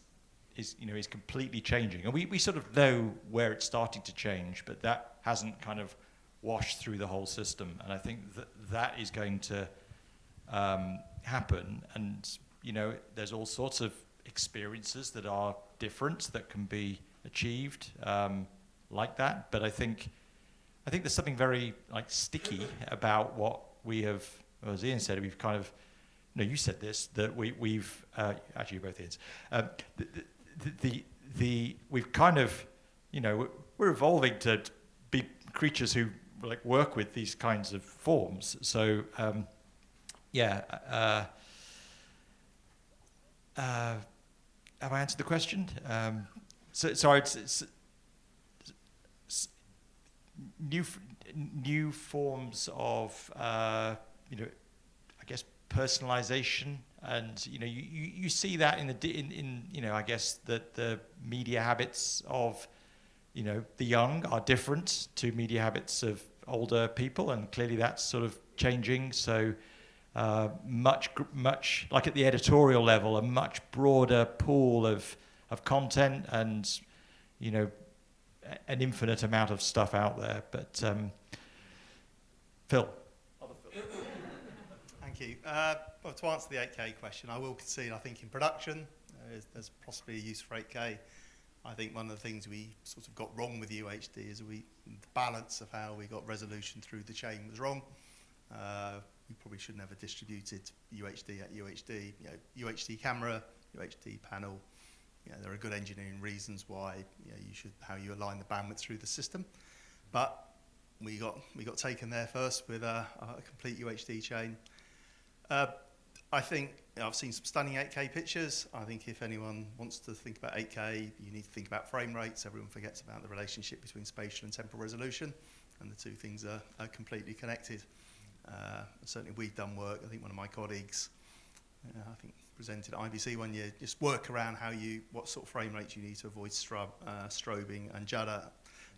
S7: completely changing. And we sort of know where it's starting to change, but that hasn't kind of washed through the whole system. And I think that is going to happen. And, there's all sorts of experiences that are different that can be achieved like that. But I think there's something very sticky about what we have, as Ian said, we've kind of, you said this, that we've actually both Ians, we've kind of, we're evolving to be creatures who work with these kinds of forms. So have I answered the question? New forms of I guess personalization, and you see that in I guess that the media habits of the young are different to media habits of older people, and clearly that's sort of changing. So much like at the editorial level, a much broader pool of content, and an infinite amount of stuff out there. But Phil.
S6: Thank you. Well, to answer the 8K question, I will concede, I think in production, there's possibly a use for 8K. I think one of the things we sort of got wrong with UHD is the balance of how we got resolution through the chain was wrong. We probably should never distributed UHD at UHD. You know, UHD camera, UHD panel. You know, there are good engineering reasons why how you align the bandwidth through the system. But we got taken there first with a complete UHD chain. I think I've seen some stunning 8K pictures. I think if anyone wants to think about 8K, you need to think about frame rates. Everyone forgets about the relationship between spatial and temporal resolution, and the two things are completely connected. Certainly we've done work. I think one of my colleagues, I think presented at IBC one year, just work around what sort of frame rates you need to avoid strobing and judder.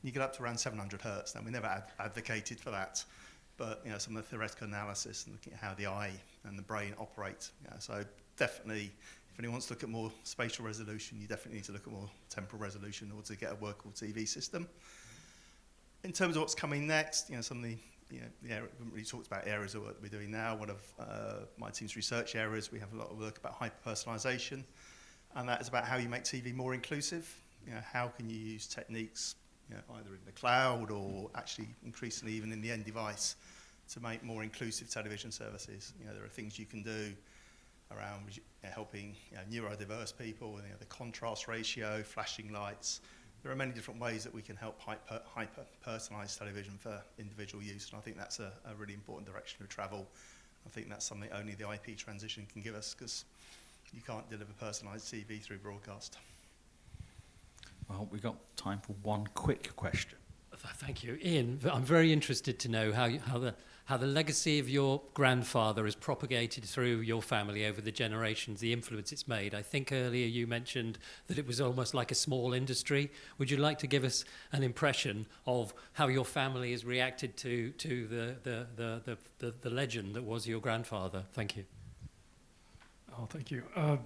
S6: You get up to around 700 hertz. Now, we never advocated for that. But some of the theoretical analysis and looking at how the eye and the brain operate. So definitely, if anyone wants to look at more spatial resolution, you definitely need to look at more temporal resolution in order to get a workable TV system. In terms of what's coming next, some of we haven't really talked about areas of work that we're doing now. One of my team's research areas, we have a lot of work about hyper-personalization, and that is about how you make TV more inclusive. How can you use techniques either in the cloud or actually increasingly even in the end device to make more inclusive television services. There are things you can do around helping neurodiverse people, the contrast ratio, flashing lights. There are many different ways that we can help hyper-personalised television for individual use, and I think that's a really important direction of travel. I think that's something only the IP transition can give us, because you can't deliver personalised TV through broadcast.
S12: Well, we've got time for one quick question.
S13: Thank you. Ian, I'm very interested to know how the legacy of your grandfather is propagated through your family over the generations, the influence it's made. I think earlier you mentioned that it was almost like a small industry. Would you like to give us an impression of how your family has reacted to the legend that was your grandfather? Thank you.
S2: Oh, thank you. I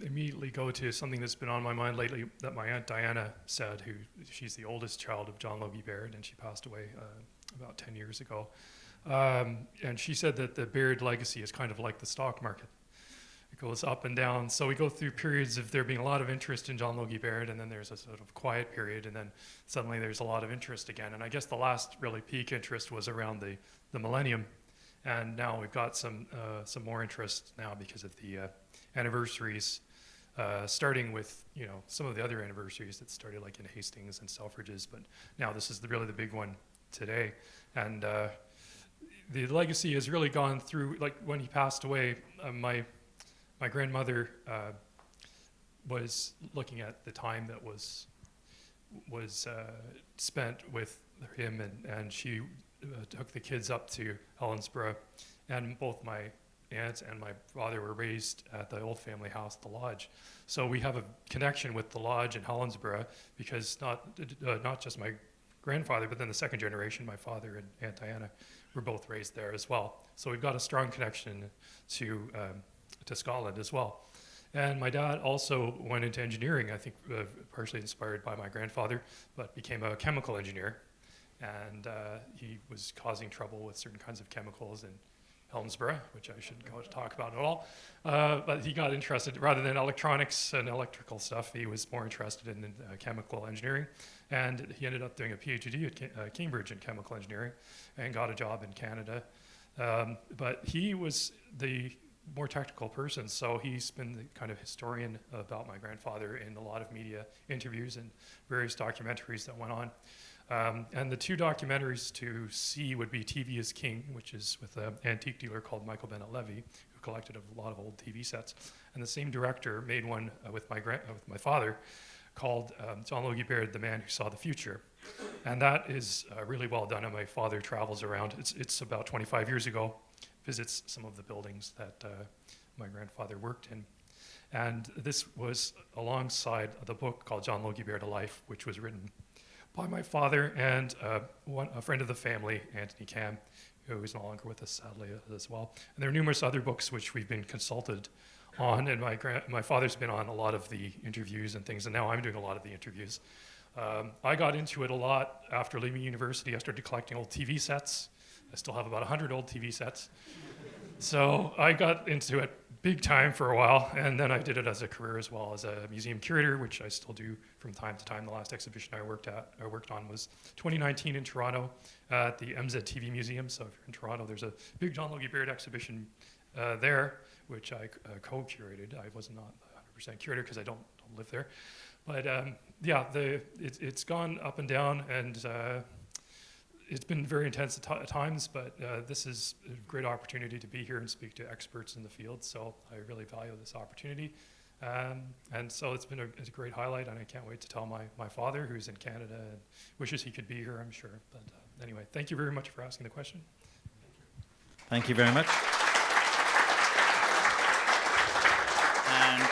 S2: immediately go to something that's been on my mind lately that my Aunt Diana said, she's the oldest child of John Logie Baird, and she passed away about 10 years ago. And she said that the Baird legacy is kind of like the stock market. It goes up and down. So we go through periods of there being a lot of interest in John Logie Baird, and then there's a sort of quiet period, and then suddenly there's a lot of interest again. And I guess the last really peak interest was around the millennium. And now we've got some more interest now because of the anniversaries, starting with some of the other anniversaries that started like in Hastings and Selfridges, but now this is really the big one today. And the legacy has really gone through, like when he passed away, my grandmother was looking at the time that was spent with him, and she took the kids up to Helensburgh, and both my aunt and my father were raised at the old family house, the Lodge. So we have a connection with the Lodge in Helensburgh, because not just my grandfather, but then the second generation, my father and Aunt Diana, were both raised there as well. So we've got a strong connection to Scotland as well. And my dad also went into engineering, I think partially inspired by my grandfather, but became a chemical engineer. And he was causing trouble with certain kinds of chemicals in Helensburgh, which I shouldn't go to talk about at all. But he got interested, rather than electronics and electrical stuff, he was more interested in chemical engineering. And he ended up doing a PhD at Cambridge in chemical engineering and got a job in Canada. But he was the more technical person, so he's been the kind of historian about my grandfather in a lot of media interviews and various documentaries that went on. And the two documentaries to see would be TV is King, which is with an antique dealer called Michael Bennett Levy, who collected a lot of old TV sets. And the same director made one with my father called John Logie Baird, The Man Who Saw the Future. And that is really well done, and my father travels around. It's about 25 years ago, visits some of the buildings that my grandfather worked in. And this was alongside the book called John Logie Baird, A Life, which was written by my father and a friend of the family, Anthony Cam, who is no longer with us, sadly, as well. And there are numerous other books which we've been consulted on, and my father's been on a lot of the interviews and things, and now I'm doing a lot of the interviews. I got into it a lot after leaving university. I started collecting old TV sets. I still have about 100 old TV sets. So I got into it big time for a while, and then I did it as a career as well, as a museum curator, which I still do from time to time. The last exhibition I worked on was 2019 in Toronto at the MZTV Museum. So if you're in Toronto, there's a big John Logie Baird exhibition there, which I co-curated. I was not 100% curator because I don't live there. But yeah, it's gone up and down, and it's been very intense at times, but this is a great opportunity to be here and speak to experts in the field, so I really value this opportunity. And so it's been a great highlight, and I can't wait to tell my father, who's in Canada, and wishes he could be here, I'm sure. But anyway, thank you very much for asking the question.
S1: Thank you very much. And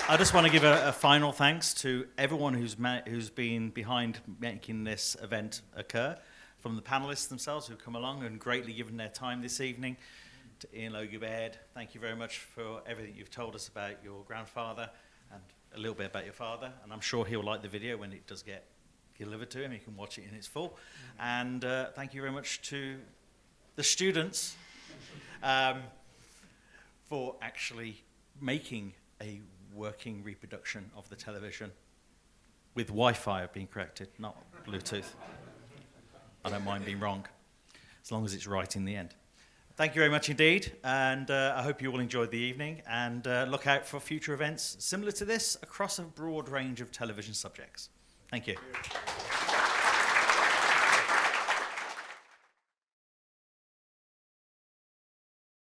S1: I just want to give a final thanks to everyone who's been behind making this event occur, from the panelists themselves who've come along and greatly given their time this evening, to Ian Logie Baird. Thank you very much for everything you've told us about your grandfather and a little bit about your father, and I'm sure he'll like the video when it does get delivered to him. You can watch it in its full. And thank you very much to the students for actually making a working reproduction of the television with Wi-Fi being corrected, not Bluetooth. I don't mind being wrong, as long as it's right in the end. Thank you very much indeed, and I hope you all enjoyed the evening, and look out for future events similar to this across a broad range of television subjects. Thank you.